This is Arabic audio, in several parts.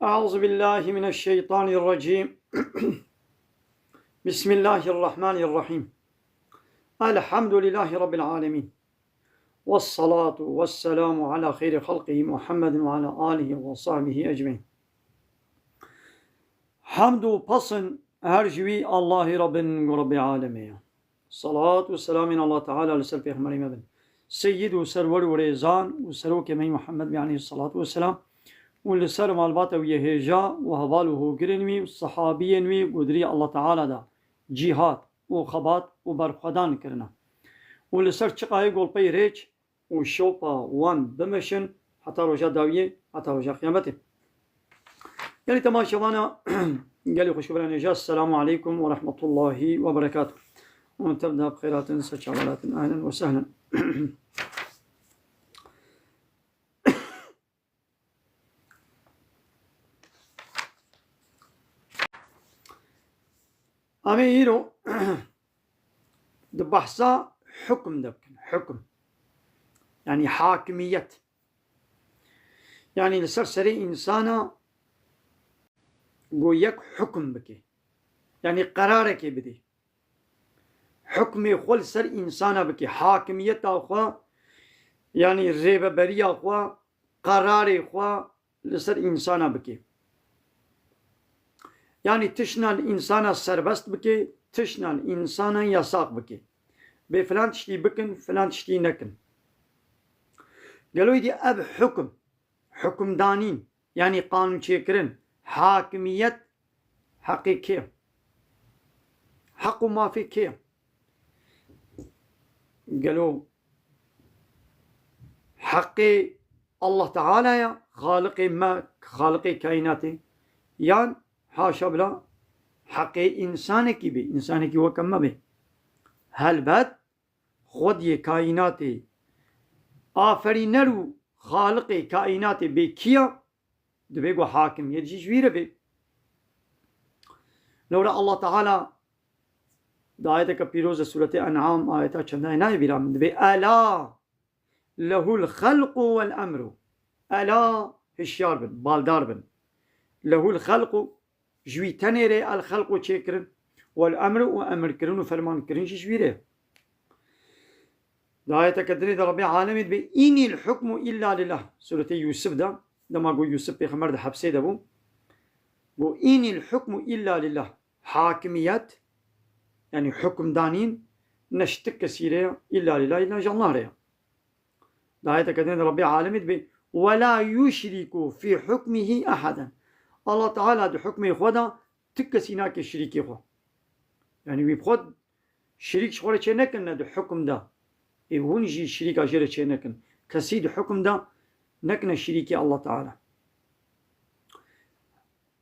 أعوذ بالله من الشيطان الرجيم. بسم الله الرحمن الرحيم. الحمد لله رب العالمين، والصلاة والسلام على خير خلقه محمد وعلى آله وصحبه أجمعين. حمد pasın her jüvi Allahi Rabbin ve Rabbi alemi. Salatu ve selamin Allah Teala aleyhi peygamberim ben. Seyyidu server ve rezan ve seruk emeği Muhammed ve aleyhissalatu ve selam. ولسر مالبات ويهجا وهباله قرنوي صحابينوي ودري الله تعالى دا جهاد وخبات وبرخدان كرنا ولسر چقاي قول بي ريج وشوبا وان بمشن حتى رجا داوية حتى رجا قيامته. يعني تماشوانا قالي خوش برانيجا السلام عليكم ورحمة الله وبركاته. ونتبدأ بخيرات سجالات أهلا وسهلا. أميرو بحثا حكم دبكن حكم يعني حاكمية، يعني لسرسري إنسانا قويك حكم بكي يعني قرارك بدي حكمي خل سر إنسانا بكي حاكمية أخوة يعني الريبة بريا أخوة قراري أخوة لسر إنسانا بكي يعني تشنا الإنسان سربست بكي تشنا الإنسان يساق بكي بفلان تشتي بكن فلان تشتي نكن. قالوا يدي أب حكم دانين يعني قانون شكرن حاكمية حقيقية حق ما في كي. قالوا حقي الله تعالى يا خالقي ما خالقي كائناتي يعني حاشا بلا حقي إنسانك بي إنسانك وكم بي هل بد خود يه كائناتي آفرينرو خالقي كائناتي بي كيا دبيقو حاكم يجي جويرة بي. لولا الله تعالى دعايتك بيروز سورة أنعام آياتا چندائي ناي بيرام دبي ألا له الخلق والأمر ألا هشيار بن بالدار بن له الخلق جوي تنيري الخلق وشكرن والأمر وأمر كرن وفرمان كرن جويره. دعاية كدري ربي عالمي بإني الحكم إلا لله سورة يوسف ده لما قول يوسف بيخمر ده حبسي ده بو إني الحكم إلا لله حاكميات يعني حكم دانين نشتك كثيرة إلا لله إلا جل ريا. دعاية كدري ربي عالمي ولا يشرك في حكمه أحدا. الله تعالى ده حكمه خدا تكسينا كشريكي خو يعني بيبخد شريك شغله چه نكن ده حكم ده ونجي شريك اجره چه نكن كسي ده حكم ده نكن شريكي الله تعالى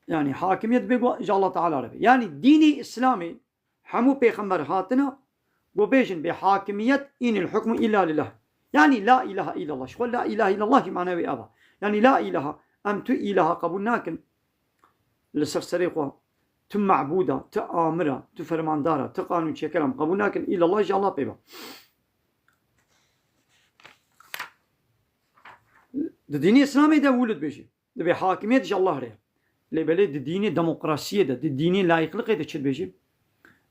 يعني حاكمية بيقو الله تعالى ربي يعني ديني اسلامي حمو بيغمبر هاتنا وبيجن بحاكمية إن الحكم إلا لله يعني لا إله إلا الله شغل لا إله إلا الله معناه أبا يعني لا إله أم تو إله قبول ناكن لسرسري خوا تم معبودة تآمرة تفرماندارة تقانون شكرم قبول ناكن إلا الله جل الله بيبا. ده ديني إسلامي ده ولد بيجي ده بحاكمية جل الله ريه لبلي ده ديني ديمقراطية ده ديني لايقلقة ده چل بيجي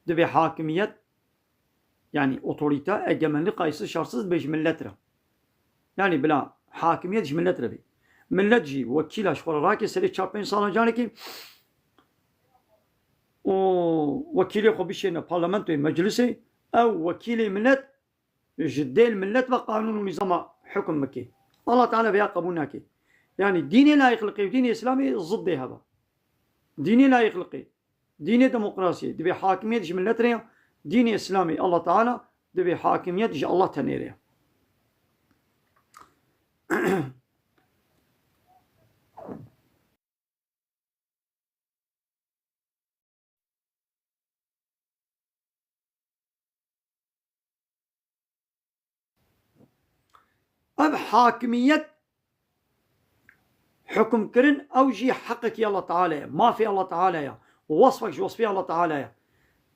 ده بحاكمية يعني أوتوريتا أجمنلي قايسة شخصية بيجي ملترة يعني بلا حاكمية جي ملترة بي ملت جي وكيلا شخورا راكي سري چاپين سالا جاني كي وكيلي خو بيشينا برلمانتو مجلسي او وكيلي ملت جدي الملت وقانون ونظام حكم مكي الله تعالى بيا قبولنا كي يعني ديني لا يخلقي وديني اسلامي ضد هذا ديني لا يخلقي ديني ديمقراطية دبي حاكمية جي ملت ريا ديني اسلامي الله تعالى دبي حاكمية جي الله تنيريا. أب حاكمية حكم كرن أو جي حقك يا الله تعالى ما في الله تعالى يا ووصفك وصفي الله تعالى يا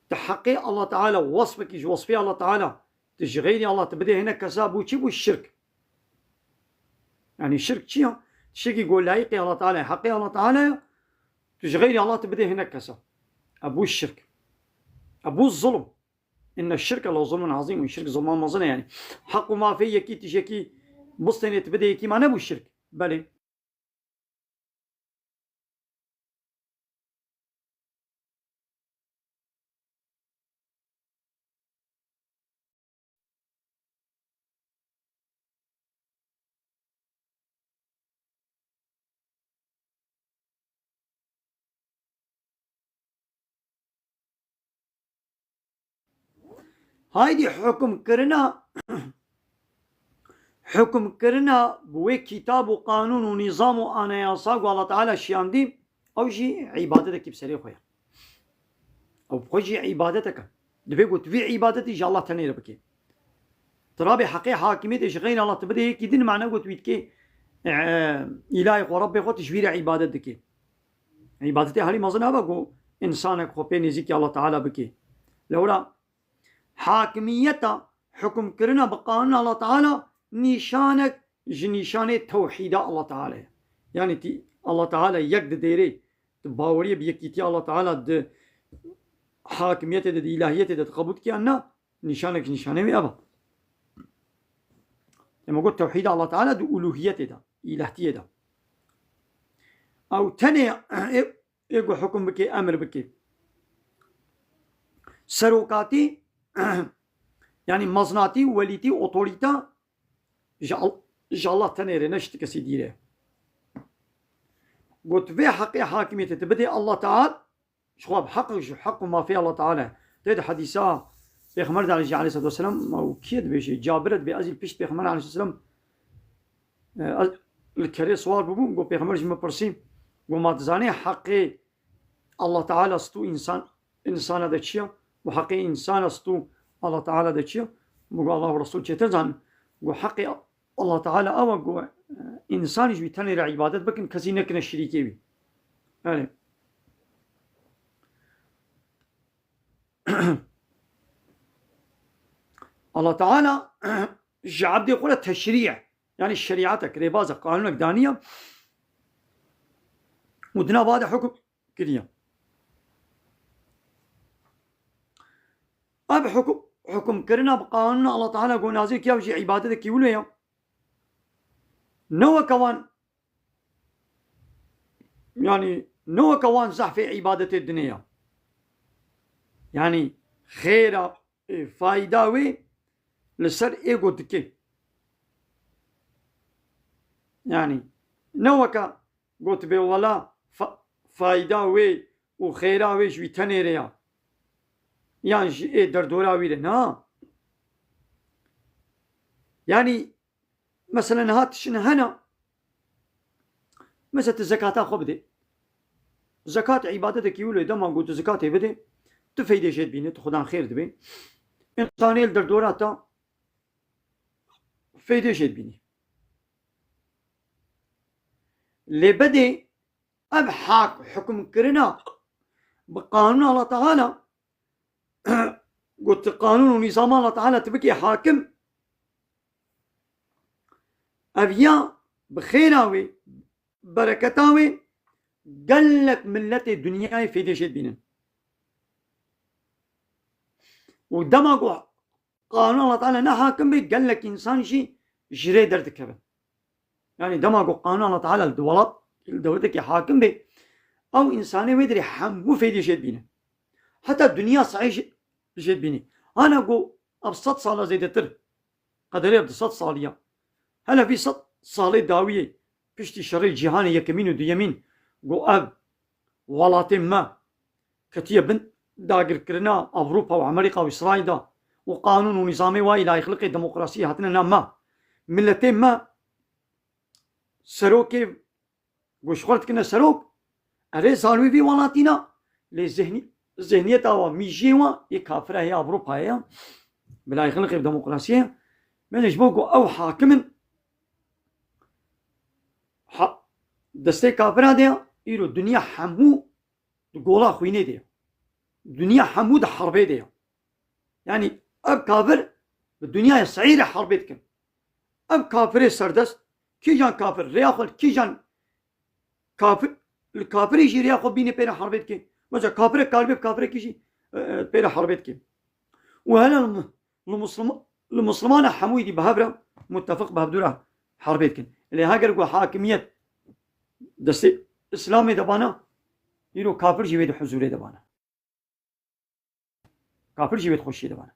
تحقي الله تعالى ووصفك وصفي الله تعالى تشغيني الله تبدي هنا كساب وشي الشرك يعني الشرك شيء شكي يقول لايقي الله تعالى حقي الله تعالى تشغيري الله تبدي هناك كسا أبو الشرك أبو الظلم إن الشرك الله ظلم عظيم والشرك ظلم مظنة يعني حق ما في يكي تشكي بصتني تبدي يكي ما نبو الشرك بلي هايدي حكم كرنا بوي كتاب وقانون ونظام وانا ياساق والله تعالى شياندي او شي عبادتك بسري خويا او بخوجي عبادتك دبي قلت في عبادتي جا الله تنير بكي ترابي حقي حاكمية شغين الله تبدي هيك دين معنى قلت ويتكي إلهي وربي خو تشوير عبادتك عبادتي هالي مظنها بقو إنسانك خو بيني زيكي الله تعالى بكي لولا حاكمية حكم كرنا بقانون الله تعالى نشانك نشانه توحيد الله تعالى يعني تي الله تعالى يك ديري باوريه بيكيتي الله تعالى د حاكمية د إلهية د تقبض كي أنا نشانك نشانه ويابا لما قلت توحيد الله تعالى د ألوهية دا إلهية دا أو تاني إيقو حكم بكي أمر بكي سروكاتي يعني مزناتي وليتي أوتوريتا جا الله تنيري نشتك سيديري قلت في حقي حاكمية تبدي الله تعالى شخواب حق ما في الله تعالى تيد حديثة بيخمر عليه الصلاة والسلام وكيد بيشي جابرت بأزيل بيش بيخمر عليه الصلاة والسلام الكري سوال ببوم قو بيخمر جمع برسيم قو ما تزاني حقي الله تعالى استو إنسان هذا تشيا وحقي إنسان استو الله تعالى هذا تشيا قو الله ورسول تشيتزان قو حقي الله تعالى أو قو إنسان يجوي تنير عبادت بكن كسي نكنا الشريكي بي يعني الله تعالى جعبدي يقول التشريع يعني شريعتك ريبازك قانونك دانية ودنا بعد حكم كريا أب حكم كرنا بقانون الله تعالى قول نازل كيا وجي عبادتك يقولوا نوى كوان يعني نوى كوان صح في عبادة الدنيا يعني خير فايدة وي لسر ايغو دكي يعني نوكا قلت بي ولا فايدة وي وخيرا وي جوي تنيريا يعني ايه دردورا وي نا يعني مثلا هاتشن هنا مثلا الزكاة خو بدي زكاة عبادتك يقولوا دما قلت زكاة بدي تفيدي شيء بيني تخدان خير دبي إنساني الدردوراتا فيدي شيء بيني اللي بدي أبحاك حكم كرنا بقانون الله تعالى قلت قانون ونظام الله تعالى تبكي حاكم أبيا بخيراوي بركتاوي قلك ملتي الدنيا فيدي شيء بيني ودماغو قانون الله تعالى نحاكم بي قال لك إنسان شي جري دردك هبه يعني دماغو قانون الله تعالى الدولتك يحاكم بي أو إنساني ويدري حمو فيدي شيء بينه حتى الدنيا صحيح شيء بينه أنا أقول أبسط صالة زي تر قدري أبدا صد صالية هلا في صد صالة داوية بشتي شري جهاني يكمين ودو يمين قو أب ولاتين ما كتية بنت داقر كرنا أوروبا وأمريكا وإسرائيل دا وقانون ونظامي وإلى يخلق الديمقراطية هاتنا ما ملتين ما سروكي وشغلت كنا سروك أري زالوي في ولاتينا لذهنية أو ميجيوا يكافرها هي أوروبا هي بلا يخلق الديمقراطية من يجبوكو أو حاكم دستي كافرها دي إيرو الدنيا حمو تقولا خويني دي الدنيا حمود حربي دي يعني أب كافر بالدنيا صعيرة حربيتكم أب كافر سردست كي جان كافر رياخل كي جان كافر الكافر يجي ياخذ بيني بين حربت كي مثلا كافر قلبي بكافر كيجي بين حربت كي وهنا المسلمان حمويدي بهبره متفق بهبدوره حربت كي اللي هاجر حاكميه دستي اسلامي دبانا يرو كافر جيبه حضوري دبانا كافر جيبه خوشي دبانا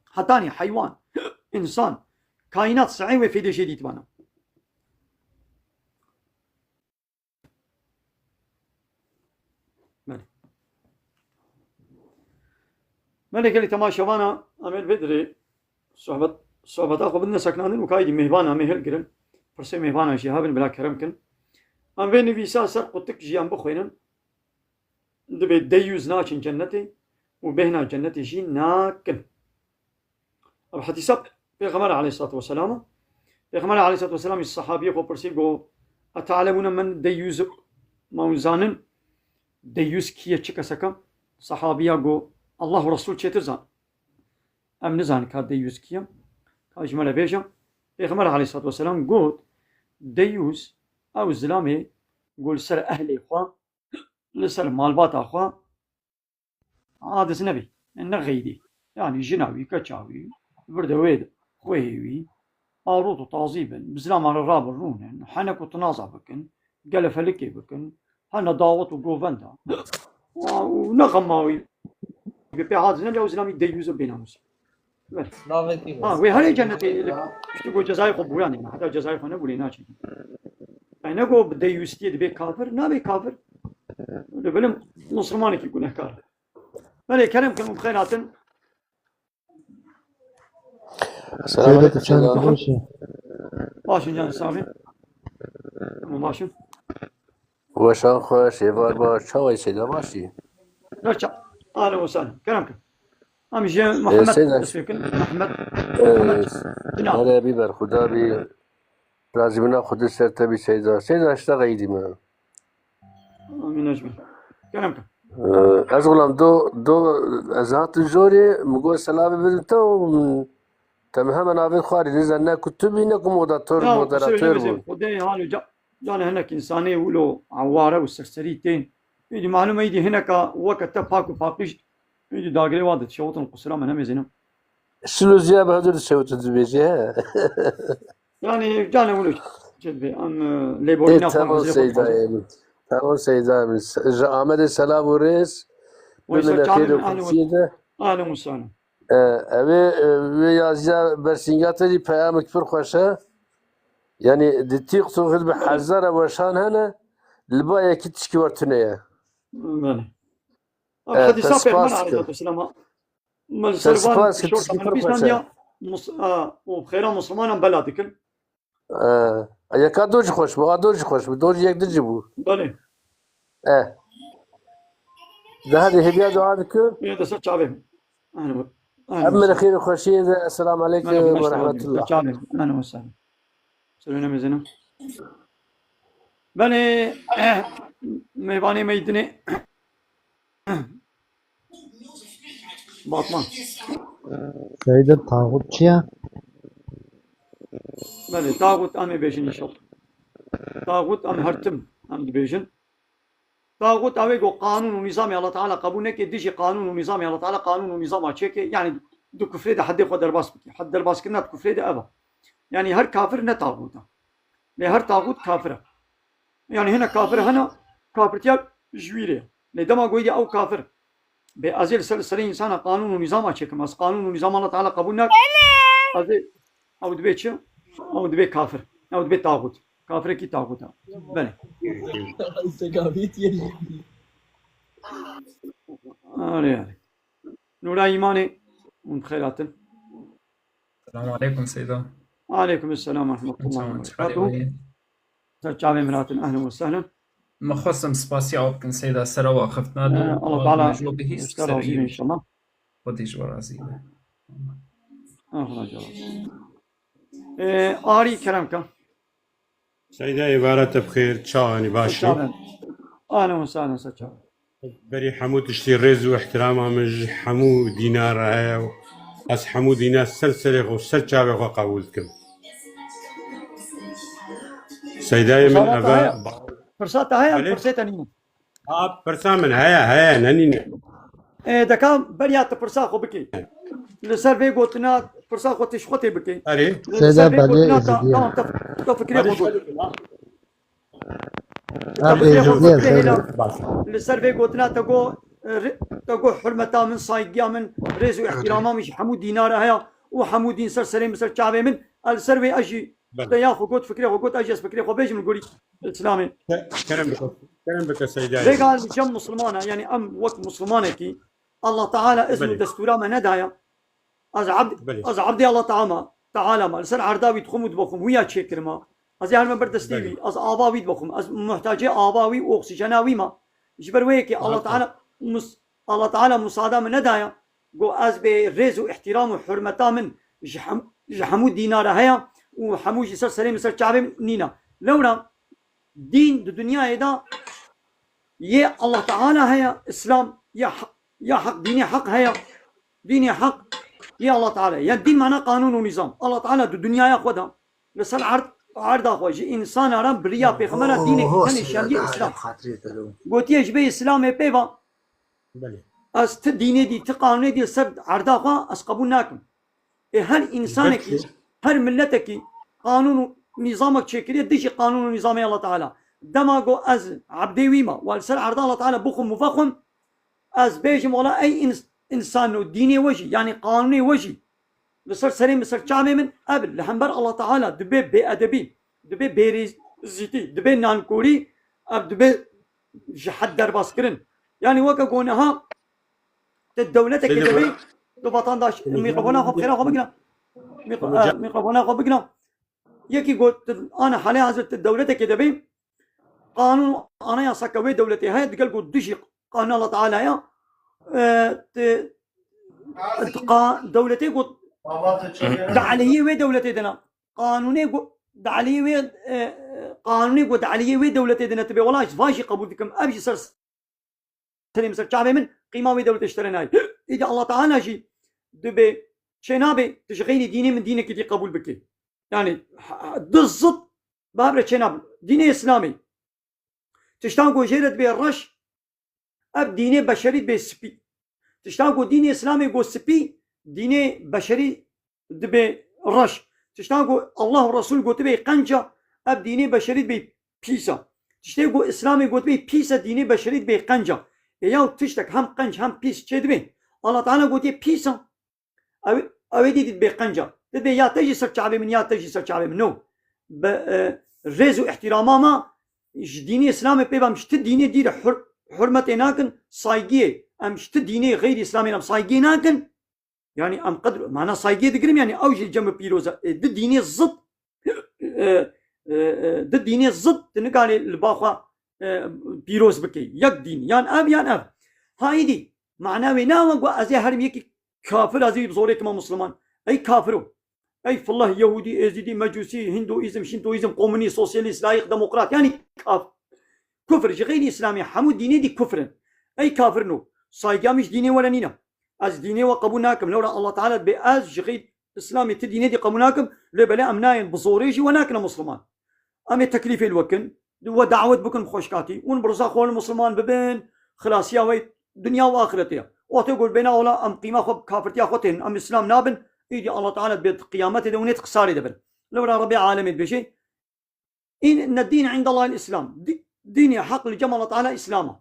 حتى حيوان انسان كائنات صعيبه وفي شيء دبانا ملك اللي تماشوانا عمل بدري صحبت أخو بدنا سكنان وكايدي مهبانا مهل قرن فرسي مهبانا شهابن بلا كرمكن أم بيني بيسا سر قطك جيان بخوينن دبي ديوز ناچن جنتي وبهنا جنتي جي ناكن أب حديثات بيغمر عليه الصلاة والسلام بيغمر عليه الصلاة والسلام الصحابي قو برسي قو أتعلمون من ديوز موزانن ديوز كيه چكا سكا صحابيا قو الله ورسول چه ترزان ام نزان كا ديوز كيا كاجمال بيجا بيغمر عليه الصلاة والسلام قول ديوز او الزلامي قول سر اهلي خوا لسر مالبات اخوا عادس نبي النغيدي يعني جناوي كتشاوي بردويد خويوي اروتو طازيبا بزلام على الراب الرون حنك وتنازع بكن قال فلكي بكن هنا داوت وقوفندا ونغماوي بهذا لو زلامي ديوز بيناموس وي هل جنتي تقول جزاي قبو يعني حتى جزاي خنا بولي ناجي انا قو بديوستي دبي كافر نبي كافر بلم مسلمان كي يكون كافر مالي كلام كلام بخيرات السلام عليكم. باشن جان صافي باشن وشان خوش يبار باش شوي سيدا ماشي رجع اهلا وسهلا كلامك ام جي محمد اسمك محمد هذا بيبر خدا بي لازم انا خد سرت بي سيدا اشتغل دي ما من اجمل كلامك ازغلم دو ازات الجوري مقول سلام بدتو تمام انا ابي خارج اذا كتب انكم مودراتور ودي هانو جانا هناك انساني ولو عواره والسرسريتين يجي معلومه يجي هناك وقت تفاكو فاقش يجي داغري وادت شوطن قصرا من هم زينه شنو زياب هذول الشوط تبيجي يعني جانا ولو جدبي ام ليبورينا تمام سيدا احمد السلام والرئيس من الاخير وكسيده اهلا وسهلا اوه yazıya bersingatı peyamik bir خوشه yani دتيق تاخذ بحذره وشان هنا البايه كي تشكي ورتنيه بله الحديث بيغمر عليه السلام مال سربان شرطه من بيسانيا وبخيرا مسلمان بلادك يا كادوج خوش بو ادوج خوش دوج يك دجبو بله ده هذه هديه دعاءك يا ده سچابه اهلا أما الأخير خوشي السلام عليكم ورحمة الله. أهلا وسهلا. سلونا مزنا. بله مهباني ميدني باطمان. سيدة طاغوت چيا؟ بله طاغوت أمي بيجن إن شاء الله. طاغوت أم هرتم أم بيجن. طاغوت أوي جو قانون ونظام الله تعالى قبولنا كي ديجي قانون ونظام الله تعالى قانون ونظام أشيك يعني دو كفر ده حد يقدر باس بكي حد الباس كنا كفر ده أبا يعني هر كافر نه طاغوت له هر طاغوت كافر يعني هنا كافر هنا كافر تيا جويره لدما قوي أو كافر بأزل سلسلة إنسان قانون ونظام أشيك مس قانون ونظام الله تعالى قبولنا أزل أو دبيتش أو دبي كافر أو دبي طاغوت كافر كي طاغوت بله عليه نورا إيماني وبخيرات. السلام عليكم سيدة. وعليكم السلام ورحمة الله وبركاته. ترجع مرات أهلا وسهلا. ما خصم سباسي عوبكن سيدة سروا خفتنا دو الله تعالى اشترى إن شاء الله. ودي جوا رزيلة. آري كلامك. سيدة عبارة بخير تشاواني باشي. أهلا وسهلا سچا. بري حمو تشتي رز واحترامها مج حمو دينار هاي أس حمو دينار سلسلة وسجابة وقبولكم سيداي من وصارت هيا أبا فرساتها هيا بله فرسيتا نينا برسا من هيا نانين دكا بريات فرسا خو بكي لسر في قوتنا فرسا خو تشخوتي بكي أري سيدا لسر في بلي قوتنا ازديا تفكري أري خو اب تفكري خو ازديا فكري سيدا هنا لسر في قوتنا تقو حرمتا من صايقيا من رزق احتراما مش حمود دينار هيا وحمود دين سر سليم سر شعبي من السر في اجي يا خو قوت فكري خو قوت اجي فكري خو بيجي من قولي الاسلامي كرم بك سيداي ليه قال جم مسلمانه يعني ام وقت مسلمانه كي الله تعالى اسمه بله دستورا من هدايا از بله عبدي الله تعالى ما لسر عرداوي تخمود بخم ويا تشكر ما از يعني من بردستيوي بله از آباوي بخم از محتاجي آباوي واكسجيناوي ما جبر ويكي الله تعالى الله تعالى مصادة من هدايا جو از برز واحترام وحرمتا من جحمود دينار هيا وحموج سر سليم سر شعبي نينا لولا دين الدنيا دا يا الله تعالى هيا اسلام يا حق ديني حق هيا ديني حق يا الله تعالى يا الدين معناه قانون ونظام الله تعالى الدنيا ياخذها بس عرض اخوي انسان ارام بريا بيغمر دينك كان شان اسلام قلت يا جبي اسلام بيبا بله است ديني دي تقانون دي سب عرض اخوا اس قبولناكم هر انسانك هر ملتك قانون نظامك شكل ديش قانون ونظام الله تعالى دماغو از عبدي ويما والسر عرض الله تعالى بخم مفخم از بيجم ولا اي انسان ديني وجي يعني قانوني وجي لسر سليم لسر شعبي من قبل لحنبر الله تعالى دبي بأدبي دبي بيريزيتي دبي نانكوري اب دبي جحد درباس كرن يعني وكا قونها الدولة كدبي دبطان داش ميقربونا خب خيرا خب بقنا ميقربونا خب بقنا يكي قلت انا حاليا حضرت الدولة كدبي قانون انا يا سكوي دولتي هاي تقول قلت دشي قانون الله تعالى يا دولتي قلت دعليه وي دولتي دنا قانوني دعليه وي قانوني قلت دعليه وي دولتي دنا تبي والله فاشي قبول بكم ابشي سر سليم سر شعبي من قيمه وي دولتي اشتريناي اذا الله تعالى شي دبي شنابي تشغيني ديني من دينك دي قبول بك يعني بالضبط بابره شناب ديني اسلامي تشتاقو جيرت بالرش اب ديني بشري بسبي تشتاقو ديني اسلامي جو سبي ديني بشري دبي رش تشتاقو الله ورسول قلت بي قنجة اب ديني بشري بي بيسا تشتاقو اسلامي قلت بي بيسا ديني بشري بي قنجة ياو تشتك هم قنج هم بيس تشد بي الله تعالى قلت بيسا او دي بي قنجة تدبي يا تجي سر شعبي من يا تجي سر شعبي من نو رزو احتراما ما ديني اسلامي بيبا مش ديني دي حرمة ناكن صايقية امش ديني غير اسلامي ام صايقية ناكن يعني ام قدر معنا صايقية دقرم يعني اوجي الجمع بيروزا ضد ديني الضد ضد ديني الضد تنقال الباخوا بيروز بكي يك دين يان اب هاي دي معناه ويناوغ ازي هرم يكي كافر ازي بزوريك ما مسلمان اي كافرو اي فالله يهودي ازيدي مجوسي هندويزم شنتويزم قومني سوسياليست لايق ديمقراط يعني كفر غير اسلامي حمود ديني دي كفر اي كافر نو صايقا مش ديني ولا نينا از ديني وقبولناكم لولا الله تعالى باز غير اسلامي تديني دي قبولناكم لبلا امناين بزوريجي وناكنا مسلمان امي تكليف الوكن ودعوت بكم خوشكاتي ونبرزا خول المسلمان ببين خلاص يا وي دنيا واخرتها وتقول بينا ولا ام قيمه خب كافرتي اخوتين ام اسلام نابن يجي الله تعالى بقيامته دونيت قصاري دبل لولا ربي عالمين بشيء ان الدين عند الله الاسلام دين حق لجمع الله تعالى اسلامه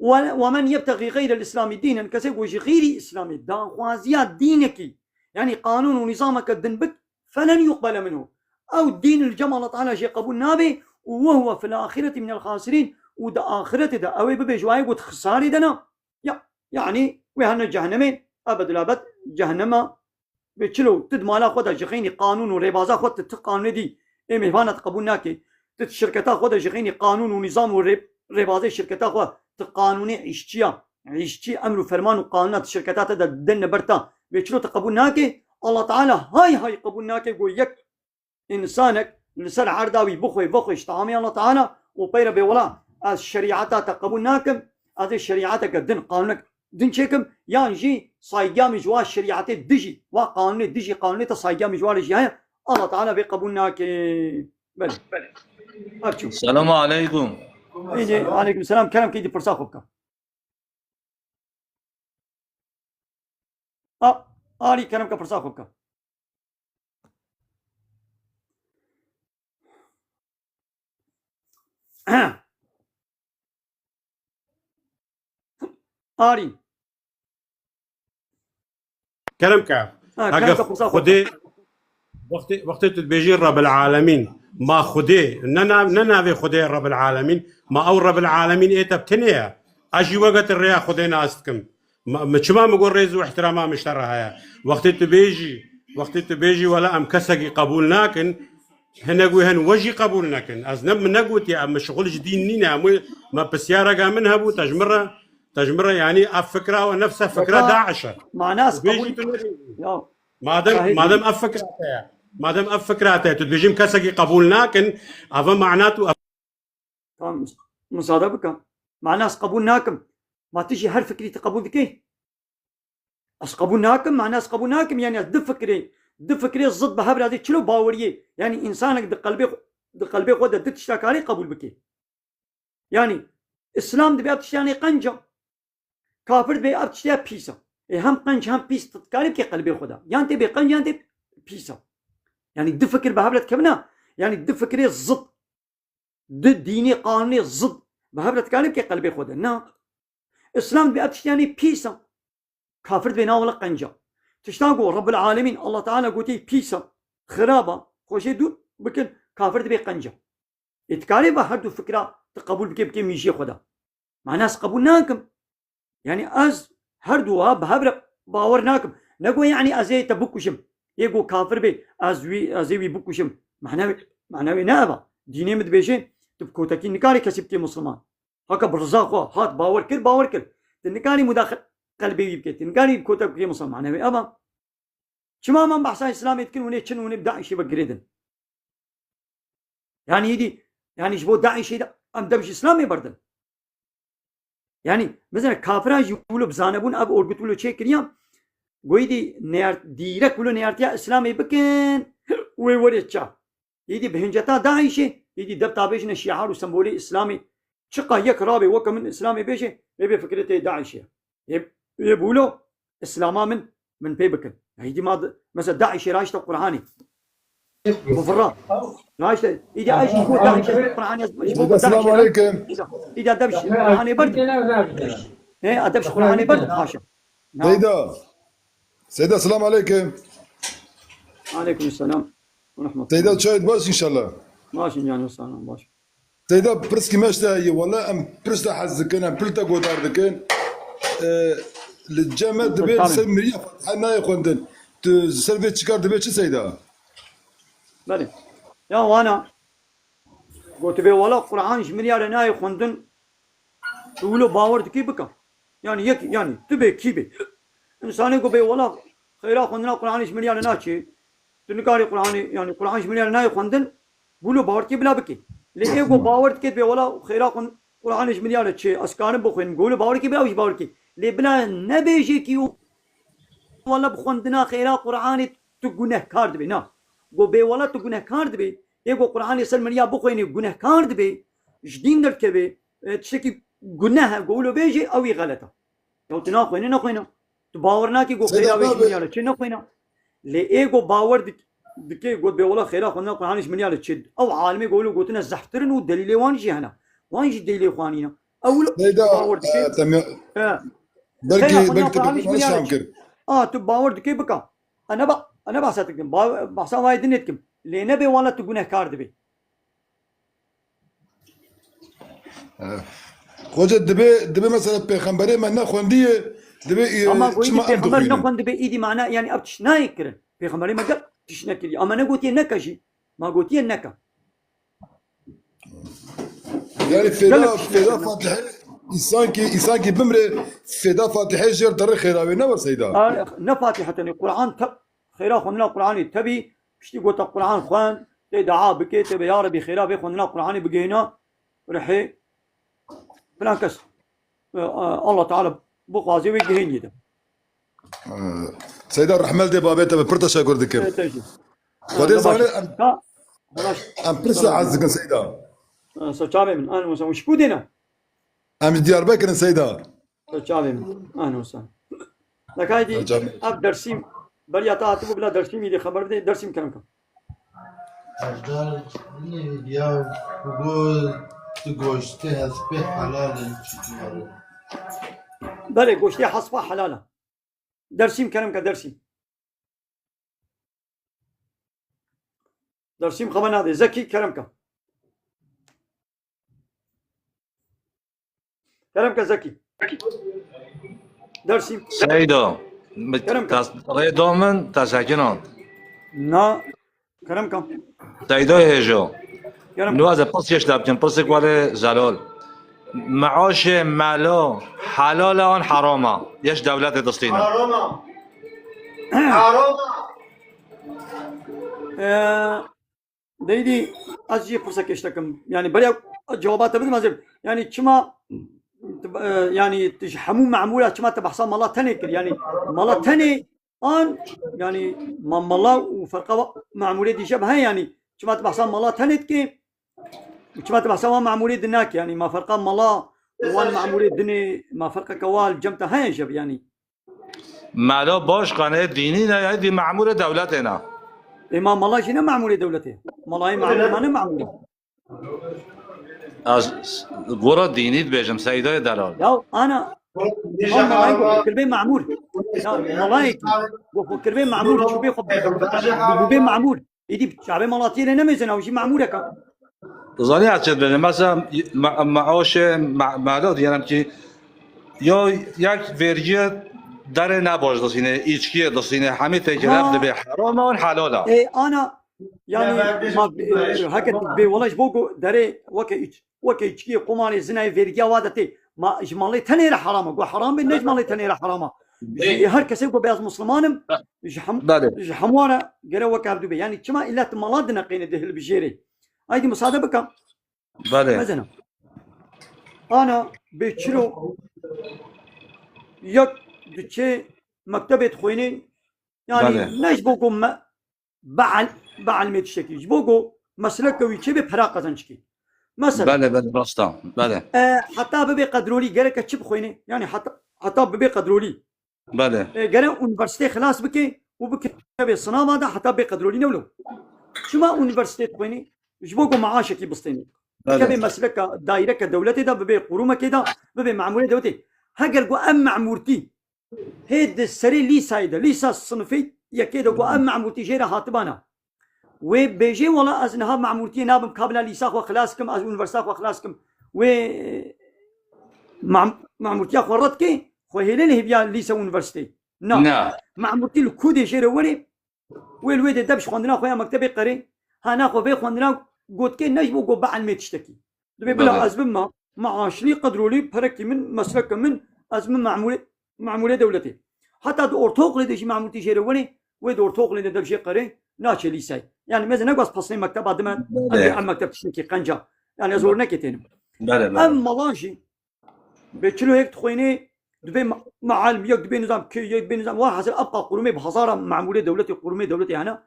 ومن يبتغي غير الاسلام دينا كسيقوش غير اسلامي دان خوازيات دينك يعني قانون ونظامك الدنبك فلن يقبل منه او الدين الجمع الله تعالى شيء قبول نابي وهو في الاخره من الخاسرين ودا اخرته دا اوي ببجواي قلت خساري دنا يعني وهنا جهنمين ابد الابد جهنم بتشلو تدمالا خدا جخيني قانون وربازا خد تقانون دي امهانه قبولناكي الشركات خدا جخيني قانون ونظام وربازا الشركات خد تقانوني عيشتي امر وفرمان وقانونات الشركات دا دن برتا بتشلو تقبولناكي الله تعالى هاي قبولناكي يقول يك انسانك لسر عرداوي بخوي اشتعامي الله تعالى وبير بولا الشريعات تقبولناكم هذه الشريعات كدن قانونك دين شكم يعني جي صايقام جوا الشريعات دجي وقانون دجي قانون تصايقام جوا الجهه الله تعالى بقبولناك بله أرجو السلام عليكم. يجي عليكم السلام كلام كيدي فرصة خوبك آري كلام كفرصة خوبك آري كلامك كلام هقف كفرصة خدي وقت تبيجي رب العالمين ما خدي ننا في خدي رب العالمين ما او رب العالمين ايتا بتنيا اجي وقت الريا خدي ناستكم ما شما مقول ريز واحتراما مشترها وقت تبيجي ولا ام كسقي قبولناكن هنا هن وجي قبولناكن از نب نقوت يا ام شغل جديد نينا ما بسيارة منها بو تجمرة يعني افكرة ونفسها فكرة داعش مع ناس قبول ما دام افكراتها تبيجي مكسقي قبولناكن افا معناته مصادبك مع ناس قبولناكم ما تجي هر فكري تقبول ذكي أس قبولناكم مع ناس قبولناكم يعني دو فكري ضد بهبر هذه شلو باوريه يعني إنسانك دي قلبي خود دت تشتاكاري قبول بكي يعني إسلام دبي أبتشتاني قنجة كافر دبي أبتشتاني بيسا هم قنج هم بيس تتكاري بكي قلبي خودا يعني تبي قنج يعني تبي بيسا يعني دو فكر بهبر كمنا يعني دو فكري ضد دو ديني قانوني ضد بهبر تكاري بكي قلبي خودا نا إسلام دبي أبتشتاني بيسا كافر بينا ولا قنجة تشتاقوا رب العالمين الله تعالى قوتي بيسا خرابة خوشي دو بكن كافر بي قنجة اتكاري بهردو فكرة تقبول بكي ميشي خدا مع ناس قبولناكم يعني از هردو بهبر باورناكم نقول يعني ازي تبكشم يقول كافر بي ازوي بكشم معناوي نابا ديني مدبيشين تبكوتاكي نكاري كسبتي مسلمان هكا برزاق هات باور كر تنكاري مداخل قلبي يبكي تنقاني كتب كي مصمم معنوي أبا شما من بحث إسلامي يتكن ونيتشن ونبدأ شيء بقريدن يعني يدي يعني شبو داعي شيء ده أم دمش إسلامي بردن يعني مثلا كافران يقولوا بزانبون أب أوربت ولو شيء كريم قويدي نيار ديرك ولو نيارتيا إسلامي بكن ويوريتشا يدي بهنجتا داعي شيء يدي دب تابيش نشيعار وسمبولي إسلامي شقا يكرابي وكمن إسلامي بيشي يبي فكرته داعي شيء يقولوا إسلاما من بيبكن هيدي ما مثلا داعش رايشة القرآني مفرات رايشة إذا أيش يقول داعش القرآني السلام عليكم إذا دبش القرآني برد إيه أدبش القرآني برد حاشا سيدة السلام عليكم عليكم السلام ورحمة الله سيدة تشاهد باش إن شاء الله ماشي يعني السلام باش سيدة برسكي ماشتا هي والله أم برستا حزكن أم بلتا قدار ذكن للجامعة دبي سلمية فتحنا يخوندن سلفي تشكار دبي شو سيدا بله يا وانا قلت بي ولا قرآن شمريا لنا يخوندن تقولوا باور كي بكا يعني يك يعني تبي كيبي إنساني قو بي ولا خيرا خوندنا قرآن شمريا لنا شيء تنكاري قرآن يعني قرآن شمريا لنا يخوندن قولوا باور كي بلا بكي ليه قو باور كي بي ولا خيرا قرآن شمريا لنا شيء أسكان بخوين قولوا باور كي بلا وش باور كي ليه بلا نبيجي كيو ولا بخوندنا خيرا قرآن تقونه كارد بي نا قو بي ولا تقونه كارد بي يقول قرآن يسلم يا بخويني قونه كارد بي جدين درك بي تشتكي قناها قولوا بيجي أوي غلطة لو تناخويني ناخوينا تباورنا كي قو خيرا ويش منيالة چه ناخوينا ليه قو باور دكي قو بي ولا خيرا خوندنا قرآن يش منيالة چه أو عالمي قولوا قوتنا زحترن ودليل وانجي هنا وانجي دليل خوانينا أول باور دكي بركي تبقى شامكر تباور دكي بكا أنا بحثتكم بحثا وايد دنيتكم ليه نبي ولا تقونه كارد بي خوجة دبي مثلا بيخنبري ما نخوندية دبي أما قويتي بيخنبري نخوند بي إيدي معناه يعني أبتش نايكرن بيخنبري ما قل تشنكري أما أنا قوتي نكشي ما قوتي نكا يعني فدا فاتحة إنسان كي بمري فدا فاتحة جير در خيراوي نور سيدا نفاتحة القرآن خيرا خوندنا القرآن تبي بشتي قلت القرآن خوان تدعا بكي تبي يا ربي خيرا بي خوندنا القرآن بقينا رحي فلان كس الله تعالى بقازي ويجهين يده سيدا الرحمن دي بابيتا ببرتا شاكر ذكر خدي زاني بلاش ام برسا عزكن سيدا سوچابه من اهلا وسهلا وش بودينا ام ديار بكر سيدا سوچابه من اهلا وسهلا لك هايدي اب درسيم بريا تعاتبو بلا درسيم يدي خبر بدي درسيم كلامك اجدار یا بگو تو گوشته هست به حلال چیزی بله گوشتي حصفة حلالة درسيم كلامك درسيم خبرنا هذا زكي كلامك زكي درسيم سيدو كلامك ريدومن تساكنون نا كلامك سيدو هيجو كلامك نوازه بس يشلابتن بس كوالي زالول معاش مالو حلال آن حرامه يش دولت دستينا ديدي أجي فرصة كشتكم يعني بريا جوابات بدي ما زين يعني كما يعني تجحمو معمولة كما تبحثان مالا تاني يعني مالا تاني آن يعني مالا وفرقة معمولة دي شبه يعني كما تبحثان مالا تاني كي كما تبحثان معمولة دناك يعني ما فرقة مالا وان معمولة دني ما فرقة كوال جمتها هاي شب يعني مالو باش قناه ديني نه دي معموله دولتنا إمام الله شنو معمولة دولته مالا معمولة ما معمولة از برو ديني بيجم سيدو دلال لا أنا كلبين معمول ملايك وكلبين معمول شو بيخب بين معمول يدي شعبين ملاطين نمزن أو شيء معمولة كا زاني عشان بني مثلا معاش مالو يعني كي يو یک ورجی در نباش دستینه ایچکی دستینه همه تجربه به حرام و حلاله إيه أنا يعني ما هكذا بولاش بوجو داري وكي قماري زنا فيرجيا وادتي ما إجمالي تنير حرامه جو حرام بالنجمالي تنير حرامه هر كسي جو بياز مسلمانم جحموانا قالوا وكابدو بي يعني كما إلا تمالادنا قين ده البجيري هايدي مصادبك بله مثلا أنا بيتشلو يك دشي مكتبة خوينين يعني ناش بوجو ما بعل متشكي جبوجو مسلك ويشي بفرا قزنشكي مثلا بله براستا بله حتى ببي قدرولي جرك تشب خويني يعني حتى ببي قدرولي بله جرك يونيفرسيتي خلاص بكي وبكي بالصنامة ده حتى بقدرولي نولو شو ما يونيفرسيتي خويني جبوجو معاشكي بسطيني كبي مسلك دايرة كدولتي ده ببي قرومة كده ببي معمولة دولتي هاجر جو أم معمورتي هيد السري لي سايدة ليس الصنفي يكيد جو أم معمورتي جيرة هاتبانا وبيجي ولا أزنها معمورتي نابم قبل ليساق وخلاصكم أز يونيفرساق وخلاصكم و معمورتي أخورتكي خوهيلين هبيا ليسا يونيفرسيتي نعم معمورتي الكودي جيرة ولي والويد دبش خوندنا خويا مكتبي قري هانا خو بي خوندنا قلت كي نجبو جو بعل ما تشتكي دبي بلا أزبم ما معاشلي قدرولي بركي من مسلك من أزمن معمولة دولتي حتى دور توق لديش معمولتي جيرة ولي ودور توق لدي دبشي قري ناشي ليساي يعني مثلا نقص بصني مكتب عندما عم مكتب تشنكي قنجة يعني زورنا كتير أما مالانشي بتشلو هيك تخويني دبي معالم يك دبي نظام كي يك دبي نظام واحد أبقى قرومي بحصارة معمولة دولتي قرومي دولتي أنا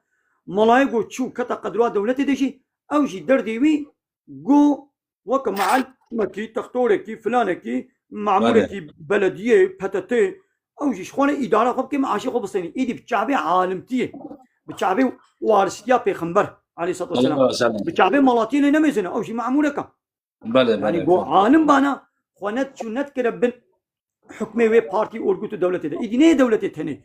ملايقو تشو كتا قدرات دولتي ديشي أو شي درديوي جو وك معالم كي تختوركي فلانكي معمولتي بلدية بتتي أو شي شخونة إدارة خب كي معاشي خب بصيني إيدي بتشعبي عالمتيه بتشعبي وارثيا بيغمبر عليه الصلاة والسلام بتشعبي ملاطين نمزنا أو شي معمولة كا يعني جو عالم بانا خوانت شو نتكلم بن حكمي وي بارتي أورجوت دولتي ده إيدي نه دولتي تاني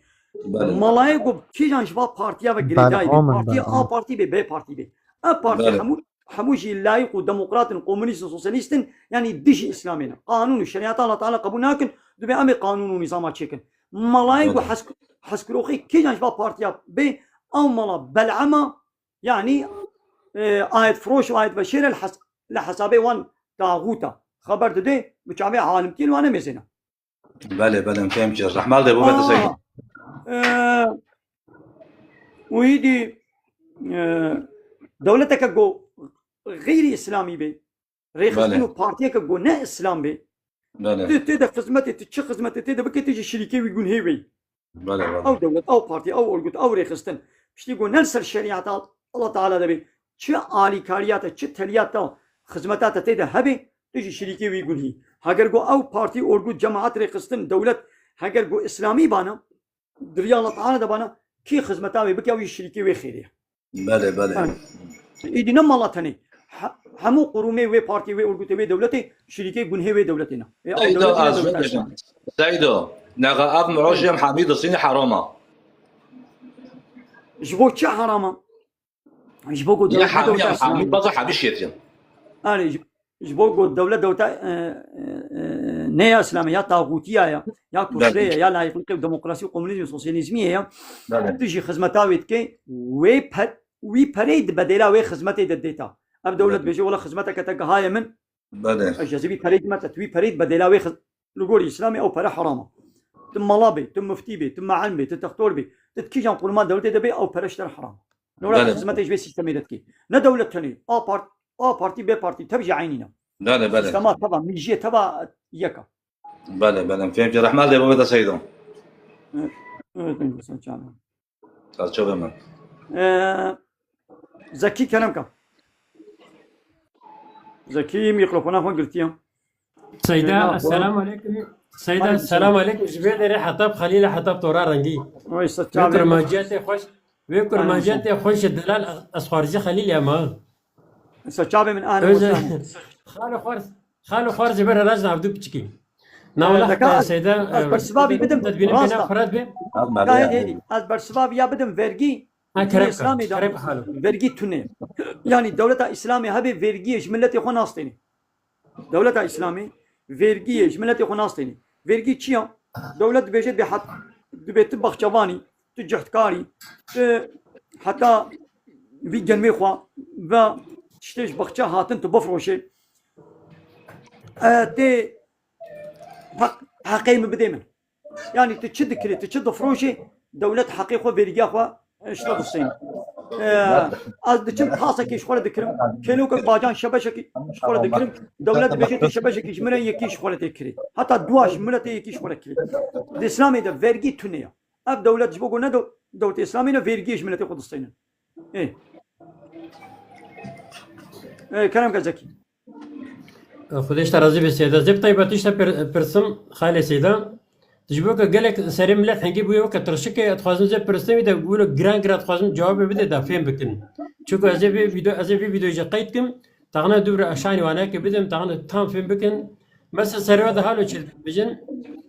ملاي جو كي جان شباب بارتيا وجريداي بارتي بارتي بي بارتي بي بارتي حموشي لايق وديمقراط كومونيست سوسياليست يعني ديش إسلامنا قانون الشريعة الله تعالى قبول ناكن دبي أمي قانون ونظامات شكل ملاي جو حسكروخي كي جان شباب بارتيا بي أو ملا بلعمة يعني آية فروش وآية بشير لحسابي وان طاغوتا خبر ده بتشعبي عالمتين وانا مزنا بله فهمت الرحمن ده بوبت سيد ويدي دولتك جو غير إسلامي بي ريخستنو بارتيك جو نا إسلام بي بله تيدا خدمتي تتشي خدمتي تيدا بكي تيجي شريكي ويقول هي بي بله أو دولة أو بارتي أو أورجوت أو ريخستن مش تيجوا ننسى الشريعة الله تعالى ده بي چه آلیکاریاتا چه تلیاتا خدمتاتا تيدا هبي تجي شريكي ويقول هي هاگر گو او بارتي اورگو جماعات رقصتن دولت هاگر گو اسلامي بانا دريا الله تعالى دبانا كي خدمتاوي بكي او شريكي وي خيريه بله بله ايدي نم الله تاني همو قرومي وي بارتي وي اورگو تبي دولتي شريكي گنهي وي دولتنا سيدو سيدو نغا اب معوشم حميد الصيني حرامه جبو چه حرامه جبو گو يا دولت حميد بقى حبيش يتم انا جبو گو دولت دوتا نيا اسلاميه يا طاغوتيه يا كفريه يا لايقيه ديمقراطيه كومونيزم سوسياليزميه تجي خدمتاوي تكي وي بريد بديلا وي خدمتي دديتا اب دولت بيجي ولا خدمتك تك هاي من بله اجازبي بريد متى توي بريد بديلا وي لقول اسلامي او برا حرامه ثم لابي ثم مفتي بي ثم علمي تتختور بي تتكي جان قول ما دولتي دبي او برشتر حرام نورا خدمتي جبي سيستمي دتكي نا دولت ثاني بارتي بي بارتي تبجي عينينا بله بله كما طبعا من جهه تبع يكا بله بله فهمت الرحمن ده بابا سيدو شوف من زكي كلامك زكي ميكروفون هون قلتيها سيدة السلام عليكم سيدة السلام عليكم جبال حطب خليل حطب تورا رنجي وي ويكر ما جاتي خوش ويكر ما جاتي خوش الدلال أسخارجي خليل يا ما سچابه من اهل وسهلا خالو خارج برا راجنا عبدو بتشكي ناولك سيدة برسبابي بدم تدبين بنا فراد بي هيدي از برسبابي يا بدم vergi اسلامي دا vergi تونه يعني دولة اسلامي هبه vergi ملتي خو ناستيني دولة اسلامي vergi ملتي خو ناستيني vergi چيا دولة بيجت بحط بيت بخشواني تجحتكاري حتى في جنبي خو و تشتيش بخشة هاتن تبفروشي تي حقيم بديمن يعني تشد كري تشد فروشي دولة حقيقة فيرجاخوا اشتغل الصين از دچم خاصه کی شخوره دکرم کلو که باجان شبشکی شخوره دکرم دولت بجت شبشکی جمره یکی شخوره دکری حتی دواش ملت یکی شخوره کری الاسلامي ده vergi تونيا اب دولت جبو نه دولت اسلامي نه vergi ملت خود الصين ايه كلام زكي خودش ترازی به سیدا زب طیباتیش تا پرسم خاله سیدا تجبو که گلک سری ملت هنگی بویو که ترشک اتخوازم زب پرسمی دا بولو گران اتخوازم جواب بده دا فهم بکن چون از این ویدیو جا قید کم تاغنا دور اشانی وانه که بدم تاغنا تام فهم بکن مثلا سری وقت حالو چه بجن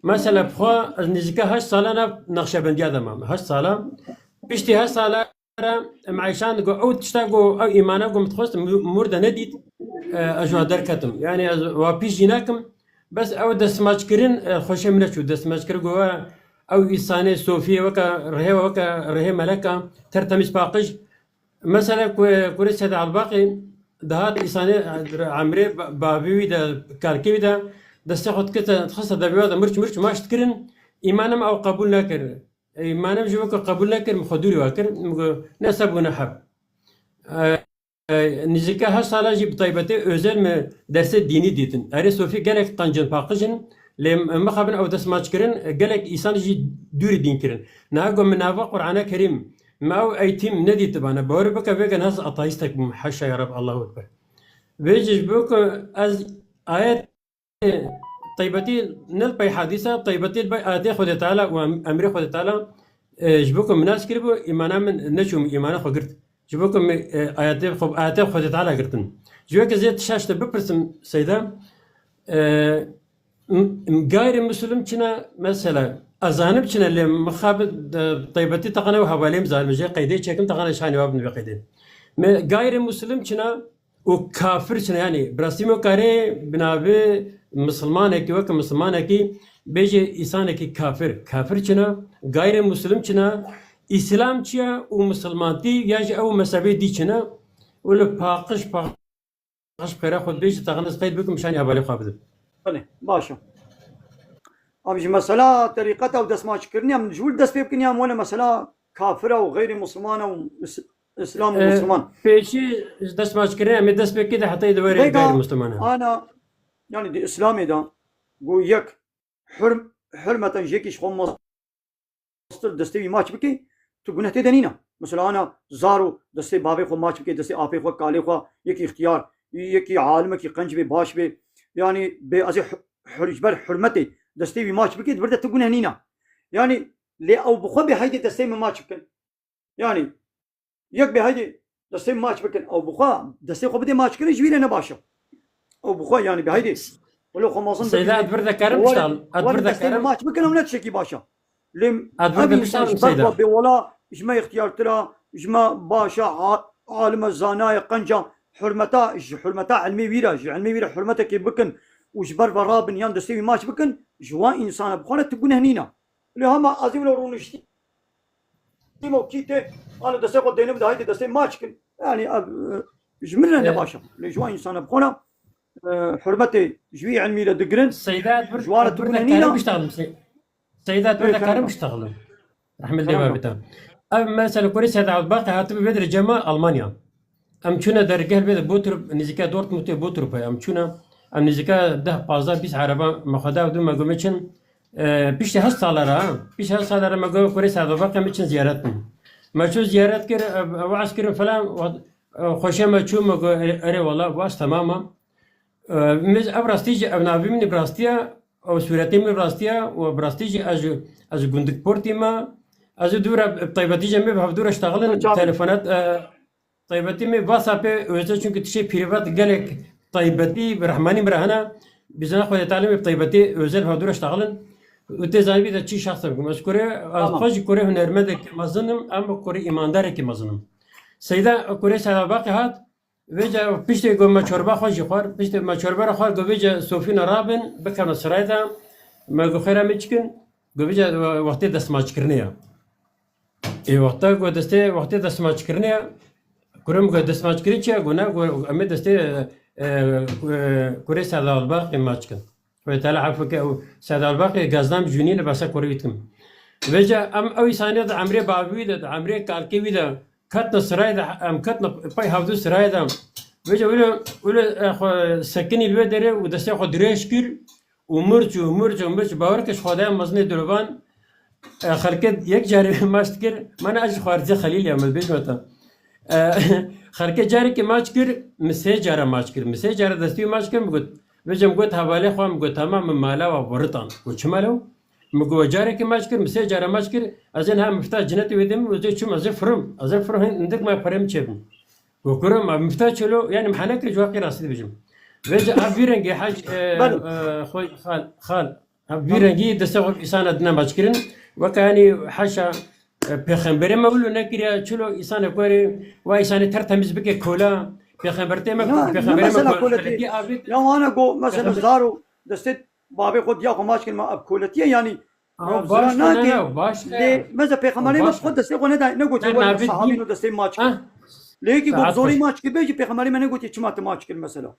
مثلا بخوا از نزدیکا 8 ساله نقشه بندی آدم 8 ساله بیشتر 8 ساله معيشان جو او تشتاقو او ايمانا جو متخصص مرده نديد اجوا دركتم يعني وابيش جيناكم بس او دسماجكرين خوش منشو دسماجكر جو او انسانه صوفيه وكا رهي ملكه ترتمس باقش مثلا كوريس هذا على الباقي دهات انسانه عمري بابي دا كاركي دا دستخد كتا تخصص دبيوه دا مرش ما اشتكرن ايمانم او قبول ناكر ايمانم جوك قبول ناكر مخدوري واكر نسب ونحب نزكا هالسالا جي بطيبتي özel mi derse dini ditin. Eri sofi gelek tancın pakıjın lem mekhabın او دسماج kirin gelek insan jي duri din kirin. Nago menava Kur'an'a Kerim ما او ايتم ندي تبانا بور بك فيجن هز اطايستك محشا يا رب الله اكبر. بيجي بوك از ايات طيبتي نلبي حديثة طيبتي آيات خد تعالى وأمر خد تعالى جبوكم الناس كربو إيمانا من نشوم إيمانا خو قرت جبوكم آيات خد تعالى قرتن جوك زيت شاشة ببرسم سيدا غير مسلم كنا مثلا أزانب كنا اللي مخابط طيبتي تقنا وحواليم زال مجي قيدي شكم تقنا شاني وابن بقيدين غير مسلم كنا وكافر كنا يعني براسيمو كاري بنابي مسلمان کی وقت مسلمان کی بیچ انسان کی کافر چنا غیر مسلم چنا اسلام چیا و مسلمانتی یا او مذهبی دی چنا ول پاقش خیره خود بیچ تغنس قید بكم مشان ابالي خابد بله باشا ابي مثلا طريقته ودسماش كرني من جول دس بيبكني ام ولا مثلا كافره وغير مسلمانه واسلام ومسلمان بيشي دسماش كرني من دس بك كده حتى يدور غير مسلمان انا يعني دي اسلامي ده قو يك حرمة جيكيش خو مصدر دستوي ماش بكي تو قناه تدنينا مثلا أنا زارو دستي بابي خو ماچ بكي دستي آبي خو كالي خو يكي اختيار يكي عالم كي قنج بي باش بي يعني بأزي حجبر حرمتي دستي بي ماچ بكي برده تقول هنينا يعني لي أو بخو بهيدي دستي من ماچ بكن يعني يك بهيدي دستي ماچ بكن أو بخو دستي خو بدي ماچ كري جويره نباشا أو بخو يعني بهيدي ولو خماسن سيدا أدبر كرم اشتغل أدبر كرم ماچ بكن ولا تشكي باشا لم أدبر أبي بشتغل إنسان سيدا برضه بولا إجما اختيار ترى إجما باشا عالم الزنايا قنجة حرمتا علمي ويرا علمي ويرا حرمتا كي بكن وجبر برابن يان دستوي ماش بكن جوا إنسان بخونة تكون هنينا اللي هم عظيم لو رونشتي تيمو كيته أنا دستي قد دينه بده هاي دستي ماش كن يعني جملنا نباشا اللي جوا إنسان بخونة حرمتي جوي علمي لدقرن سيدا أدبر جوارة تكون كرم هنينا اشتغل سيدا أدبر كرم اشتغل رحم الله بابتها مثلا كوريس هذا باقي هاتب بدر جما ألمانيا أم شونا درجة البيت بوتر نزيكا دورت متى بوتر بيا أم شونا أم نزيكا ده بازار بيس عربة مخدا ودو ما قومتشن بيش هالصالرا بيش هالصالرا ما قوم كوريس هذا باقي متشن زيارتنا ما شو زيارات كر وعس كر فلان خوشة ما شو ما قو أري والله واس تماما مز أبراستيج أبنابي من براستيا أو سورتي من براستيا وبراستيج أج جندك بورتي ما أج دورة طيبتي جميع بهدورة اشتغلن تلفونات طيبتي مي واتساب وجه چونك تشي بريفات قالك طيبتي برحماني مرهنا بزنا خو تعلم طيبتي وزل بهدورة اشتغلن وتزايبي ده شي شخص بكم اشكره اخوج كوري هنرمدك مظنم ام كوري ايماندارك مظنم سيدا كوري سبا باقي هات وجا بيشتي قوم چوربا خوش خور بيشتي ما چوربا خور گوجا سوفين رابن بكم سرايدا ما گو خيره مچكن گوجا وقت دست ما چكرنيا اي وقت گو دسته وقت دست ما چكرنيا كورم گو دست ما چكريچا گونا گو ام دسته كوري سادا الباقي ما چكن ويتعالى عفوك سادا الباقي غازنام جونين بس كوريتكم وجا ام اوي ثانيه عمري بابوي ده عمري كالكي ده كاتنا سرايدا ام كاتنا باي هاودو سرايدا وجا ولا سكني الودره ودسته خو دريشكر ومرج باوركش خدای مزنه دروان خركت يك جاري ماشتكر من اج خارجي خليل يعمل بيجمتا خركت جاري كي ماشكر مسي جارا دستي ماشكر مقول وجم قلت حوالي خوام قلت تمام مالا وبرطان وشمالو مقول جاري كي ماشكر مسي جارا ماشكر ازين هم مفتاح جنتي ودم وزي شو ازي فرم عندك ما فرم تشبن وكرم مفتاح شلو يعني محنك جواقي راسي بجم وجا افيرنجي حاج خوي خال افيرنجي دستوق انسان ادنا ماشكرن وكاني حاشا پیغمبر ما ولو نکریا چلو انسان کوری و انسان ترتمیز بکه کولا پیغمبرته ما پیغمبر ما كولتي يا وانا جو مثلا زارو دستت بابي خد يا خماش كلمه اب كولتي يعني باش مثلا پیغمبر ما خد دست خو نه نگو تو صحابي نو دست ماچ ليكي جو زوري ماچ كي بيجي پیغمبر ما نگو تي چما ماچ كل مثلا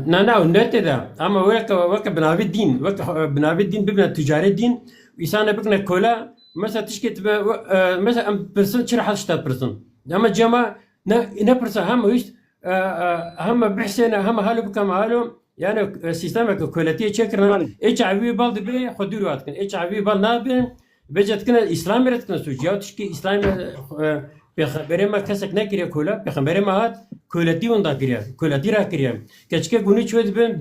نا ونت ده اما وك بنابي الدين وك بنابي الدين ببنى تجاري الدين انسان بكنا كولا مثلا تشكت مثلا برسن شرح 6% اما جماعه نا برسن هم ويش هم بحسنا هم هالو بكم هالو يعني سيستمك كولاتي تشكرنا اتش اي في بالد بي خدور واتكن اتش اي في بال نابن بجت كنا اسلام رت كنا سوجيا تشكي اسلام پیغمبر ما کسک نکریه کولا پیغمبر ما هات کولتی اوندا کریه کولتی را کریه کچکه گونی چود بن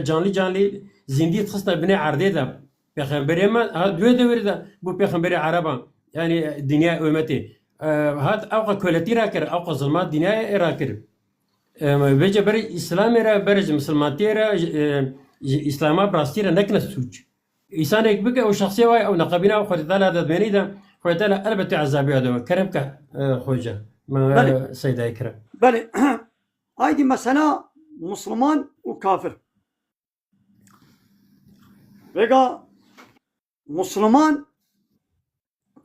جانی زندگی خسته بنه عرضه ده پیغمبر ما هات دوی ده بو پیغمبر عربا يعني دنيا امتي هات اوقع كولتي راكر اوقع ظلمات دنيا راكر بيجي بري اسلام را برج مسلماتي را اسلاما براستي را نكنس سوج انسان يكبك او شخصيه واي او نقبنا او خدت هذا بني ده خدت البته عذابي هذا كرمك خوجه ما سيدي كرم بله هايدي مسألة مسلمان وكافر بقى مسلمان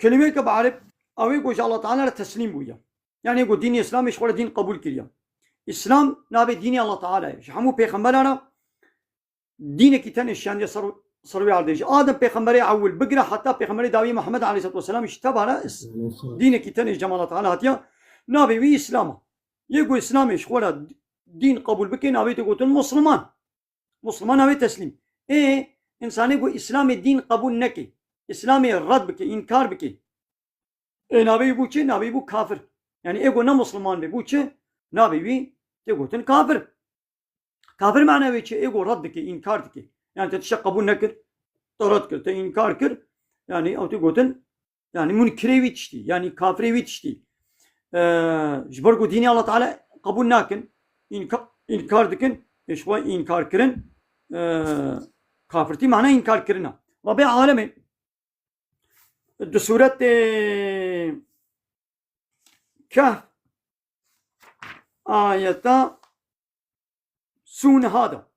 كلمة كبعرب أو يقول الله تعالى تسليم بويا يعني يقول دين الإسلام إيش ولا دين قبول كريا إسلام نابي دين الله تعالى شحمو بيخمبرنا دينك تنش يعني صروي عرديش آدم بيخمبري أول بقرا حتى بيخمبري داوي محمد عليه الصلاة والسلام اشتبه على دينك تنش جمال الله تعالى هاتيا نابي وي إسلام يقول إسلام إيش ولا دين قبول بكي نابي تقول مسلمان نابي تسليم إيه إنسان يقول إسلام الدين قبول نكي إسلامي رد بكي إنكار بكي نابي بو چه نابي بو كافر يعني ايغو نا مسلمان بي بو چه نابي بي تيغوتن كافر كافر معناه چه ايغو رد كي انكار كي يعني تتشق قبول نكر رد كر انكار كر يعني او تيغوتن يعني منكري ويتشتي يعني كافري ويتشتي جبرغو ديني الله تعالى قبول ناكن انكار دكن ايش هو انكار كرن كافرتي معناه انكار كرنا ربي عالمي سورة كهف آية سون هذا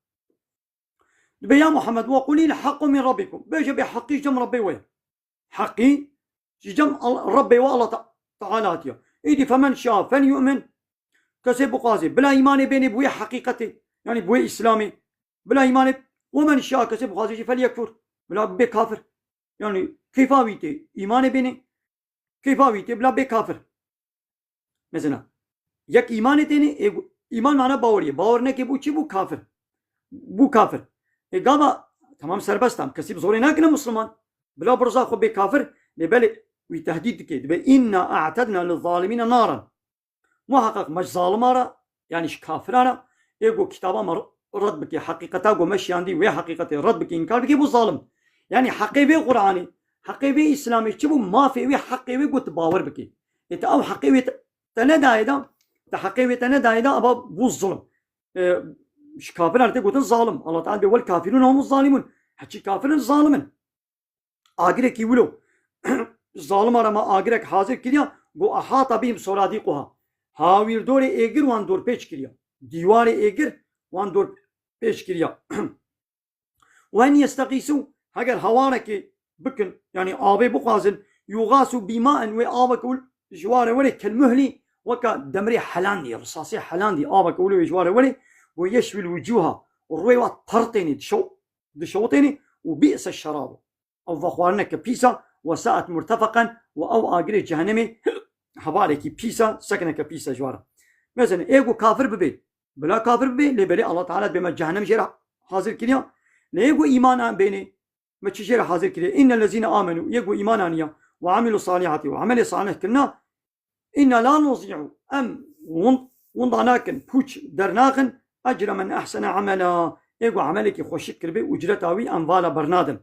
يا محمد وقولي الحق من ربكم بيجي بحقي جم ربي ويا حقي جم ربي والله تعالى تيا إيدي فمن شاء فليؤمن كسب قازي بلا إيمان بيني بوي حقيقتي يعني بوي إسلامي بلا إيمان ومن شاء كسب قازي فليكفر بلا بكافر يعني كيف أويتي إيمان بيني كيف أويتي بلا بكافر مثلا يك إيمان تاني إيمان معناه باوري باور نه که بو چی بو کافر اگه تمام سربستم کسی بزوری نکنه مسلمان بلا برزا خو به کافر لبل وی تهدید که به إنا أعتدنا للظالمين نارا محقق مش ظالمارا يعني كافرانا ايغو كتابا رد بكي حقيقتا جو مش عندي وي حقيقتي رد بكي انكار بكي بو ظالم يعني حقي بي قراني حقي بي اسلامي تشبو ما في وي حقي بي قلت باور بكي انت او حقي بي تندايدا تحقي بي تندايدا ابا بو الظلم مش كافر انت قلت ظالم الله تعالى بيقول الكافرون هم الظالمون حكي كافر ظالمن اجرك يقولوا ظالم ما اجرك حاضر كده جو احاط بهم سرادقها هاویر دور ایگر وان دور پیچ کریا دیوار ایگر وان دور پیچ کریا وان يستغيثوا اگر هوانه که بکن يعني آبی بقازن يغاثوا بماء و آب کول جوار ولی كالمهل وكا دمري حلاندي رصاصي حلاندي آب کول جوار ولی ويشوي الوجوه الروي وطرطيني دشوطيني وبئس الشراب او ضخوارنا كبيسا وساءت مرتفقا او اجري جهنمي حوالي بيسا سكنك بيسا جوارا مثلا ايغو كافر ببي بلا كافر ببي لبلي الله تعالى بما جهنم جرا حاضر كريا ليغو ايمان بيني ما تشجر حاضر كريا ان الذين امنوا يغو ايمانانيا وعملوا الصالحات وعمل صالح كنا ان لا نضيع ام ونداناكن بوش درناكن اجر من احسن عملا ايغو عملك خوشك كربي اجرتاوي انوالا برنادم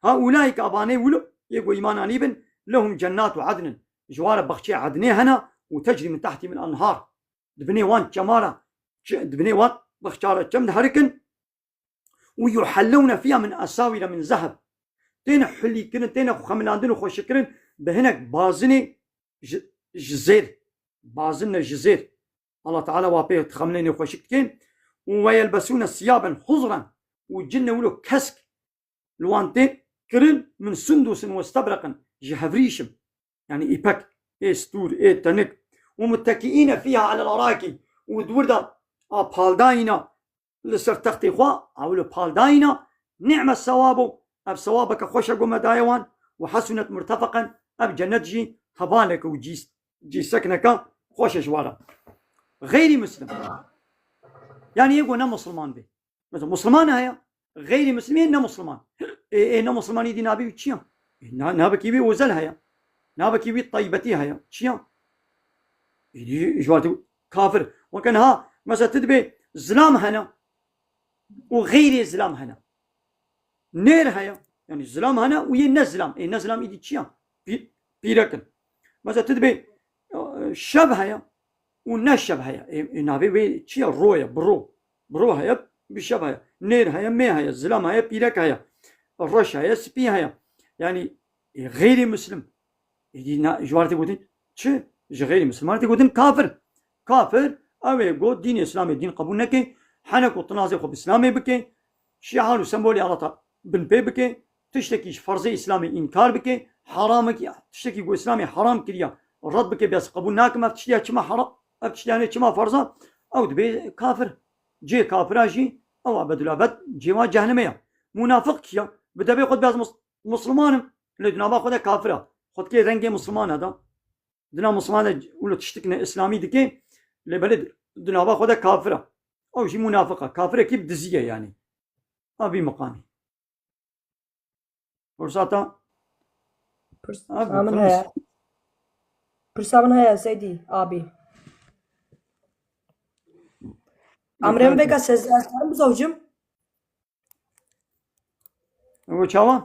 هؤلاء اباني ولو يغو ايماناني بن لهم جنات عدن جوار بخشي عدني هنا وتجري من تحت من الانهار دبني وان جمارة دبني وان بخشارة جمد هركن ويحلون فيها من اساور من ذهب تين حلي كن تين خملاندن خوشكرن بهنك بازني جزير بازن جزير الله تعالى وابيه تخملين خوشكين ويلبسون ثيابا خضرا وجن ولو كسك لوانتين كرن من سندس واستبرقا جهفريشم يعني إيبك إيه ستور إيه تنك ومتكئين فيها على الأراكي ودوردا بالداينا لسر تختي خوا أولو بالداينا نعم الثواب أب ثوابك خوش قوم دايوان وحسنت مرتفقا أب جنتجي هبالك جي سكنك خوش جوارا غير مسلم يعني يقول نم مسلمان به مثلا مسلمان هيا غير مسلمين نم مسلمان إيه نم مسلمان يدي نابي وشيا نابكي بي وزل هيا نابكي بي طيبتي هيا شيا يدي جواتو كافر وكان ها مثلا تدبي زلام هنا وغير زلام هنا نير هيا يعني زلام هنا ويا نزلام اي نزلام يدي شيا بيركن مثلا تدبي شب هيا ونشب هيا نابي بي شيا رويا برو هيا بشب هيا نير هيا مي هيا زلام هيا بيرك هيا الرش هيا سبي هيا يعني غير مسلم يدي جوارتي قلتين شو غير مسلمان تقولين كافر او يقول دين اسلامي دين قبول نكي حنك وتنازع خو باسلامي بكي شعار وسمبولي الله بن بي بكي تشتكي فرضي اسلامي انكار بكي حرامك تشتكي جو اسلامي حرام كريا الرد بكي بس قبول ناك ما تشتيها كما حرام تشتيها كما فرضا او دبي كافر جي كافراجي او عبد الابد جيما جهنميه منافق كيا بدا بياخذ بس مسلمان لدنا باخذ كافره خد كي رنجي مسلمان هذا دنا مسلمان ولا تشتكنا اسلامي دكي لبلد دنا باخذ كافره او شي منافقه كافره كيف دزيه يعني ابي مقامي فرصاتا برسامن هيا سيدي أبي أمرين بيكا سيزي أزكارم بزوجم وشاوا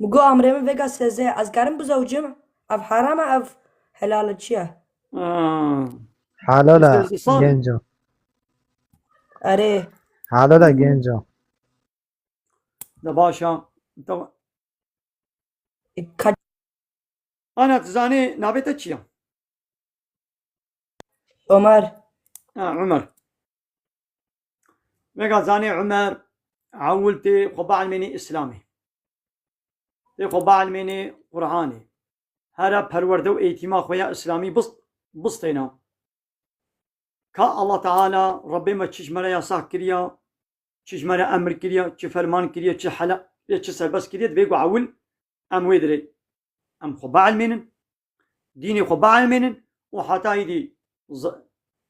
مقو أمرين بيكا سيزي أزكارم بزوجم أف حرام أف حلال تشيه حلالا استئصال. گنجو أري حلالا گنجو ده باشا أنا تزاني نابته چيا عمر عمر ميقا زاني عمر عولتي خباع الميني إسلامي تي خباع الميني قرآني هرا پروردو ايتما خويا إسلامي بسطينا كا الله تعالى ربي ما تشيش مرا ياساح كريا تشيش مرا أمر كريا تشي فرمان كريا تشي حلا تشي سربس كريا بيقو عول أم ويدري أم خباع المينن ديني خباع المينن وحتى يدي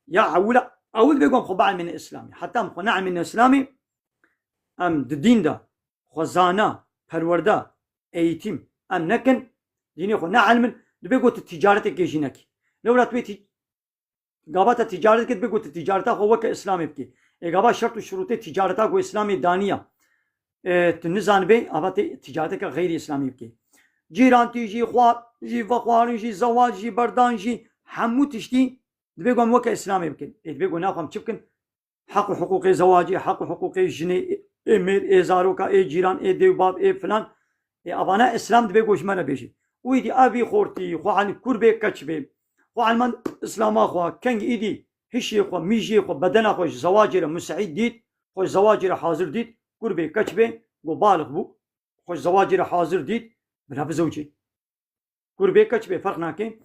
يا عولا أول بيقوم خباع من الإسلامي حتى أم خناع من الإسلامي أم الدين دا خزانة پروردا ايتم أم نكن ديني خناع علم بيقول التجارة كيجينك لو راتبي قابات التجارة كده بيقول التجارة هو كإسلامي بكي قابات شرط وشروط التجارة هو إسلامي دانية تنزان بي أبات التجارة غير إسلامي بكي جيران تيجي خوار جي فخوار جي زواج جي بردان جي حمو تشتي بيقوم وكا إسلامي بكن بيقول ناقم تشبكن حق حقوق زواجي حق حقوق جني إمير إزاروكا إي جيران إي ديوباب إي فلان أبانا إسلام بيقول شمانا بيجي ويدي أبي خورتي خو عن كربي كتشبي خو عن من إسلام خو كنج إيدي هشي خو ميجي خو بدنا خو زواجر مسعيد ديت خو زواجر حاضر ديت كربي كتشبي وبالغ بو خو زواجر حاضر ديت بلا بزوجي كربي كتشبي فرق ناكين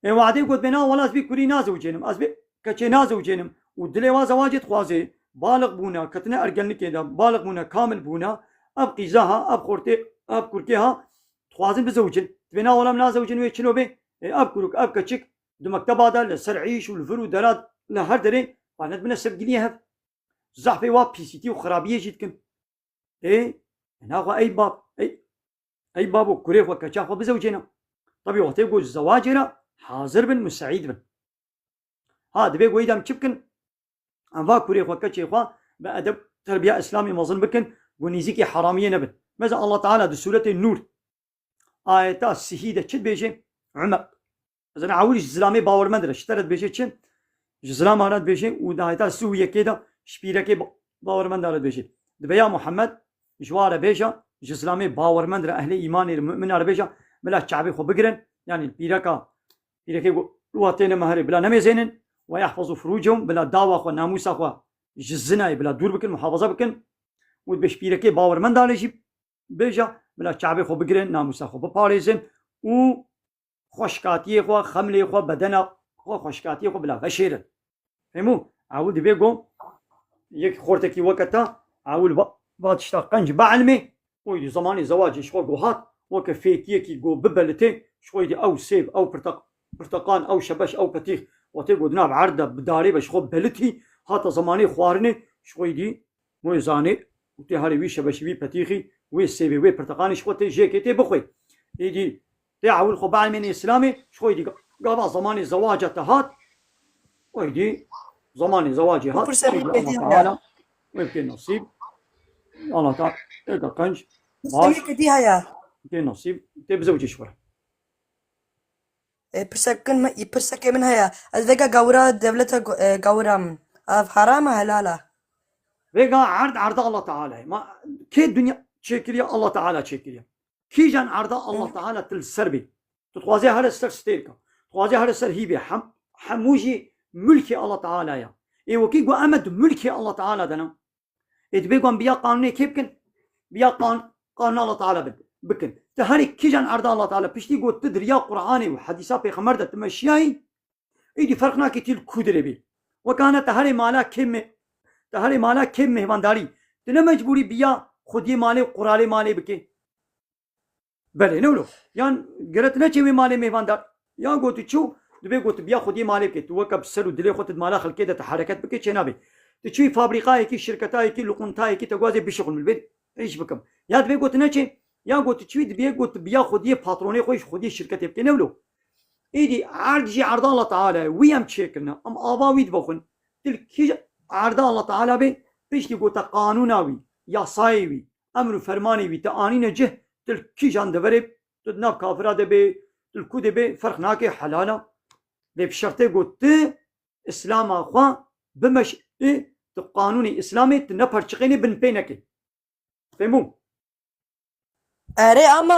وعدي قلت بنا ولا أزبي كوري نازوجينم أزبي كتشي نازوجينم ودلي وزواجت خوازي بالغ بونا كتنا أرجلني كده بالغ بونا كامل بونا أب قيزاها أب خورتي أب كوركيها خوازن بزوجين بنا ولا منازوجين ويشلو بي أب كورك أب كتشك دو مكتب هذا للسرعيش والفرو دلاد لهر دري وانا بنا سبقنيها زحفي واب بيسيتي وخرابية جدكن هنا هو أي باب أي باب وكوريخ وكتشاف بزوجينا طبي وقت يقول زواجنا حاضر بن مسعيد بن هذا بيقول إذا مشبكن أنفا كوريخ وكتشي إخوان بأدب تربية إسلامي مظن بكن ونيزيكي حرامية نبن ماذا الله تعالى دي سورة النور آيات السهيدة شد بيجي عمر إذا عاولي جزلامي باور مندرة اشترت بيجي شن جزلام هارد بيجي وده آيات السوية كده شبيركي باور مندرة بيجي دبيا محمد جوار بيجا جزلامي باور مندرة أهل إيماني المؤمن بيجا ملا شعبي خو بقرن يعني البيركا رواتين مهري بلا نمي زينن ويحفظوا فروجهم بلا دعوة خو ناموسا خو جزنا بلا دور بكن محافظة بكن وبش بيركي باور من دالجي بيجا بلا شعبي خو بقرن ناموسا خو بباريزن و خوشكاتي خو خملي خو بدنا خو خوشكاتي خو بلا غشيرن فهمو عاود بيقوم يك خورتكي وقتا عاول بعد اشتاقنج بعلمي ويدي زماني زواج شو قوهات وكفيتي كي جو ببلتين شوي دي او سيب او برتقان او شبش او بطيخ وتقول ناب عرضه بداري باش خو بلتي هاتا زماني خوارني شوي دي موزاني وتهاري وي شبش وي بطيخي وي سيبي وي برتقاني شو تي جيكتي بخوي يجي تعاول خو بعلم الاسلامي شوي دي قابا زماني زواجه هات ويدي زماني زواجي هات الله تعالى ويمكن نصيب الله تعالى تلقى كنج مستمي كدي هيا يمكن نصيب تبزوجي شوي برسكن من هيا الذكا قورا دولة قورا من أف حرام هلالا ويقع عرض الله تعالى ما كي الدنيا تشكريا الله تعالى تشكريا كي جان عرض الله تعالى تلسربي تتوازي هذا السر ستيركا توازي هذا السر هيبي حموجي ملكي الله تعالى يا وكي قو أمد ملكي الله تعالى دنا يتبقون بيا قانوني كيف كن بيا قانون الله تعالى بكن تهاري كي جان عرض الله تعالى بيشتي قو تدريا قرآني وحديثات بيغمبر ده تمشياي يدي فرقنا كتير كودري بي وكانت تهاري مالا كم مهمانداری تنه مجبوری بیا خودی مالی قرالی مالی بکی بله نولو یان گرت نه چوی مالی مهماندار یا گوت چو دبی گوت بیا خودی مالی بکی تو کب سر و دلی خودت مالا خلقی ده حرکت بکی چه نبی تشوي فابريقاي كي شركتاي كي لقنتاي كي تجوازي بشغل من البيت ايش بكم يا دبي قلت ناتشي يا قلت تشوي دبي قلت بيا خديه باتروني خوش خديه شركتي بكي نولو إيدي عرض جي عرض الله تعالى ويام تشيكلنا أم آبا ويد بخن تلكي عرض الله تعالى بي بيش تقول قانوناوي ياسايوي أمر فرماني بي تآني نجه تلكي جان دبرب تدناب كافرة دبي تلكو دبي فرق ناكي حلالا دي بشرطي قلت إسلام أخوان بمش قانوني إسلامي تنبهر تشقيني بن بينكي فهمو أري أما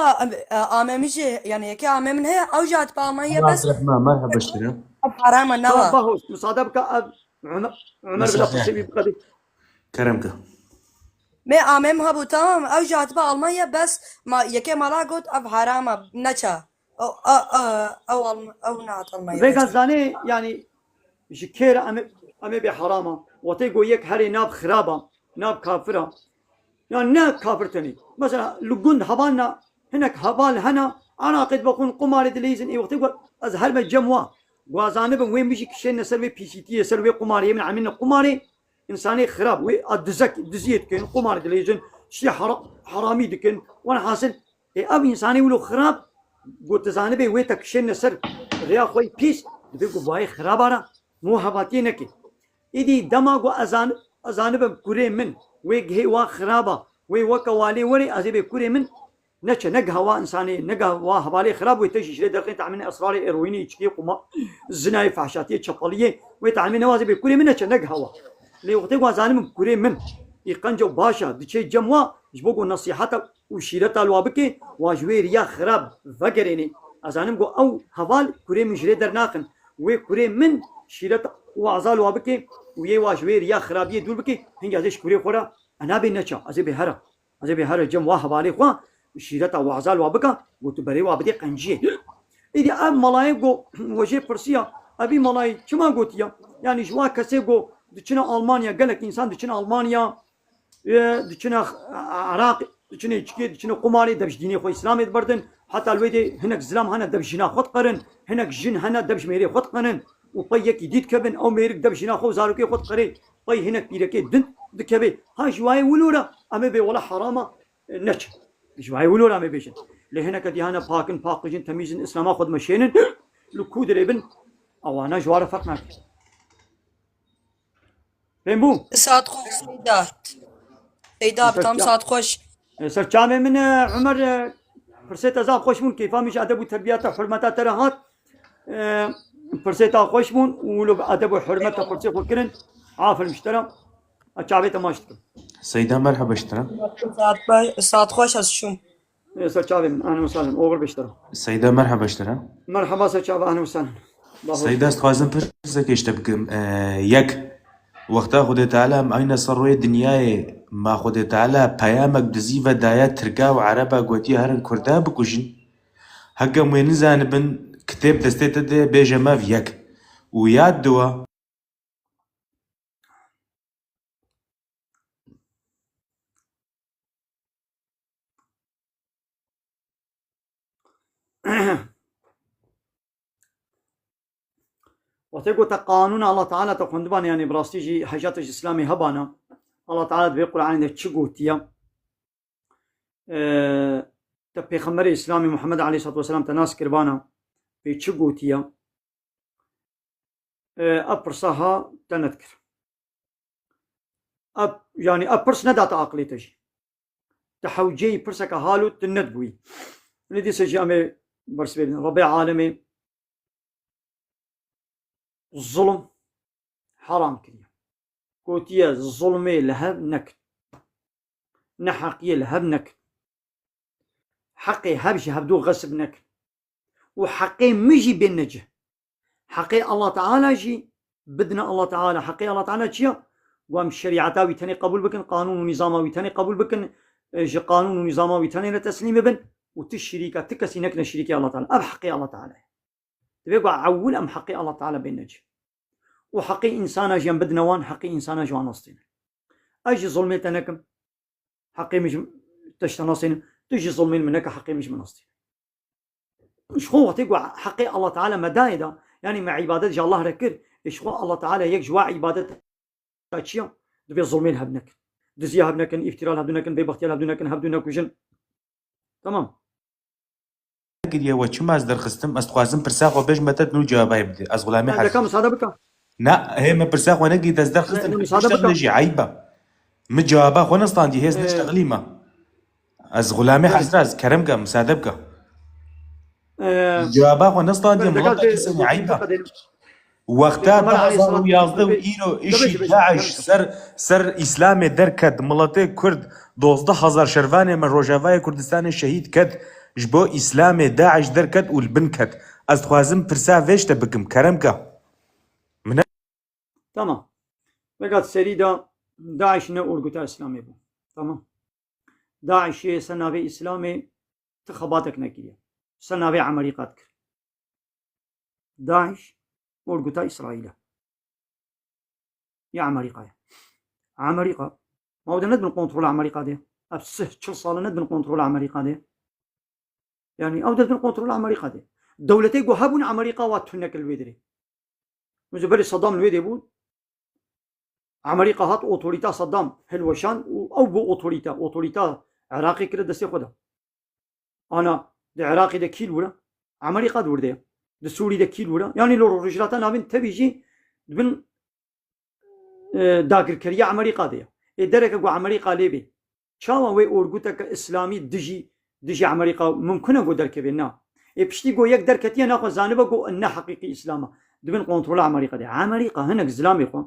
آماميجي يعني يكي آمامن هي أو جات بالمانيا بس مرحبا اشتري حرام النوا باهوس مصادبك عمر بلا قصيبي بقدي كرمك ما آمامها بو تمام أو جات بالمانيا بس ما يكي مالا قلت أب حرام نچا أو نعط المانيا فيغا زاني يعني جكير أمي بحرامة وتيقو يك هري ناب خرابة ناب كافرة يعني نا كافرتني مثلا لقون هبالنا هناك هبال هنا أنا قد بكون قمار دليزن إيه وقت يقول أزهر بالجموا وزانب وين بيجي كشين سلبي بي سي تي سلبي قماري من عملنا قماري إنساني خراب وأدزك دزيت كن قمار دليزن شيء حرامي دكن وأنا حاصل إيه أبي إنساني ولو خراب قلت زانبي وين تكشين سر ريا خوي بيس بيقول باي خراب أنا مو هباتينك إيدي دماغ أزانب كوري من وجهي وخرابة وكوالي وري أزيب كوري من نتش نجهوا إنساني نجهوا هبالي خراب ويتجي شيء دقيق تعمل أسرار إيرويني يشكي قما الزنا فحشاتية شقلية ويتعمل نوازي كوري من نتش نجهوا اللي وقتي وزانم كوري من يقنجوا باشا دشي جموا يجبوا نصيحته وشيرته الوابكي واجوير يا خراب فقريني أزانم جو أو هبال كوري من جري درناقن وكوري من شيرته وعزال وابكي ويا واجوير يا خرابية دول بكي هنجي ازيش كوري خورا انا بين نشا ازي بهرا جم واه بالي خوا شيرتا وعزال وابكا قلت بري وابدي قنجيه اذا ام ملاي جو وجه برسيا ابي ملاي كما قلت يعني جوا كسي جو دچنا المانيا قالك انسان دچنا المانيا دچنا عراق دچنا يشكي دچنا قماري دبش ديني خو اسلامي بردن حتى الويدي هناك زلام هنا دبش جنا خط قرن هناك جن هنا دبش ميري خط قرن وطيك يديد كبن او ميرك دبش جنا خو زاروكي خط قري طي هناك بيركي دن دكبي ها شوي ولورا اما بي ولا حرامه نتش شوي ولورا ما بيشن لهناك دي هنا باكن باقجين تمييز الاسلام خد مشينن لكود ريبن او انا جوار فقنا فهمو ساعت خوش سيدات بتام ساعت خوش سرچامه من عمر فرسيتا زاب خوشمون كيفا مش ادب وتربيات وحرمتها ترهات فرسيتا خوشمون ولو ادب وحرمتها فرسي خلكرن عافر المشترى اتشعبيتا ما اشترى سيدة مرحبا اشترى ساعت خوش از شوم سرچامه من اهلا وسهلا اوغر بشترى سيدة مرحبا اشترى مرحبا سرچامه اهلا وسهلا سيدة استخوازم برسك اشتبكم يك وقتا خود تعالى أين صروي دنياي ما خود تعالى پیامك دزيفة دايا تركا وعربا قوتي هرن كردا بكوشن هكا موين زانبن كتاب دستيت دي بيجا ما فيك وياد دوا وتقول قانون الله تعالى تقندبان يعني براستيجي حاجات الإسلامي هبانا الله تعالى بيقول عن تشجوتيا تبي خمري إسلامي محمد عليه الصلاة والسلام تناس كربانا بتشجوتيا أبرصها تنذكر يعني أبرص ندات عقلي تجي تحوجي برسك حالو تندبوي ندي سجي أمي برسبيل ربيع عالمي الظلم حرام كريم كوتيا الظلمي لهب نك نحقي لهب نك حقي هبش هبدو غصب نك وحقي مجي بالنجه حقي الله تعالى جي بدنا الله تعالى حقي الله تعالى جيا وام شريعتاوي تاني قبول بكن قانون ونظاماوي تاني قبول بكن جي قانون ونظاماوي تاني لتسليم بن وتشريكا تكسي نكنا شريكي الله تعالى أب حقي الله تعالى تبقى عول أم حقي الله تعالى بينج وحقي إنسان جنب بدنوان حقي إنسان جوان نصين أجي ظلمي تنكم حقي مش تشتنصين تجي ظلمين منك حقي مش منصين مش هو تقوى حقي الله تعالى مدايدا يعني مع عبادات جا الله ركر إيش هو الله تعالى يجوا عبادات أشياء تبي ظلمين هبنك دزيا هبنك افتراء هبنك بيبختيال هبنك وجن تمام نەگریە وە چ ماز دەرخستم ئەس دخوازم پرساخۆ بێژمەتە من و جوابای بدێ ئەس غولامی دەکەم حەز مساعدە بکە نا هێمە پرساخۆ نەگری دەست دەرخستن نەژی عیبە من جوابا خۆ نەستاندی هێز نەشتەغلیمە ئەس غولامی حەزراز کەرەمکە مساعدە بکە جوابا خۆ نەستاندی مڵەتە کەسەنی عیبە وەختا 2011 و ئیرۆ ئیشی داعش سەر ئیسلامێ دەرکەت مڵەتێ کورد 12,000 شەروانێمە ڕۆژاوای کوردستانی شەهید کەت ji bo îslamê Daeş derket û li bin ket ez dixwazim pirsa vê tiştê bikim kerem ke Tamam. Fakat serîda Daeş ne örgüta İslamê bû. Tamam. Daişê ser navê İslamê ti xebatek nekiriye. Ser navê Amerîqat kir. Daeş örgüta İsraîl'e. Ya Amerîqaya. Amerîqa ma wede nedibin kontrola Amerîqa de. Ev 40 sala nedibin kontrola Amerîqa de. Yani ew dibin kontrola Amerîqa de. Dewletê got hebûn Amerîqa wat tunek li wê dirê. Berê Saddam li wê de bû. Amerîqa hat otorîta Saddam hilweşan û ew bû otorîta Iraqê kire destê xwe de. Ana di Iraqê de kî li wir e? Amerîqa di wir de ye. Di Sûrî de kî li wir e? Yani li rojhilata navên tevî jî dibin dagirkeriya Amerîqa de ye. Ê dereke got Amerîqa lê bê. Çawa wê orgûteke İslamî dijî Amerîqa mumkin e got derkeve na. Ê piştî got yek derketiye naxwe zanibe got ne heqîqî İslam e. Dibin kontrola Amerîqa de. Amerîqa hinek zilamê xwe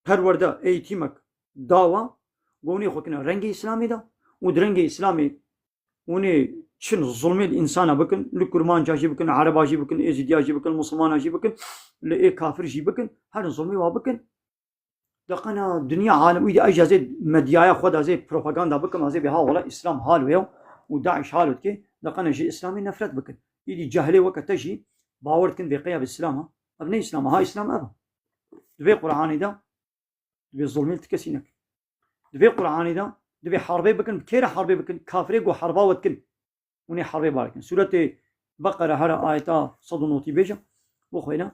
perwerde eğitimek dava gonê xwe kine rengê İslamê de û di rengê İslamê hûnê çin zulmê li insana bikin li Kurmanca jî bikin Ereba jî bikin Êzidiya jî bikin Musilmana jî bikin li ê kafir jî bikin her zulmê wa bikin deqena dünya alem wî de ez zê medyaya xwe de zê propaganda bikim ez ê bê ha wala İslam hal wê û Daeş hal dike deqena jî İslamê nefret bikin îdî cehlê weke te jî bawer dikin vê qeya bi İslam e ev ne İslam e ha İslam ev di vê Qur'anê de divê zulmê li tikesî nekin. Divê Qur'anê de divê harbê bikin, kêre harbê bikin, kafirê got herba we dikin. Hûnê harbê bar dikin. Sûretê Beqere here ayeta 195 bo xwêne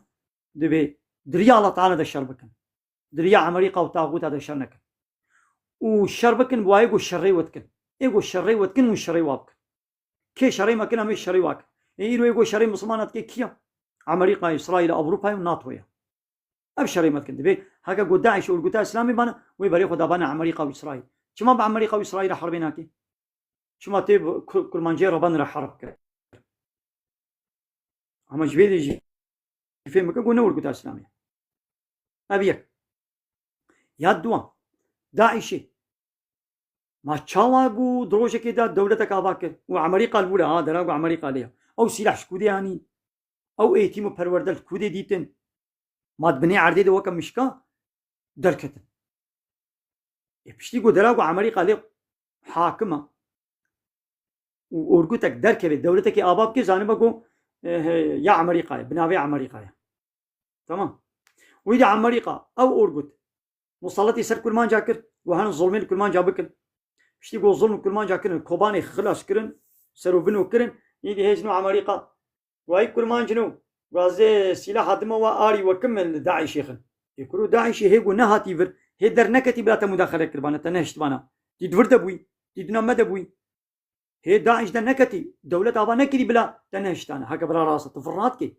divê diriya Allah Teala de şer bikin. Diriya Amerîqa û taxûta de şer nekin. û şer bikin bi wayê got şerrê we dikin. Ê got şerrê we dikin û şerrê wa bikin. Kê şerrê me kin em ê şerrê wa kin. Ê îro ê got şerrê Musilmana dike kî ye? Amerîqa, İsraîl, Ewropayê û NATO'ye. Ev şerê me dikin. Divê heke got Daeş örgüta İslamî bane wê berê xwe dabane Amerîqa û İsraîl. Çima bi Amerîqa û İsraîlê herbê nakê? Çima tê Kurmanciyê revan re herb kir? Ama ji vê de jî fêm bike got ne örgüta İslamî ye. Ev yek. Ya duan Daişê ma çawa bû di rojekê de dewletek ava kir û Amerîqa li wir e ha dera got Amerîqa lê ye. Ew sîlah ji kûdê anîn. Ew êtîm û perwerde li kûdê dîtin. Ma di binê erdê de weke mişka derketin. Piştî got dera got Amerîqa lê hakim e û orgûtek derkeve dewletekê ava bike zanibe got ya Amerîqa ye bi navê Amerîqa ye. Tamam. Wî de Amerîqa ew orgût musalletê ser Kurmanca kir û hin zulmê li Kurmanca bikin. Piştî got zulm Kurmanca kirin kobanê xilas kirin serûbino kirin îdî hêjno Amerîqa wayî Kurmancino wazê sîlah hatime wa arî wekim li Daişê xin. Ê kur û Daişê hê got nehatî vir hê derneketî bila te mudaxele kirbane te nehiştibana. Dî di vir de bûyî, dî di me de bûyî. Hê Daeş de neketî, dewlet ava nekirî bila te nehiştane. Heke bira rast tu firrat kê.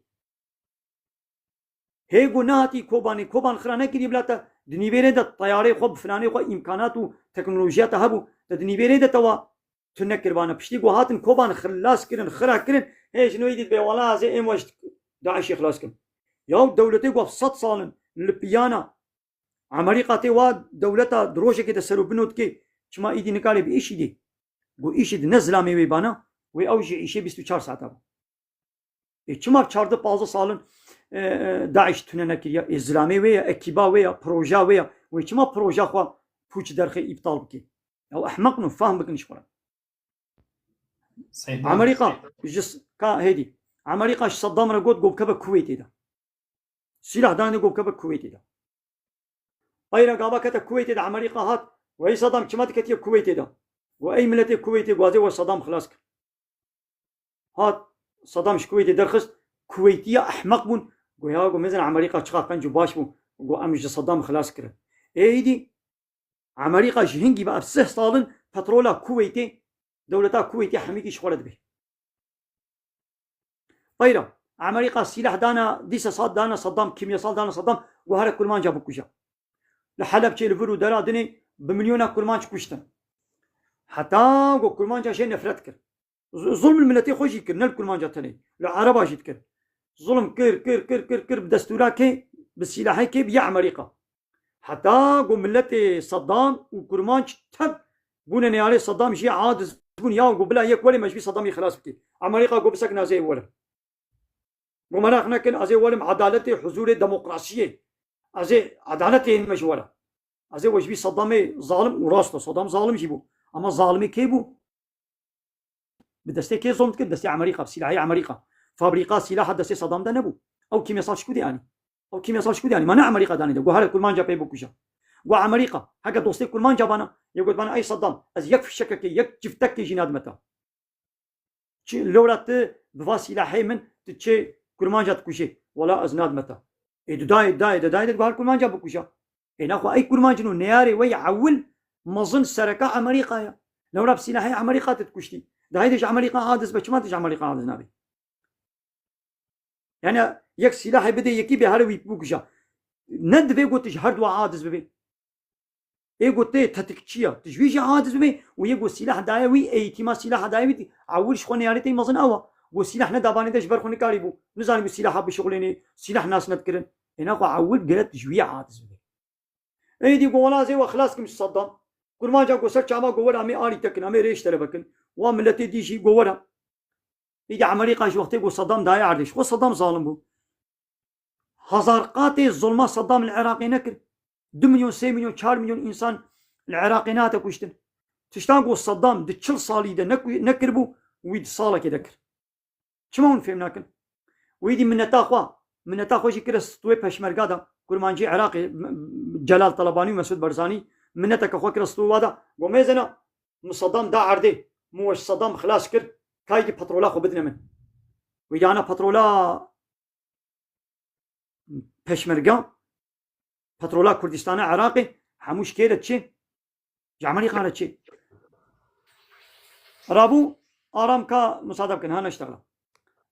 Hê got nehatî kobanê, koban xira nekirî bila te di nîvêrê de tayarê xwe bi filanê xwe îmkanat û teknolojiya te hebû te di nîvêrê de te wa tu nekirbane. Piştî got hatin koban xilas kirin, xira kirin hê ji nû dît bê wala ez ê em weş Daişê xilas kirin. Ya dewletê got 100 salin li piyana Amerîqa tê wa dewleta di rojekê de serûbino dike çima îdî nikarê bi îşî dê. Got îşî di ne zilamê wê bana wê ew jî îşê 24 saet e. Ê çima 14-15 salin Daeş tune nekiriye. Ê zilamê wê ye, ekîba wê ye, proja wê ye. Wê çima proja xwe pûç derxê îptal bike. Ew ehmeqin û fehm bikin ji xwe. Amerîqa ji ka hêdî. Amerîqa ji Saddam re got bikeve Kuwêtê de. Sîlah danê got bikeve Kuwêtê de. Ayra gava kete Kuwêtê de Amerîqa hat wê Saddam çima diketiye Kuwêtê de. Got ey milletê Kuwêtê gwazê we Saddam xilas kir. Hat Saddam ji Kuwêtê derxist Kuwêtiya ehmeq bûn got ya got mezin Amerîqa çiqa qenc û baş bû got em ji Saddam xilas kirin. Ê îdî Amerîqa ji hingî ve ev 3 salin petrola Kuwêtê دولتا كويتي حميكي شخولت به طيرا أمريكا سلاح دانا ديسا صاد دانا صدام كيمياء دانا صدام وهذا كل ما جابوا كوشا لحلب شيء الفرو درا دني بمليون كل ما كوشتن حتى كل ما جا شيء نفرت كر ظلم الملتي خوش يكر نل كل ما جا تاني العرب اجت كر ظلم كر بدستورا كي بالسلاح كي بيع أمريكا حتى ملتي صدام وكرمانش تب بونا نيالي صدام شيء عادز بون يا بلا يك ولا مش صدام يخلاص بكي أمريكا بسكنا زي ولا ومناخنا كن أزي ولم عدالة حضور ديمقراطية أزي عدالة مجورة أزي وجبي صدام ظالم وراسته صدام ظالم جيبو أما ظالمي كيبو بدستي كي ظلمت كده دستي أمريكا بسلاحي أمريكا فابريقا سلاح دستي صدام ده نبو أو كيمياء صار شكو دي يعني أو كيمياء صار شكو دي يعني ما أنا أمريكا داني ده وهذا كل ما جاب يبوكوشا وأمريكا حاجة دوستي كل ما جابنا يقول بنا أي صدام أز يكفي الشكك يكفي جناد متى لولا بفاسلاحي من تشي كرمانجا تكوشي ولا أزناد متى داي تقول كرمانجا بكوشا ناخو أي كرمانجنو نياري ويعول مظن سركة أمريكا يا لو راب سلاحي أمريكا تتكوشتي ده هيدش أمريكا عادز بس ما تج أمريكا عادز نبي يعني يك سلاحي بدي يكي بهروي بكوشا ند في قلت هردوا عادز ببي إيه قلت تتكشيا تجويج عادز ببي ويقول سلاح دايوي أي تما سلاح دايوي عول شخون نياري تي مظن أوا وسلاح نداباني دش برخوني كاريبو نزاني بالسلاح بشغليني سلاح ناس نذكرن هنا عول قلت جوية عادز بي اي دي قولا زي وخلاص كمش صدام كل ما جا قصر شاما قولا امي آلي تكن امي ريش تربكن وملتي دي شي قولا يجي أمريكا شو وقتي قو صدام داي عردش خو صدام ظالم بو هزارقات الظلمة صدام العراقي نكر 2 مليون 3 مليون 4 مليون إنسان العراقي ناتا كوشتن تشتان قو صدام دي تشل صالي ده نكر بو ويد صالة كدكر شمون فهمناكن ويدي من نتاخوا شي كرس طوي بشمرقادا كل ما نجي عراقي جلال طلباني ومسعود برزاني من نتاك اخو كرس طوي هذا وميزنا صدام دا عردي موش صدام خلاص كر كايدي بترولا خو بدنا من ويدي انا بترولا بشمرقا بترولا كردستان عراقي حموش كيرة تشي جعمالي قالت تشي رابو آرام كا مصادف كن هانا اشتغل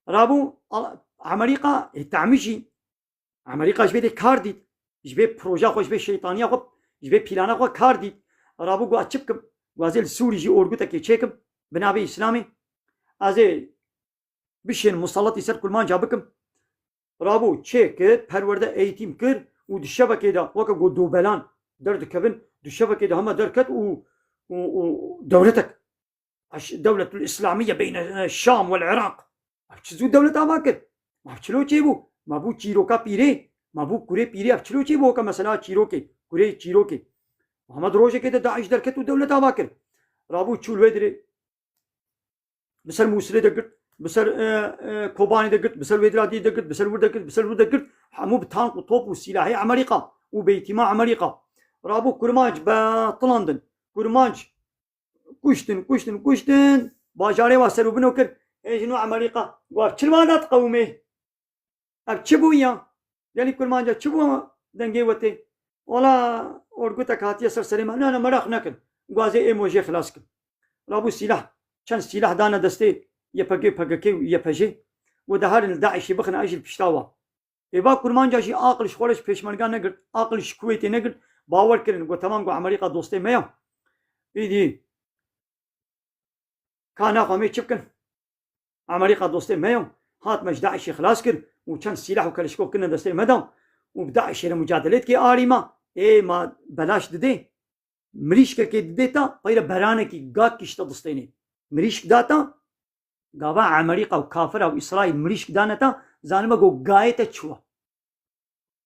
رابو أمريكا تعميشي أمريكا جبه كارديد جبه بروجا خو جبه شيطانيا خو جبه بلانا خو كارديد رابو قو أتشبكم وازيل سوري جي أورغو تكي تشيكم بنابي إسلامي أزي بشين مسلط يسر كل ما جابكم رابو تشيكت پرورده ايتيم كر و دشبكه دا وكا قو دوبلان درد كبن دشبكه دا هما دركت و دولتك الدولة الإسلامية بين الشام والعراق أبتشزو دولة أباكر ما أبتشلو تشيبو ما بو تشيروكا بيري ما بو كوري بيري أبتشلو تشيبو كمثلا تشيروكي كوري تشيروكي محمد روجة كده داعش دركت ودولة أباكر رابو تشول ويدري بسر موسلي دقت بسر كوباني دقت بسر ويدرادي دقت بسر ور دقت بسر ور دقت حمو بتانك وطوب وسلاحي أمريكا وبيتما أمريكا رابو كرماج بطلندن كرماج كشتن باجاري واسرو بنوكر ايجنو أمريكا وابتشلوانات قومي ابتشبويا يعني كل ما جا تشبو دنجي وتي ولا اورغوتا كاتيا سرسريما انا مراخ نكن غازي ايموجي خلاصك رابو سلاح كان سلاح دانا دستي يبقى يبجي ودهار الداعش يبخنا اجل بشتاوا يبا كل ما جا شي عاقل شخولش بيشمرغا نغر عاقل شكويتي نغر باور كرن و تمام غو أمريكا دوستي ميا ايدي كان اخوامي تشبكن أمريكا دوستي ميا هات مش داعش خلاص كر وكان سلاح وكلاشكوف كنا دستي مدام وبداعش لمجادلات كي آريما اي ما بلاش ددي مريش كي دديتا غير برانكي قاك كشتا دستيني مريش داتا قابا أمريكا وكافر وإسرائيل مريش دانتا زانما قو قايتا تشوا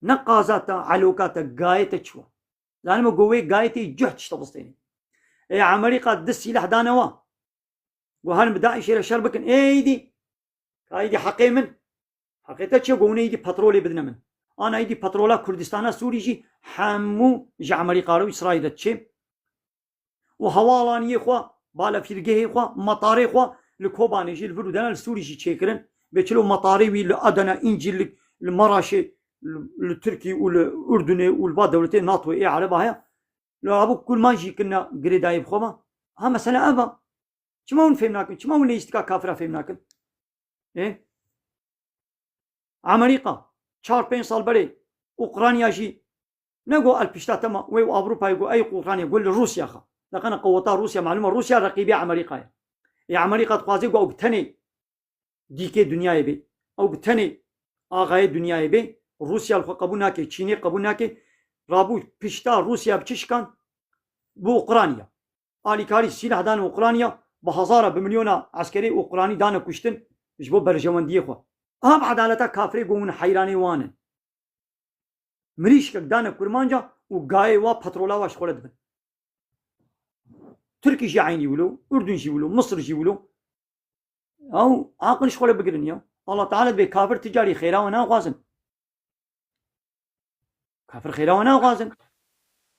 نقازاتا علوكاتا قايتا تشوا زانما قوي قايتي جهد كشتا دستيني اي أمريكا دس سلاح دانوا وهان بداعش الى شربكن ايدي ايدي حقيمن حقيقة شو قوني ايدي بترولي بدنا من انا ايدي بترولا كردستان سوري جي حمو جا أمريكا رو إسرائيل تشي وهوالان يخوا بالا فرقه خوا مطاري خوا لكوباني جي الفرودان السوري جي تشيكرن بيشلو مطاري وي لأدنا انجل المراشي التركي والاردني والبعض دولتين ناطوي اي عربها لو ابو كل ما جي كنا قريداي بخوما ها مثلا ابا شما فهم ناكن شما ولا يستكا كافرة فهم ناكن إيه أمريكا 4-5 سال بري أوكرانيا جي نقول البشتا تما ويو أوروبا يقول أي أوكرانيا يقول روسيا خا لكن قوة روسيا معلومة روسيا رقيبة أمريكا يا أمريكا تقاضي قو بتني ديكي دنيا يبي أو بتني آغاية دنيا يبي روسيا القبولنا كي تشيني قبولنا كي رابو بشتا روسيا بتشكان بو أوكرانيا آلی کاری سلاح دان اوکراینیا به هزار بمليون عسكري اوکراینی دان کشتن جبو برجمندی خو هم عدالتا کافری گون حیرانی وانه مریش که دان کرمانجا و گای و پترولا واش خورد بن تركي جي عيني ولو اردن جي ولو مصر جي ولو او عاقل شغله بقرن يا الله تعالى بكافر تجاري خيرا وانا غازن كافر خيرا وانا غازن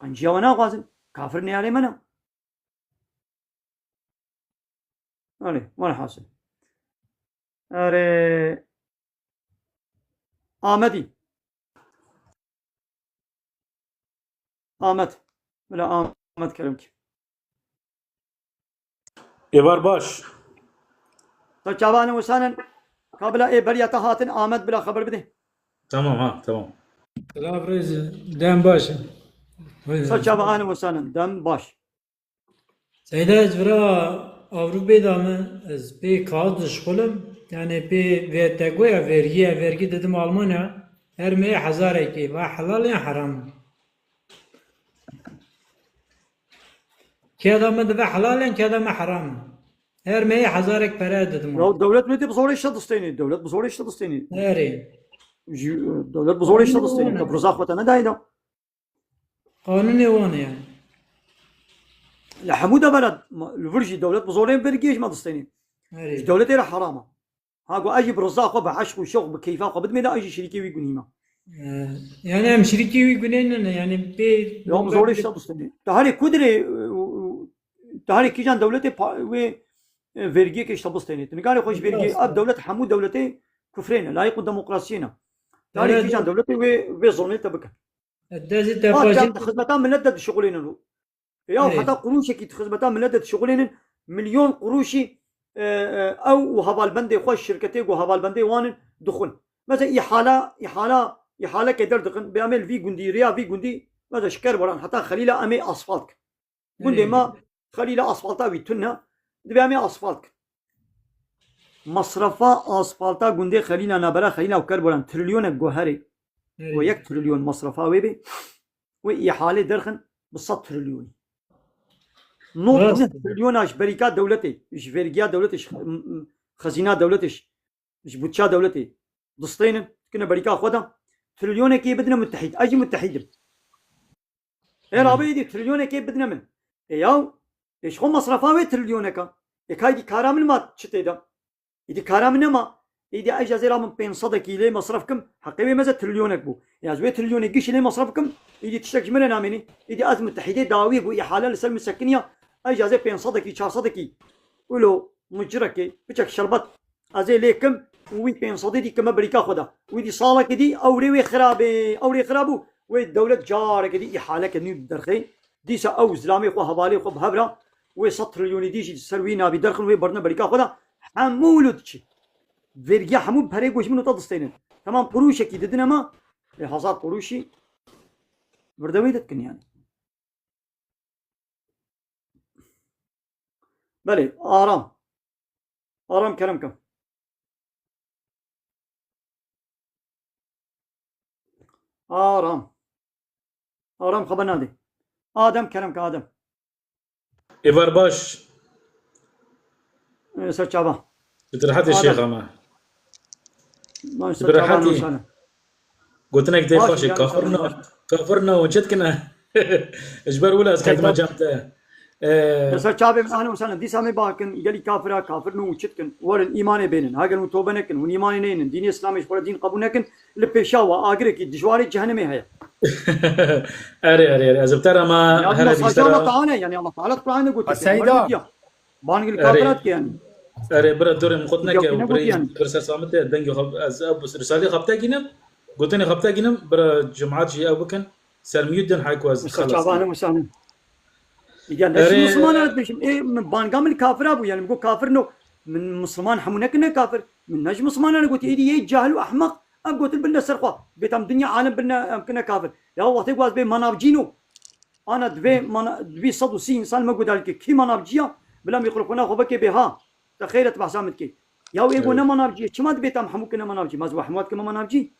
انجيا وانا غازن كافر نيالي منا عليه ولا حاصل أري آمدي آمد بلا آمد كلامك إبار باش فجابانا وسانا قبل إيه بريتا هاتن آمد بلا خبر بده تمام ها تمام لا بريز دام باش فجابانا وسانا دم باش سيدا جبرا Avrupa damı ez bir kağıt şkolum yani bir vertegoya vergi dedim Almanya her meye hazar eki ve halal ya haram. Ki adamı da ve halal ki adamı haram. Her meye hazar ek para dedim. Ya devlet mi de bu zor işe disteni devlet bu zor işe disteni. Nere? devlet bu zor işe disteni. Tabruzak vatana dayda. Kanuni var yani. لحمودة بلد الفرجي دولة بزورين برجيش ما تستني دولة إلى حرامة هاقو أجي برزاق وبعشق وشوق بكيفاق وبد ما أجي شريكي ويقوليما يعني هم شريكي ويقولين يعني بي يوم زوري شو تستني تهاري كودري تهاري كيجان دولة و vergi كيش تبستني تنقالي خوش vergi أب دولة حمود دولة كفرين لا يكون ديمقراطينا تهاري كيجان دولة و ظلمي تبكى خدمتان ملدد شغلين يا حتى قروشي كي خدمتان ملدد شغلين مليون قروشي او وهبال بندي خوش شركتي وهبال بندي وان دخل مثلا إحالة كدر دخل بيعمل في جندي ريا في جندي ماذا شكر وران حتى خليله أمي أسفلت جندي ما خليله أسفلتا بيتونها بيعمل أسفلت مصرفا أسفلتا جندي خلينا نبرة خلينا وكر وران تريليون الجوهري ويك تريليون مصرفا ويبي وإحالة درخن بالصد تريليون نوت تريليوناش بريكات دولتي ايش فيرجيا دولتش خزينات دولتش ايش بوتشا دولتي دستين كنا بريكا خدا تريليون كي بدنا متحد اجي متحد ايه رابي دي تريليون كي بدنا من ياو ايش هم مصرفها تريليونك يكاي كارامل ما تشتيدا يدي كارامل ما يدي اجازه رام بين صدقي لي مصرفكم حقيقي ماذا تريليونك بو يا زوي تريليون قش لي مصرفكم يدي تشتك من نامني يدي ازمه متحده داوي بو احاله لسلم السكنيه اجازه بين صدقي 4 صدقي ولو مجركي بتشك شربت ازي ليكم وي بين صدقي كما بريكا خدا ويدي صالك دي اوري خرابو وي الدوله جارك دي احاله كني درخي ديسا او زلامي خو حوالي خو بهبره وي 100 تريليون دي سروينا بدرخن وي برنا بريكا خدا حمولتشي vergi همون پره گوش منو تا دستینه تمام قروشه کی دیدن ما 1000 قروشی بردوی دت کنی yani بله آرام کرم کم آرام خبر نده آدم کرم که آدم إبار باش سر چابا بترحت الشيخ ما ما برحتي قلت لك كيف فاشي كفرنا وجدكنا اجبر ولا اسكت ما جامته سر چابا من اهلا وسهلا دي سامي باكن قالي كافر نو وجدكن ورن ايمان بينن هاجر متوبنكن ون ايمان نين دين اسلامي ولا دين قبولنكن لبيشاوا اجرك دجواري جهنم هي اري ازبتر ما هلا الله تعالى يعني الله تعالى القران قلت السيدة بانق الكافرات يعني اري برا دور مخطنا كي برسا صامت دنج از ابو رسالي خبتا كينم قلت لي خبتا كينم برا جمعات جي ابو كان سلميدن حيك واز خلاص انا وسام يعني ليش مسلمان أنا بيشم إيه من بانقام الكافر أبو يعني بقول كافر إنه من مسلمان حمونا كنا كافر من نجم مسلمان أنا قلت إيدي جاهل وأحمق أقول بالله سرقة بيتام دنيا عالم بنا كنا كافر يا الله تقواز بي منابجينو أنا دبي صد وسي إنسان ما قلت لك كي منابجيا بلا يخلقونا خبك بها تخيلت بحسامت كي يا ويقول نما منابجي شما دبيتام حمو كنا منابجي ما زوا حموات كما منابجي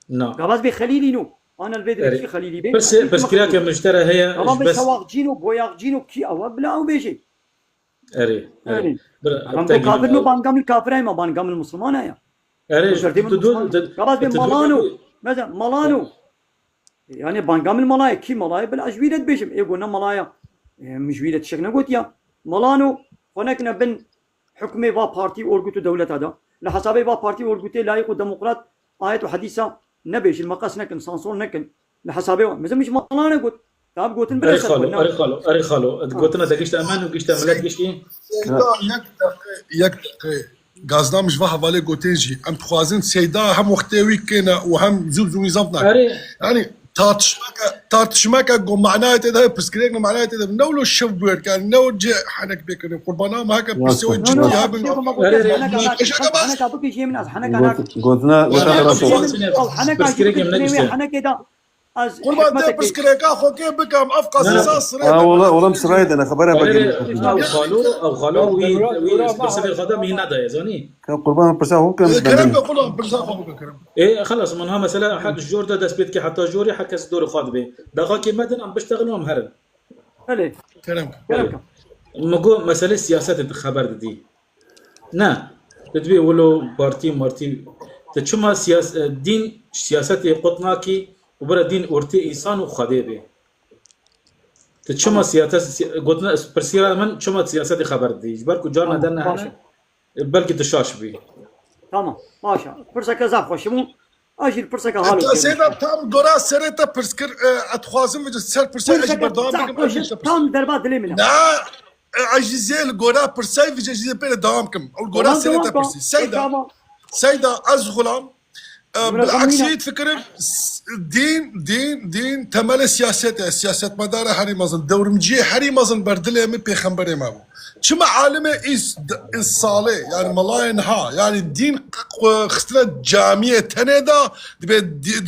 نعم قواز بي خليلي نو أنا البيت اللي خليلي بي بس كراك مشترى هي طبعا بس بسواق جينو بوياق جينو كي أو بلا أو بيجي أري هم كافر نو بانقام الكافر هاي ما بانقام المسلمان هاي أري قواز بي ملانو مثلا ملانو يعني بانقام الملايا كي ملايا بلا جويلة بيجم يقولنا ملايا مش جويلة شكنا قلت يا ملانو هناك بن حكمي با بارتي أورجوتو دولة هذا لحسابي با بارتي أورجوتي لايق وديمقراط آية وحديثة نبيش المقاس نكن سانسور نكن لحسابي مثلا مش ملانا قلت تاب قلتن أري خالو قلتنا دقيشت أمان وقيشت أملات قيشتي يك غازنا مش فاهم بالي قوتيجي ام خوازن سيدا هم وقتوي كنا وهم زوز نظامنا يعني تارتشماكا قو معناته ده بس كرينا معناته ده نولو الشوف بير كان نو جي حنك بيكن قربانا ما هكا بيسوي جدي يا بن حنك ابوك شيء من از حنك انا قلنا حنك ده از قربان ده بس كريكا خو كيف بكم افقس اساس والله مسرايد انا خبرها او خالو بس الغدا مين ندا يا زوني كان قربان برسا هو كلام كلهم برسا هو كلام ايه خلص منها مثلا حق الجور ده دسبيت كي حتى جوري حق دور خاض به دغا كي مدن عم بيشتغلوا مهرن هلي كلام مقو مساله سياسات الخبر دي نا تدبي ولو بارتي مارتي تشما دين سياسات قطناكي وبرا دين أورتي إنسان وخديه به تشما سياسات قلنا برسيرة من تشما سياسات خبر دي جبركو جارنا دنا هنا بلكي تشاش بي تمام ماشي فرصة كذا خوشمو أجي الفرصة كهالو سيدا تام غورا سريتا برسكر اتخوازم وجه سر برسا اجي بردوام تام دربات لي منها لا عجزي الغورا برسا في جزي بين دوامكم او الغورا سريتا برسي سيدا از غلام بالعكس تفكر دين تمال سياسة مدار حري مازن دور مجي حري مازن بردله من بيخمبري ما بو شما عالمه الصالح يعني ملاين ها يعني الدين اختلاف جامعة تندا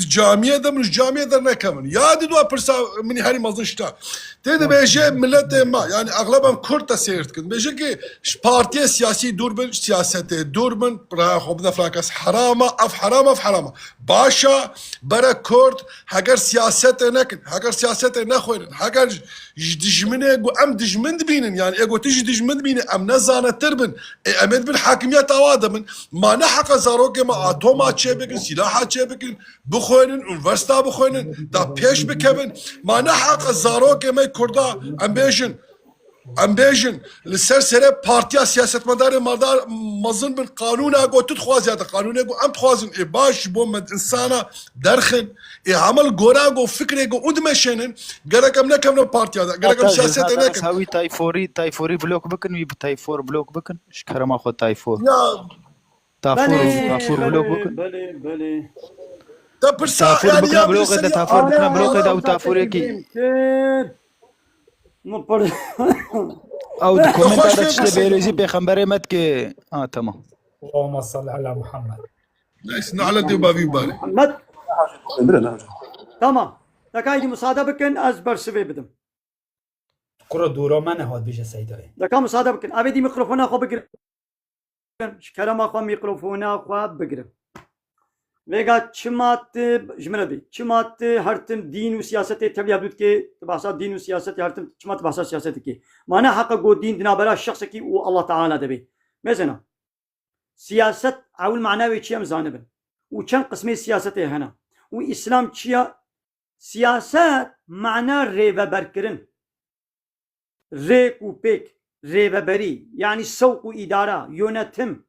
جامعة ده مش جامعة ده نكمل يا دي دوا برسا من حري مازن شتا تيدا بيجي ملت ما يعني اغلبهم كرتا سيرت كن بيجي كي بارتي سياسي دوربن سياسته دوربن برا خبنا فلاكس حرامه اف حرامه باشا برا كرد هاجر سياسته نكن هاجر سياسته نخوين هاجر دجمنه جو ام دجمند بينن يعني ايجو تجي دجمند بينن ام نزانه تربن امد بالحاكميه اوادمن ما نحق زاروك ما اتوما تشبكن سلاح تشبكن بخوين انفرستا بخوين دا بيش بكبن ما نحق زاروك ما كردا امبيجن لسرسره بارتيا سياست مدار مازن من قانون اگو تخواز هذا قانون اگو ام تخوازن باش بومد انسانا درخن عمل غوراغو فكرego ودمشنن غركم نكم بارتيا غركم سياست نكم هاوي تايفوري بلوك بكن وي تايفور بلوك بكن شكرا ما خو تايفور تافور بلوك بكن بلي تبرسا يعني يا بلوك ده تافور بكن بلوك ده وتافور كي او كومنت هذا تشتي بيلوزي بيخمبري متك تمام اللهم صل على محمد نايس على دي بابي باري محمد تمام دكايدي مساعدة بكن از برسوي بدم كرة دورا من هاد بيجا سيداي دكا مساعدة بكن ابدي ميكروفون اخو بقرب كلام اخو ميكروفون اخو بقرب ويغا چمات جمربي چمات هرتم دين وسياسة تبي حدود كي تبعثات دين وسياسة هرتم چمات بحث سياسة كي معنى حق جو دين دنا بلا الشخص كي والله تعالى دبي مثلا سياسة عول معناوي تشيم زانبن وكان قسمي سياسة هنا وإسلام تشيا سياسات معنى ريفا بركرن ريك وبيك ريفا بري يعني سوق وإدارة يونتم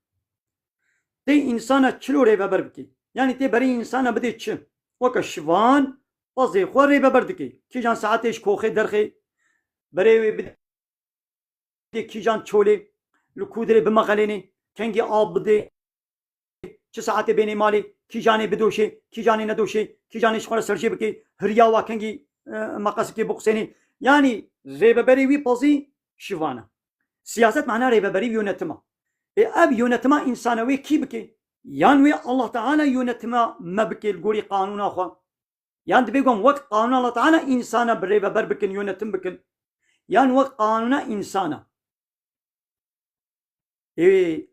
تي إنسانة تشلو ريفا بركي يعني تي بري إنسانة بدي تشم وكشفان وزي خور ريفا بردكي كي جان ساعتش كوخي درخي بري بدي كي جان تشولي لكودري بمغليني كنجي آب بدي چه ساعتي بيني مالي كي جاني بدوشي كي جاني ندوشي كي جاني شخور سرجي بكي هريا واكنجي مقاسكي بقسيني يعني رێبەبەری وی پەزی شیوانە سیاست معناه رێبەبەری یۆنەتمە ئەب یۆنەتما ئینسانەوەی کی بکەی یان وێ الله تعالى یۆنەتما مە بکەی گۆری قانوناخوا یان دەبێ گوم وەک قانون الله تعالى ئینسانە برێبەبەر بکەن یۆنەتم بکەن یان وەک قانونە ئینسانە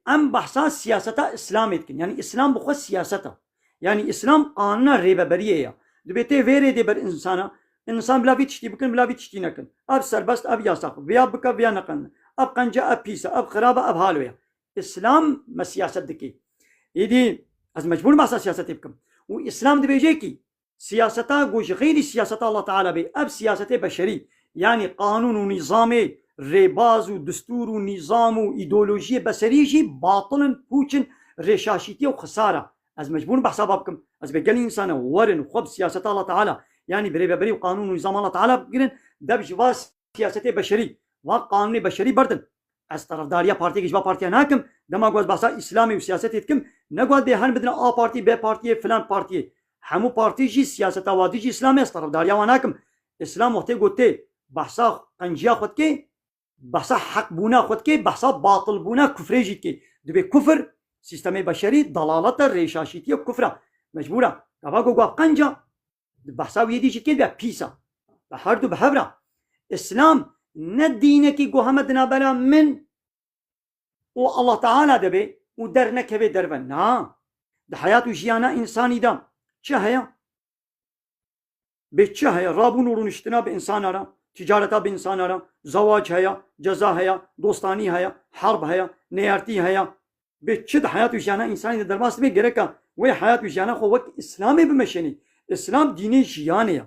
ئەم بەحسا سیاسەتە ئیسلامێت کن یعنی ئیسلام بخۆ سیاسەتە یعنی ئیسلام قانونە رێبەبەریەیە دەبێتێ وێرێ دێ بەر ئینسانە ئینسان بلاوی تشتی بکەن بلاوی تشتی نەکەن ئەب سەربەست ئەب یاساق بیا بکە بیا نەکەن ئەب قەنجە ئەب پیسە ئەب خراپە ئەب هاالوەیە ئیسلام مە سیاست دکەی ئیدی ئەس مەجبور باسا سیاسەتی بکەم و ئیسلام دەبێژێکی سیاسەتا گۆژ غیری سیاسەتا الله تعالى بێ ئەب سیاسەتێ بەشەری یعنی قانون و نیظامێ رێباز و دستور و نیظام و ئیدۆلۆژیە بەسەریژی باڵن پوچن ڕێشاشیتیە و خسارە ئەس مەجبور بەحسا بکەم ئەس بێ گەلی ئینسانە وەرن خۆ سیاسەتا الله تعالى يعني برێبەبەری و قانون و نیظام الله تعالى بگرن دەبژ وا سیاسەتێ بەشەری وا قانونی بەشەری بردن ئەس تەرەفداریە پارتێکیش با پارتیا ناکەم دەما گوت باسا ئیسلامی و سیاسەتێ دکەم نەگوات بێ هەن بدنە ئا پارتی بێ پارتیە فلان پارتیە هەموو پارتیژی سیاسەتا وادیژی ئیسلامی ئەس تەرەفداریاوە ناکەم ئیسلام وەختێ گوتێ بەحسا قەنجیا خۆتکێ بەحسا حەق بوونا خۆتکێ بەحسا باڵ بوونا کوفرێژی دکێ دەبێ کوفر سیستەمەی بەشەری دەڵاڵەتە ڕێشاشیتیە کوفرە مەجبورە کەوا گوگوا قەنجە بەحسا وێدیشی کێ بێ پیسە بە هەردوو بە هەورە ئیسلام نە دینێکی گۆ هەمە دنابەرە من و الله تعالى دەبێ و دەرنەکەوێ دەربە نا دە حیات و ژیانە ئینسانیدا چه هەیە بێ چه هەیە ڕابوون و ڕوونشتنا بە ئینسانەرە تجارەتا بە ئینسانەرە زەواج هەیە جەزا هەیە دۆستانی هەیە حەرب هەیە نێیارتی هەیە بێ چ دە حیات و ژیانە ئینسانی دەرباس بێ گەرەکە وێ حیات و ژیانە خۆ وەک ئیسلامێ بمەشێنی ئیسلام دینی ژیانەیە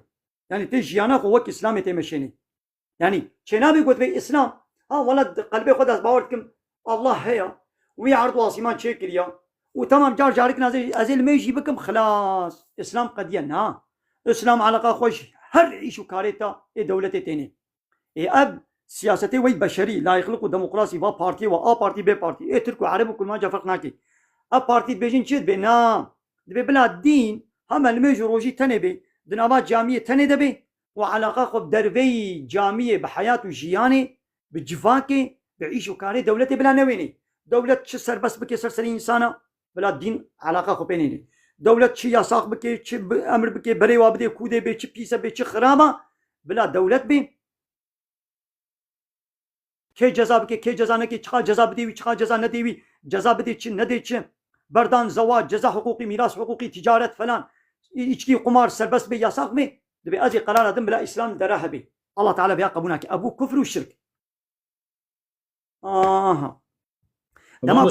یعنی تێ ژیانە خۆ وەک ئیسلامێ تێمەشێنی یعنی چێنابێ گوت بێ ئیسلام ها وەڵا قەلبێ خۆ دەست باوەڕ بکەم الله هەیە وی عەرض و ئاسیمان چێ کردیە و تەمام جار جارێک نازێ ئەزێ لمێژی بکەم خلاص ئیسلام قەدیە نا ئیسلام عەلاقا خۆش هەر ئیش و کارێتە ئێ دەولەتێ تێنێ ئەب سیاسەتێ وەی بەشەری لایەقلق و دەموقراسی وا پارتی و ئا پارتی بێ پارتی ئێ ترک و عەرەب و کورمانجا فەرق ناکەی ئەب پارتی بێژین چێت بێ نا دەبێ بلا دین هەمە لمێژ و ڕۆژی تەنێ بێ دناوا جامیە تەنێ دەبێ و عەلاقا خۆ دەربەی جامیە بە حیات و ژیانێ بە جڤاکێ بە ئیش و کارێ دەولەتێ بلا نەوێنێ دەولەت چ سەربەست بکێ سەرسەری ئینسانە بلا دین عەلاقا خۆ پێنێنێ دەولەت چی یاساق بکێ چ ئەمر بکێ بەرێوا بدێ کودێ بێ چ پیسە بێ چ خراپە بلا دەولەت بێ کێ جەزا بکێ کێ جەزا نەکێ چقا جەزا بدێوی چقا جەزا نەدێوی جەزا بدێ چ نەدێ چ بەردان زەواج جەزا حقوقی میراث حقوقی تجارەت فلان ئیچکی قمار سەربەست بێ یاساق بێ دەبێ ئەزی قەرارە دم بلا ئیسلام دەرا هەبێ الله تعالى بیا قبول ناکێ ئەبوو کوفر و شرک دەما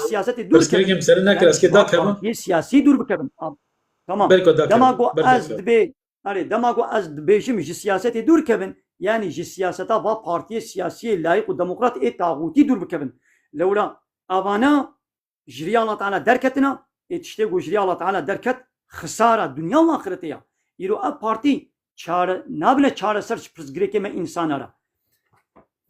سیاسەتی دوور سیاسی دوور بکەن تمام دەما گۆ ئەز دەبێ دەما گۆ ئەز دبێژم ji siyasetê dûr kevin yani ji siyaseta va partiyê siyasiyê layık û demokrat ê taxûtî dûr bikevin lewra avana ji riya Allah Teala derketina ê tiştê ku ji riya Allah Teala derket xisara dunya û axiretê ya îro ev partî çare nabine çareser ji pirsgirêkê me însanan re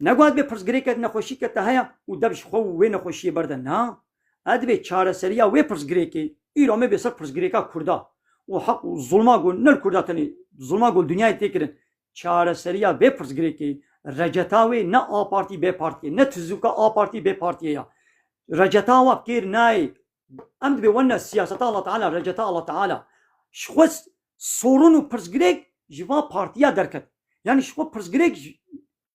negot bê pirsgirêkek nexweşîkek te heye û deb ji xwe û wê nexweşiyê berde na ez dibê çareseriya wê pirsgirêkê îro me bê ser pirsgirêka Kurda û heq û zulma got nel Kurda tenê zulma got dunyayê tê kirin çareseriya vê pirsgirêkê receta wê ne A partî B partiyê ne tizûka A partî B partiyê ya receta wa kêr nayê em dibê wenne siyaseta Allah Teala receta Allah Teala ji xwe sorun û pirsgirêk ji van partiya derket yani ji xwe pirsgirêk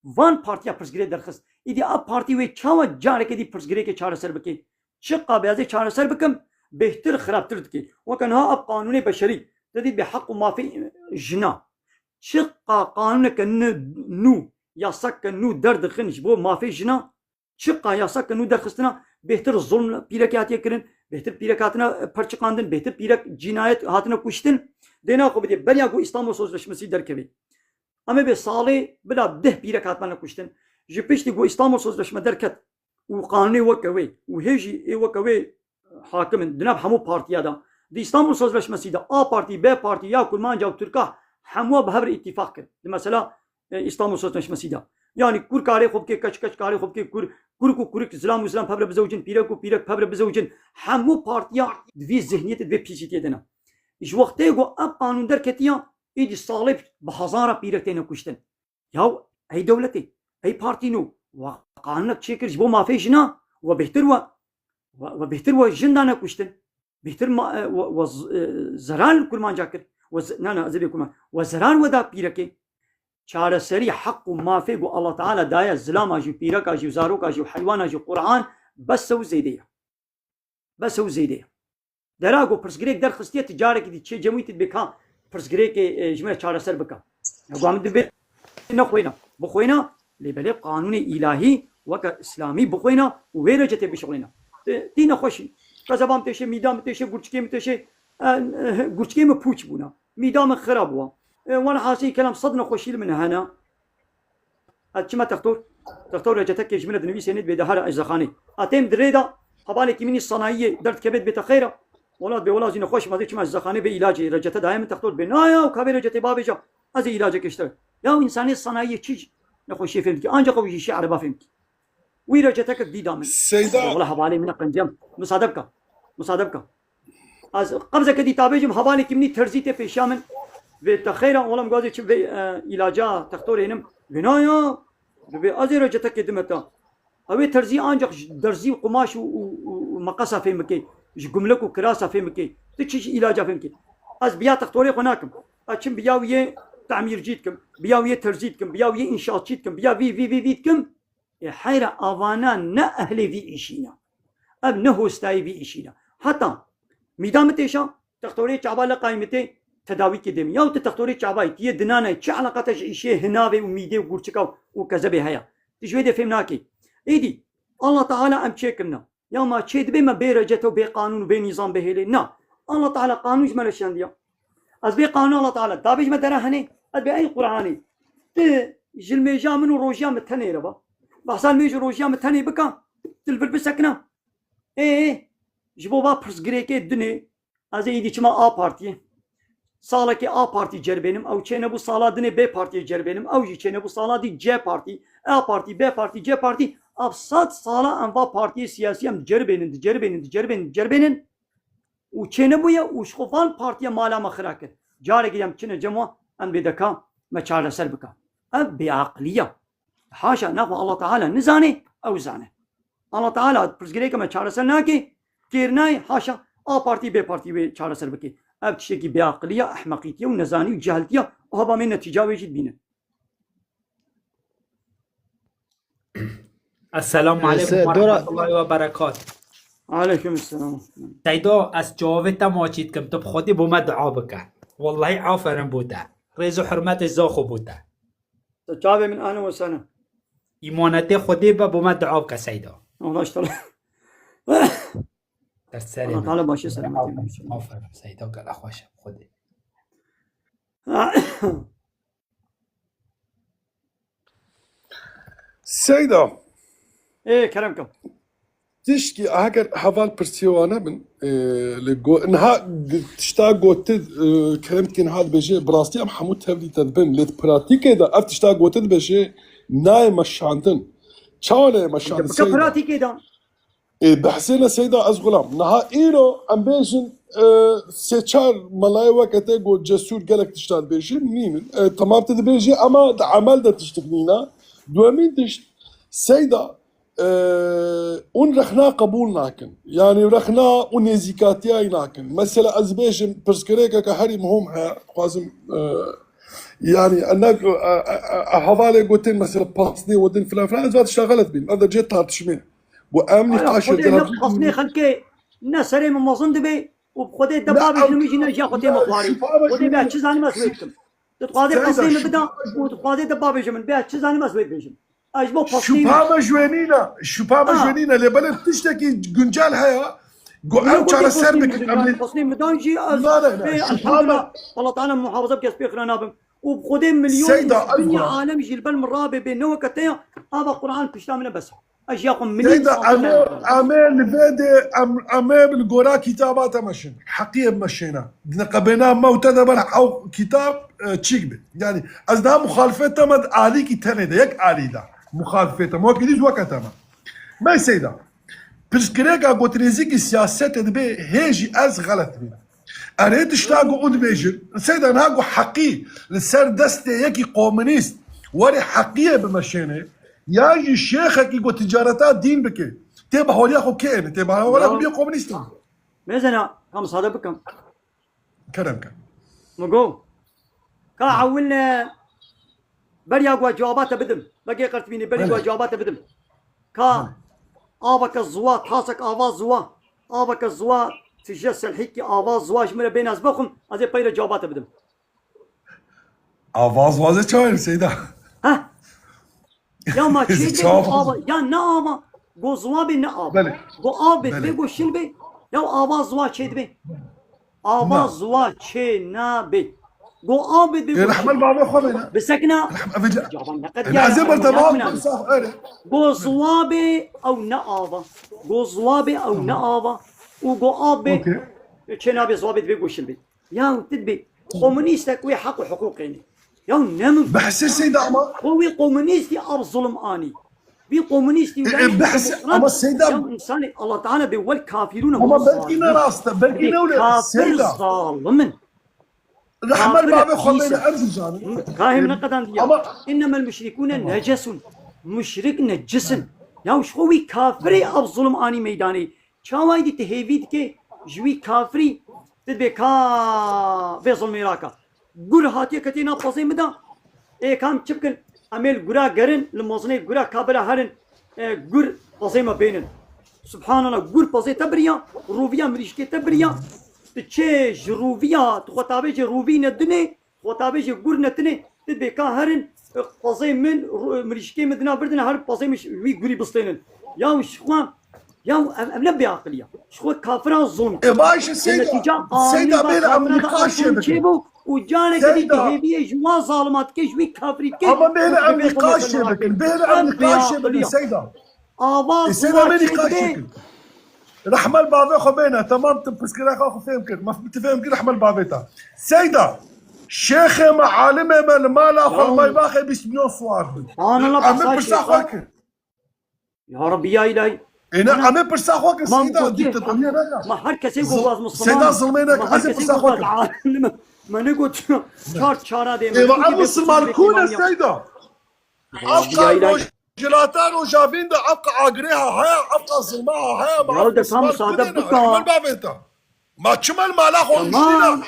van partiya pirsgirêk derxist îdî ev partî wê çawa carekê dî pirsgirêkê çareser bike çi qabiyazê çareser bikim bêhtir xirabtir dike weke niha ev qanûnê beşerî dedî bê heq û mafê jina çi qanûneke nû yasake nû derdixin ji bo mafê jina çi yasake nû derxistina bêhtir zulm pîrekê hatiye kirin bêhtir pîrek hatine perçiqandin bêhtir pîrek cinayet hatine kuştin dêna xwe bidê beriya ku İstanbul Sözleşmesî derkevê em ê bê salê bila 10 pîrek hatmane kuştin ji piştî ku İstanbul Sözleşme derket û qanûnê weke wê û hê jî ê weke wê hakimin di nav hemû partiya da di İstanbul Sözleşmesî de A partî B partî ya Kurmanca û Türka hemû bi hev re îtîfaq kir di mesela İstanbul Sözleşmesî de yani kur karê xwe bike keç keç karê xwe bike kurk û kurik zilam û zilam hev re bizewcin pîrek û pîrek hev re bizewcin hemû partiya divê zihniyetê divê pîsîtiyê de ne ji wextê ku ev qanûn derketiya êdî salê bi hezara pîrek têne kuştin ya اي دولتي اي بارتينو وقانونك تشيكرج بو ما فيشنا وبهتر جندانا كشتن بهتر ما وزران كل ما جاكر نا زبي كل ما وزران ودا بيركي چاره سري حق ما في الله تعالى دايا زلام اجي بيرك اجي زاروك اجي حيوان اجي قران بس هو زيديه دراغو برسغريك در خستيه تجارك دي تشي جميت بكا برسغريك جمله چاره سر بكا قام دبي نخوينا بخوينا لبلي قانون الهي وك اسلامي بخوينا ويرجته بشغلنا دين خوشي كزبام تشي ميدام تشي غورچكيم تشي غورچكيم پوچ بونا ميدام خراب وا وانا حاسي كلام صدنا خوشي من هنا اتشما تختور رجتك جمله نبي سند بدهار ازخاني اتم دريدا حبالك مني الصناعيه درت كبد بتخيره ولاد بولاد زين خوش مازي كما الزخانه بعلاج رجته دائما تختور بنايا وكبير رجته بابجا از علاجك اشتغل يا انساني الصناعيه تشي نخوشي فهمتي انجا قوي شيء عربه فهمتي ويرجتك ديدامن سيدا والله حبالي من قنجم مصادبك از قبضه كدي تابجم حبالي كمني ترزيته بيشامن بتخيره ولا مغازي تشي علاجا تختور هنم بنايا از رجتك دمتا اوي ترزي انجا درزي قماش ومقصه فهمكي جملك وكراسه فهمكي تشي علاجا فهمكي از بيا تختوري هناكم اتشم بياويه تعمير جيتكم بياويه ترزيتكم بياويه انشاء جيتكم بيا فيتكم حيرة أفانا نا أهلي في إيشينا أب نهوستاي في إيشينا حتى ميدام تيشا تختوري شعبا قائمتي تداوي كدم ياو تختوري شعبا تي دنانا تش علاقتش إيشي هناوي وميدي وغورچكاو وكذبي هيا تجوي دي فهمناكي إيدي الله تعالى أم تشيكمنا يا ما تشيد بما بيرجته بقانون وبنظام بهلي نا الله تعالى قانون جمال شانديا از بي قانون الله تعالى دابج ما درهني از بي أي قرآني جلميجا منو روجيا متني ربا بحسان ميجو روجيا متني بكا تلفل بسكنا ايه جبوبا برسغريكي دني از ايدي چما A partiye sağla ki A parti cerbenim او çene bu sağla dine B partiye cerbenim او çene bu sağla di C parti A parti B parti C parti absat sağla anva partiye siyasiyem cerbenin u çene bu ya uşkofan partiye mala makhraket jare gidem çene cemo en bedaka meçare serbika ab bi aqliya حاشا ناخو الله تعالى نزاني او زاني الله تعالى برزغريكا ما چارسر ناكي كيرناي حاشا A parti B parti به çaresel beki ev tişteki beaqliye ahmakiyetiye ve nezani ve cehaltiye o haba men netice vecid bine. السلام عليكم ورحمة الله وبركاته. عليكم السلام. سيدو از جاوبتا ماچید کم تو خودی بوم دعا بکن. والله عافرم بوده. رزق حرمت زاخو بوده. جواب من انا وسنه. ایمانت خودی با بوم دعا بکن سيدو. الله اشتغل. در سلام. الله تعالى باشه سلامتی. عافرم سيدو قال خوشم خودی. سيدا ايه كلامكم تشكي هاجر حفال برسيوانا من لجو انها تشتا قوتد كلمتين هذا بيجي براستي ام حمود تبدي تدبن ليت براتيك دا اف تشتا قوتد بيجي ناي مشاندن تشاله مشاندن سيدا براتيك دا بحسينا سيدا از غلام نها ايرو ام بيجن سيچار ملاي وقته قو جسور قالك تشتا بيجي نين تمام تدبيجي اما عمل دا تشتغنينا دوامين تشت سيدا اون رخنا قبول ناكن يعني رخنا ونزيكاتيا ناكن مثلا ازبيشن برسكريكا كهري مهم قازم يعني انك حوالي قلتين مثلا باصني ودين فلان فلان ازبات اشتغلت بين هذا جيت تارتشمين وامني قاشر قصني خلكي نسري من مظن دبي وبخدي دبابي شنو يجي نرجع خدي مخواري ودي بها تشزاني ما سويتكم تقاضي قصني بدا وتقاضي دبابي جمن بها تشزاني ما سويت بيجم شوباما جوانينا لبلد تشتكي جنجال هيا قوام على سربك تصنيم مدانجي الحمد لله الله تعالى محافظه بكسبي خرانابم وبخدي مليون الدنيا عالم يجي البل من رابع بين نوكتين هذا قران بشتامنا بس اشياءكم مليون سيدا امير لفادي امير بالقرا كتابات مشين حقيقه مشينا نقبنا موتى دبر او كتاب تشيكبي يعني ازدا مخالفه تمد علي كي تنده يك علي ده مخالفته ما كديش وقتها ما سيدا برسكريكا قوتريزيكي سياسات دبي هيجي از غلط بينا انا تشتاقو قد بيجي سيدا ناقو حقي لسر دستي يكي كومونيست وري حقيقة بمشينة ياجي شيخك يقول تجارتات دين بك تبع هولي أخو كائن تبع هولي أخو بيو كومونيستي ميزنا كم صادق بكم كرمك مقو كا عولنا بريا قوا جوابات بدم بقي قرت فيني بريا قوا جوابات بدم كا آبك الزوا تحاسك آواز زوا آبك الزوا تجس الحكي آواز زوا شمرة بين أسبقهم أزي بيرا جوابات بدم آواز وازه چایر سیدا ها يا ما شيء آبا يا ناما قو زوا بي نا آبا بله قو آب بي قو شل بي يا آواز زوا شيد بي آواز زوا شي نا بي قو آب بي رحمل بابا خوبنا بسكنا أبدا جوابا نقد العزيز برتباب صح أره قو زوابي أو نآبا قو زوابي أو نآبا وقو آبي شنابي زوابي تبي قو شل بي يا تدبي كومونيستك وي حق حقوقيني يا نم بحس السيدة عمر هو كومونيستي الظلم اني بي كومونيستي بحس اما السيدة يا انساني الله تعالى بيول كافرون هما بلقينا راسته بلقينا ولا كافر السيدة ظالم رحمل بابا خوبنا أرجو جاني كاهم نقدان ديا انما المشركون نجس مشرك نجس يا وش هو كافري الظلم اني ميداني چاوي دي تهيفيد كي جوي كافري تدبي كا في ظلمي راكا قول هاتي كتينا بصي مدا ايه كان تشبكن اميل قرا قرن لموزني قرا كابلا هرن قر بصي ما بينن سبحان الله قر بصي تبريا روفيا مريشكي تبريا تشيج روفيا تخطابيج روفي ندني خطابيج قر نتني تدبي كا هرن بصي من مريشكي مدنا بردنا هر بصي مش وي قري بسطينن يا وشخوان يا منبه عقلية شو كافران الظلم باش السيدة بيلا النقاش يبكي وجانا كذي تهيبية جوا ظالمات كي شوي كافري كي أما بيلا النقاش يبكي بيلا النقاش يبكي السيدة السيدة بيلا النقاش يبكي رحمل بابا خبينا تمام تبس كده خاخو فهم كده ما تفهم كده رحمل بابيتا سيدة شيخ معالمة ما لا خل ما يباخي بس مليون سؤال أنا لا يا ربي يا إلهي انا عم برسا خوك السيدة ديكتاتورية ما هر كسي يقول مسلمان سيدة ظلمينك عايز برسا خوك ما نقول شار دي ايوه ابو مسلمان كون السيدة ابقى جلاتان وجابين ده ابقى عاقريها هيا ابقى ظلمها هيا ما ده كم صادق بك ما تشمل ما لا خو مشكلة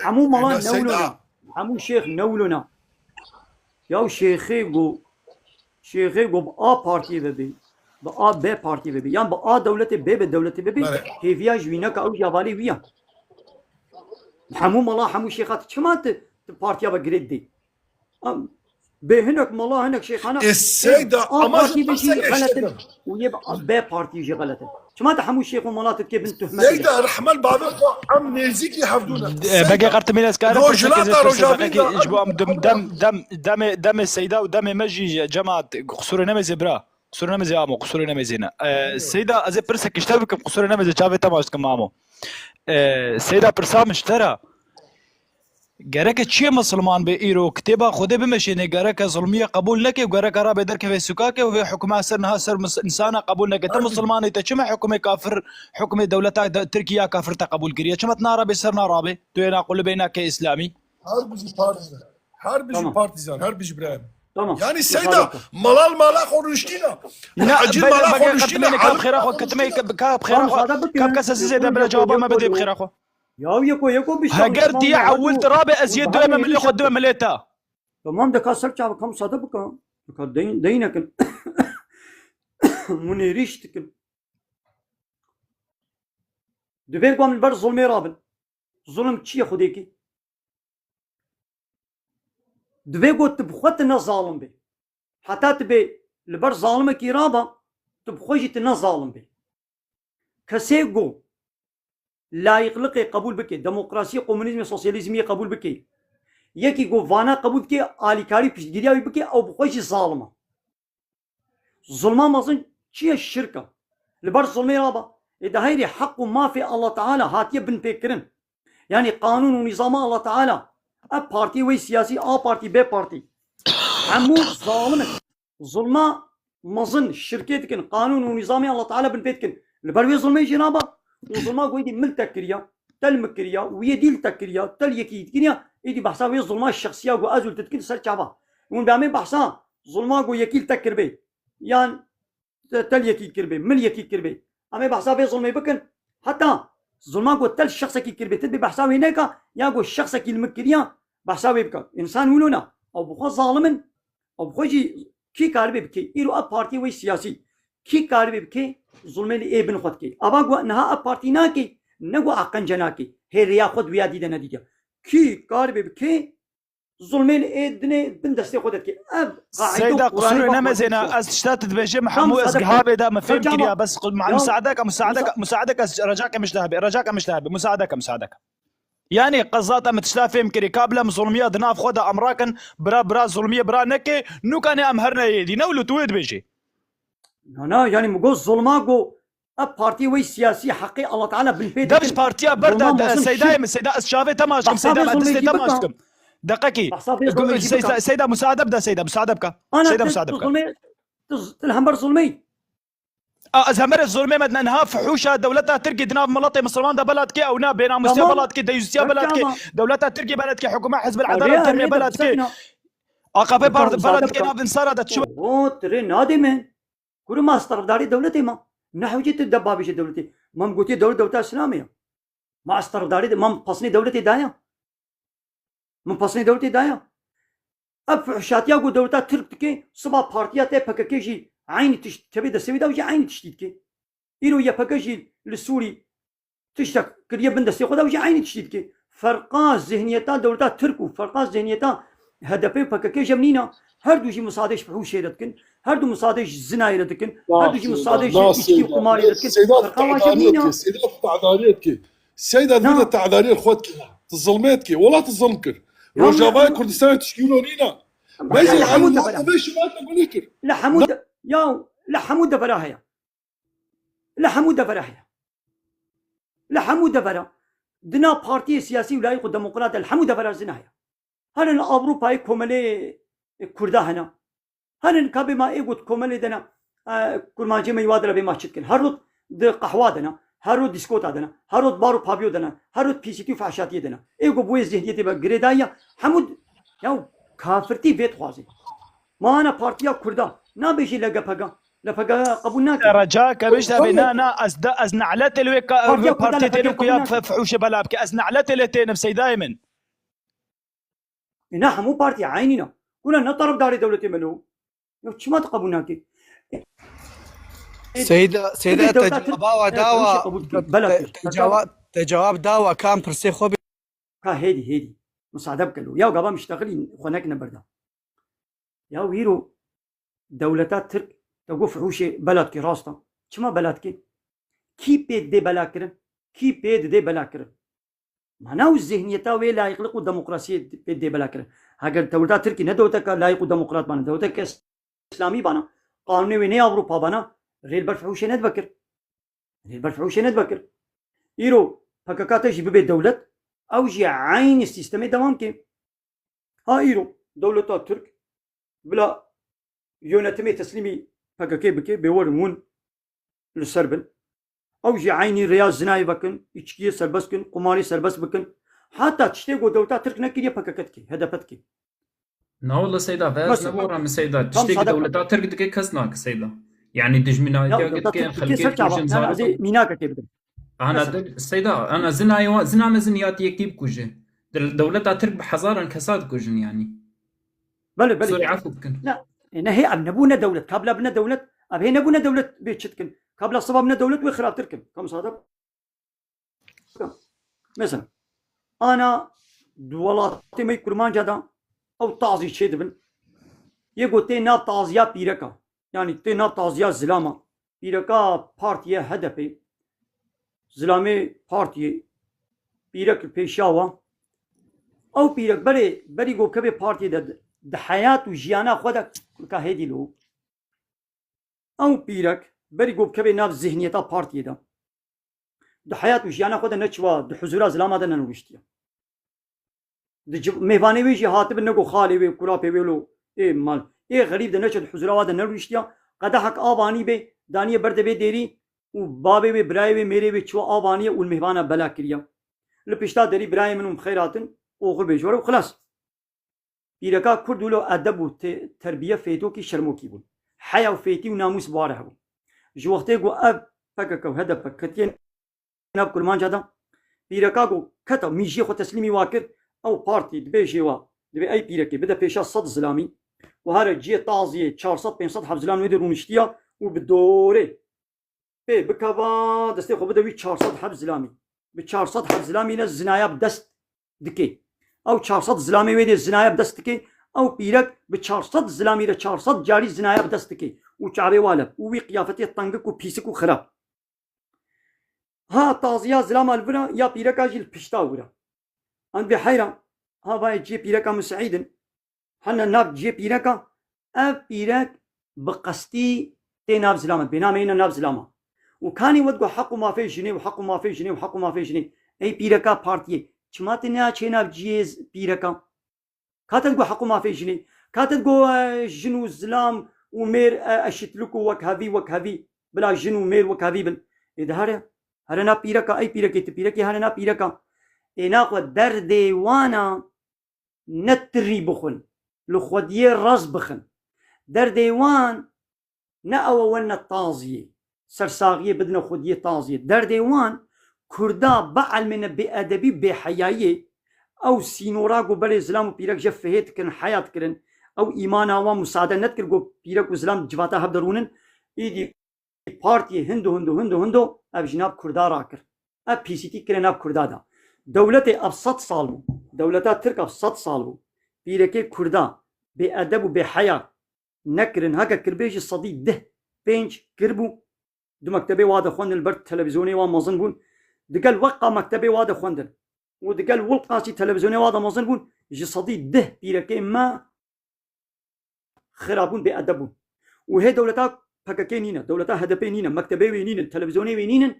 عمو مالان نولنا عمو شيخ نولنا يا شيخي قو بآ بارتي ببي بآ ب بارتي ببي يعني بآ دولتي ب بدولتي ببي هيفيا جوينك او جوالي ويا حمو مالا حمو شيخات شمات بارتيا بجريد دي بهنك مالا هنك شيخانا السيدة اما بشي غلط ويبقى ب بارتي يجي غلط شمات حمو شيخ ومالات كيف انت تهمل السيدة رحمل بابا عم نيزيك يحفظونا باقي قرت من اسكار روجلاتا روجابين دم السيدة ودم مجي جماعة قصور نمزي برا قصور نمزي عمو قصور نمزي هنا السيدة ازي برسك اشتبك قصور نمزي شافي تماش كم عمو السيدة برسا مشترى گرک چی مسلمان به ایرو کتابا خود بمشینه گرک ظلمیه قبول نکه و گرک را به درک و سکاکه و حکومت سر نه سر انسان قبول نکه تو مسلمان ته چما حکم کافر حکم دولت ترکیه کافر ته قبول کریه چما نارا به سر نارا به تو انا قول بينك اسلامي هر بيجي ابراهيم تمام يعني السيدة ملال مالا خورشتينا عجل مالا خورشتينا كاب خير اخو كتمي كاب خير اخو كاب كاس زيد بلا جواب ما بدي بخير اخو ياو بيش هاجرتي عولت رابع ازيد دائما من اللي خدمه مليتها تمام ده كسر شعب كم صادق دينك منيريشتك دبير قام البر ظلمي رابن ظلم تشي خديكي دبي قلت بخوتنا ظالم بي حتى تبي البر ظالمك يرابا تبخوجتنا ظالم بي كسيقو لا يقلق قبول بكي ديمقراطية كومونيزم سوسياليزم قبول بكي يكي جو فانا قبول بكي آليكاري بيشجريا بكي أو بخوش ظالمة ظلمة مازن شيء الشركة لبر ظلمي رابا إذا هيري حق ما في الله تعالى هاتيه بن فكرن يعني قانون ونظام الله تعالى أب بارتي وي سياسي أ بارتي ب بارتي عمو ظالمة ظلمة مازن الشركة قانون ونظام الله تعالى بن فكرن لبر ظلمي جنابا وظلما قويدي مل تكريا تل مكريا ويديل تكريا تل يكيد كنيا يدي بحسابي الظلما الشخصيه وازول تتكن سر شعبا ون بامي بحثا ظلما قو يكيل تكربي يان تل يكيل كربي مل يكيل كربي امي بحثا بي ظلمي بكن حتى ظلما قو تل الشخص كي كربي تدبي بحثا وينيكا يا قو الشخص كي المكريا بحثا ويبكا انسان ولونا او بخو ظالمن او بخوجي كي كاربي بكي ايرو اب بارتي وي سياسي كي كاربي بكي ظلمي لي ابن خود كي ابا قو انها اب بارتي ناكي نقو اقن جناكي هي ريا خود ويا ديدا نديدا كي كاربي بكي ظلمين ادني بندستي خودتك اب سيدا قصور نمزنا استشتات تبجي محمود ازقهابي دا ما فهمت يا بس مع مساعدك رجاك مش ذهبي مساعدك يعني قصاتا متشافي كري كابلا مظلميه دناف خدا امراكن برا ظلميه برا نكي نو كان امهرنا يدي نولو تويد بيجي انا يعني مقول ظلماكو اب بارتي وي سياسي حقي الله تعالى بالبيت دبش بارتيا بردا سيدا الشافي تماشكم سيدا مدستي تماشكم دقيقي سيدا مساعدة بدا سيدا مساعدة تلهمبر ظلمي ازهمر الظلمي مدنا انها فحوشة دولتها تركي دناف ملاطي مسلمان دا بلد كي او نا بينا مسيا بلد كي ديوسيا بلد كي دولتها تركي بلد كي حكومة حزب العدالة التنمية بلد كي اقابي بلد كي ناف انصارت شو تري نادي من كل ما استرفداري دولتي ما نحو جيت الدبابيش دولتي ما مقوتي دولة اسلامية ما استرفداري ما مقصني دولتي دايا من پسنی دولتی دایا اب فحشاتیا کو دولتا ترک که صبح پارتیا ته پککجی عین تبي دسوي دا عین تشتید که ایرو یا پکجی لسوري تشتك كريه بندسي خدا وجي عين تشتید که فرقا ذهنيتا دولتا ترک و فرقا ذهنيتا هدفه پککجی منینا هر دوجي مصادش فحوش يردكن هر دو مصادش زنا يردكن هر دوجي مصادش اشتي قمار يردكن فرقا واجبنينا سيدة تعذاريتك سيدة دولة تعذارية خوتك تظلمتك ولا تظلمك رجاء كردستان تشكيلوا لينا ما يجي الحمود ما تقول لك لا حمود يا لا حمود براهيا لا حمود براهيا لا حمود برا دنا بارتي سياسي ولا يقود ديمقراطية الحمود برا زنايا هن اوروبا كوملي كردا هنا هن كابي ما يقود كوملي دنا كل ما جي ما يوادر بما تشكل هرود د قهوه دنا هرود ديسكوتا دنا هرود بارو بابيو دنا هرود بي سي تي فحشاتي دنا ايغو بوي ذهنيتي بغريدايا حمود يا كافرتي بيت خوازي ما انا بارتيا كردا نا بيجي لقا لفقا قبولناك رجاك باش بنانا ازنعلت الويكا بارتي تلك يا فحوش بلابك ازنعلت لتين بسي دائما نحن مو بارتي عيننا كنا نطرب داري دولتي منو شو ما تقبلناك سيدة تجاوب داوا كان برسي خوبي هيدي مساعدة بكلو يا قبا مشتغلين خناك نبردا يا ويرو دولتات ترك تقول فحوشي بلدك راستا شما بلدك كي بيد دي بلاكرن كي بيد دي بلاكرن معناه الذهنية وي لا يقلقوا الديمقراطية بيد دي بلاكرن اگر دولتات تركي ندوتك لا يقلقوا ديمقراط بانا دولتك اسلامي بانا قانوني ويني اوروبا بانا ريل برفعوشي ندبكر إيرو فكاكاتش ببيت دولة أو جي عين السيستم دوام كي ها إيرو دولة ترك بلا يونتمي تسليمي فكاكي بكي بورمون للسربن أو جي عيني رياض زناي بكن إشكية سربس كن قماري سربس بكن حتى تشتيقو دولة ترك نكريا فكاكتكي هدفتكي نا والله سيدا فاز نبورا من سيدا تشتيق دولة ترك دكي كسناك سيدا يعني دجمنا كان خلقيت كوجن زي ميناك كيف انا السيدا انا زنا مزنيات يكيب كوجن دولتها ترك بحزارا كساد كوجن يعني بل سوري عفوا كن لا هنا هي ابنبونا دولة قبل ابن دولة اب هنا ابونا دولة بيتشتكن قبل صبابنا دولة وخراب تركن كم صادق مثلا انا دولاتي ما كرمان جدا او تعزي شيدبن يقول تينا تعزيا بيركا يعني تينا تعزيا زلاما بيركا بارتيه هدفي زلامي بارتيه بيرك بيشاوا او بيرك بري جو كبي بارتيه د حياة وجيانا خودك كهدي له او بيرك بري جو كبي ناف ذهنيتا بارتيه ده د حياة وجيانا خودك نچوا د حضور زلاما ده نوشتيا د ميواني ويجي هاتب نگو خالي وي كرا بيولو اي مال اي غريب ده نچد حضور ده نوشتيا قدحك آبانی به دانیه برده به دیری و بابه به برای به میره به چوا آبانیه و المهبانه بلا کریا لپشتا دری برای منم خیراتن اوغل بجوره و خلاص پیرکا کرد ولو ادب و تربیه فیتو کی شرموکی بود حیا و فیتی و ناموس باره بود جو وقتی گو اب فکر کو هدف کتین ناب کرمان جدا پیرکا گو کتا میجی خو تسلیمی واکر او پارتی دبی جوا دبی ای پیرکی بده پیشا صد زلامی و هر جی تازیه 400 500 حب زلام ودی رونشتیا و بدوره به بکوا دستی خو بده وی 400 حب زلامی به 400 حب زلامی نه زنایب دست دکی او 400 زلامی ویدی زنایب دست دکی او پیرک به 400 زلامی را 400 جاری زنایب دست دکی و چابه والب و وی قیافتی تنگک و پیسک و خراب ها تازیا زلام البرا یا پیرکا جیل پشتا ورا ان به حیرا ها باید جی پیرکا مسعیدن حنا ناب جی پیرکا اب پیرک بقصدی تي ناب زلامت بنامينا ناب زلاما وكاني ودقو حق ما في جنيه وحق ما في جنيه وحق ما في جنيه اي بيركا بارتي چماتنا چيناب جيز بيركا كاتدقو حق ما في جنيه كاتدقو جنو زلام ومير اشتلكو وكهذي بلا جنو مير وكهذي بل اذا هرنا بيركا اي بيركي تبيركي هرنا بيركا اناقو دردي وانا نتري بخن لخوديه راس بخن دردي وان نأو ون الطازية سرساغية بدنا خودية طازية در ديوان كردا بعل من بأدبي بحياية أو سينوراغو بل إسلام و بيرك جفهيت كرن حياة كرن أو إيمان آوا مساعدة نتكرغو بيرك و إسلام جواتا هبدرونن إيدي بارتي هندو أب جناب كردا راكر أب PCT كرن أب كردا دا دولة أب 100 سال بو دولتا ترك أب 100 سال بو بيرك كردا بأدب و بحياة نكرن هكا كربيج الصديق ده بينج كربو دو مكتبي وادا خوندن البرد تلفزيوني وان مازن بون دقال وقع مكتبي وادا خوندن ودقال ولقاسي تلفزيوني وادا مازن بون جي صديق ده بيركي ما خرابون بأدبون وهي دولتا بكاكي نينا دولتا هدبي نينا مكتبي وينينا تلفزيوني وينينا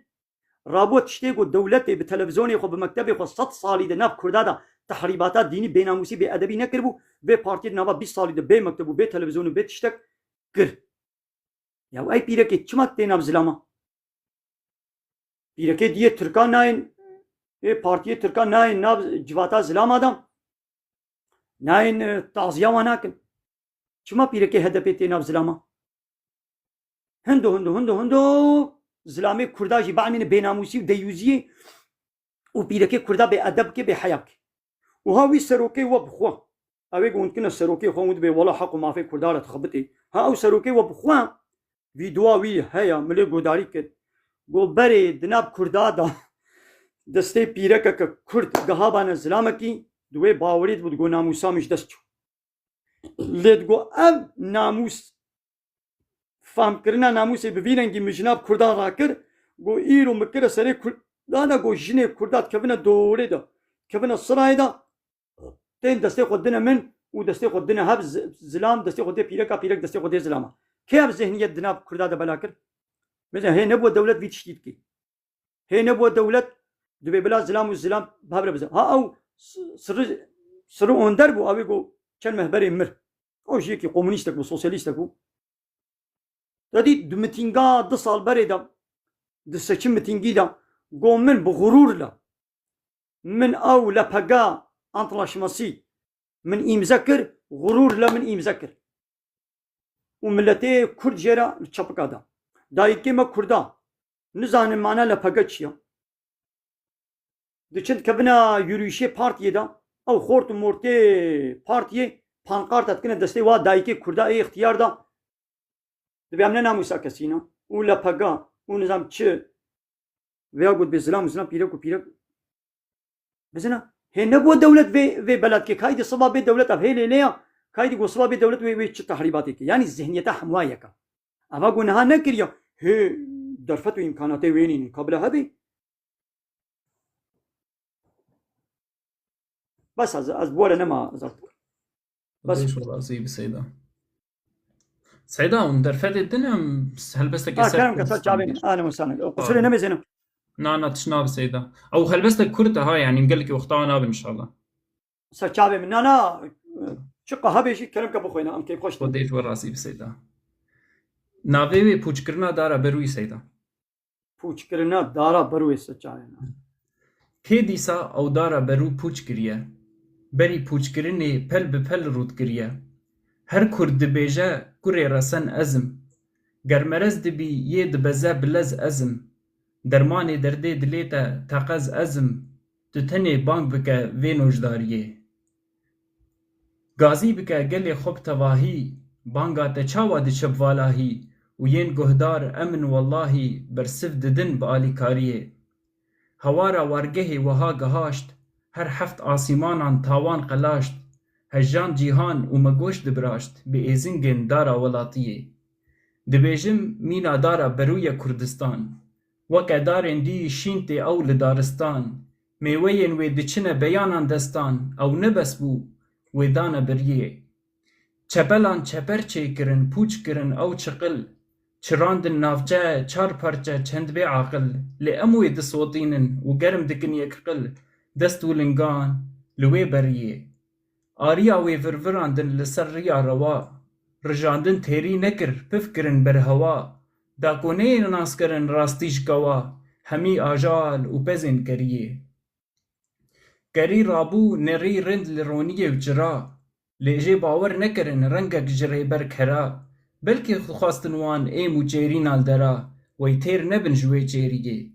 رابط تشتيقو دولتي بتلفزيوني خو بمكتبي خو 100 سالي ده ناب كردادا تحريباتات ديني بيناموسي بأدبي نكربو بي بارتي نابا 20 سالي ده بي مكتبو بي تلفزيوني بي تشتك كر يا اي بيركي چمات تيناب زلاما بيركي دي تركان ناين اي بارتي تركان ناين ناب جواتا زلاما دام ناين تعزيا وناكن چما بيركي هدبي تيناب زلاما هندو زلامي كردا جي بعمين بيناموسي وديوزي وبيركي كردا بأدب كي بحياك وهاوي سروكي وبخوا اوي قلت كنا سروكي خو بي والله حق ما في كردارة خبطي ها او سروكي وبخوا ویدواوی هیا ملی گوداری کرد گو بری دناب کردادا دسته پیرکه که کرد گهابان زلامکی دوی باورید بود گو ناموسامش دست چو لید گو اب ناموس فهم کرنا ناموسی ببیننگی مجناب کردان را کر گو ایرو مکر سره کردادا گو جنه کرداد کبنا دوره دا کبنا سرای دا تین دسته خودنا من و دسته خودنا هب زلام دسته خود پیرکا پیرک دسته خود زلاما كيف ذهنية دناب كردادة بلاكر مثلا هي نبوة دولة في تشتيت كي هي نبوة دولة دبي بلا زلام والزلام بهبرة بزا ها او سر اندر بو اوي گو چن مهبري مر او شيء كي كومونيستك و سوسياليستك و دادي دمتينغا 2 سال بري دا دسچم متينغي دا گو من بغرور لا من او لپگا انطلاشماسي من امذكر غرور لا من امذكر وملتي كرد جرا چپکا دا دایکی ما کردا نزان معنا لپگا چیا دچند کبنا یوریشی پارتیه دا او خورت مورتی پارتیه پانکارت اتکنه دسته وا دایکی کردا ای اختیار دا دبی امنا ناموسا کسینا او لپگا او نظام چه ویا گود بزلام زلام پیرک و پیرک بزنا هي نبوة دولة في بلد كي كايد صباب دولة هي ليا كايد جو صباب دولة وي تحريباتك يعني الذهنية حموايك أما قلنا نكريا هي درفت إمكانات وينين قبل هذه بس از بولا نما زرت بس شو راسي بسيدة سعيدة وندرفت الدنيا هل بس لك كلام كثر جابين أنا مساند قصري نمي زينو نانا تشناب سيدة أو هل بس لك كرتة هاي يعني مقال لك وقتها ناب إن شاء الله سرچابه من نانا شقة هبيشي كلام كبخوينا أم كيف خوش وديش وراسي بسيدة ناوی پوچ کرنا دارا بروی سیدا پوچ کرنا دارا بروی سچاینا کی دیسا او دارا برو پوچ کریه بری پوچکرنê pel bi pel rûd kiriye. Her kur dibêje kurê resen ezim. Germerez dibî yê dibeze bilez ezim. Dermanê derdê dilê te teqez ezim. Tu tenê bang bike vê nojdariyê. Gazî bike gelê xwe bi tevahî. Banga te çawa diçe bi valahî. û yên guhdar emin wellahî bersiv didin bi alîkariyê. Hewara wargehê wiha gihaşt. Her heft asîmanan tawan qelaşt. Hejjan cîhan û me goş dibiraşt bi êzingên dara welatiyê. Dibêjim mîna dara berûya Kurdistan. Weke darên dî şîn tê ew li daristan. Mêweyên wê diçine beyanan destan. Ew nebes bû wê dane beriyê. Çepelan çeper çêkirin, pûç kirin ew çiqil. Çirandin navçe, çar parçe çend bê aqil. Lê em wê disotînin û germ dikin yekqil. Dest û lingan li wê beriyê. Ariya wê virvirandin li ser riya rewa. Rijandin têrî nekir, pif kirin ber hewa. Dakoneyên naskirin rastî ji kewa. Hemî ajal û pezên keriyê. Kerî rabû nerî rind li roniyê û cira. Lê jê bawer nekirin rengek ji rêber kera. Belkî dixwastin wan êm û çêrînan dera. Wey têr nebin ji wê çêriyê.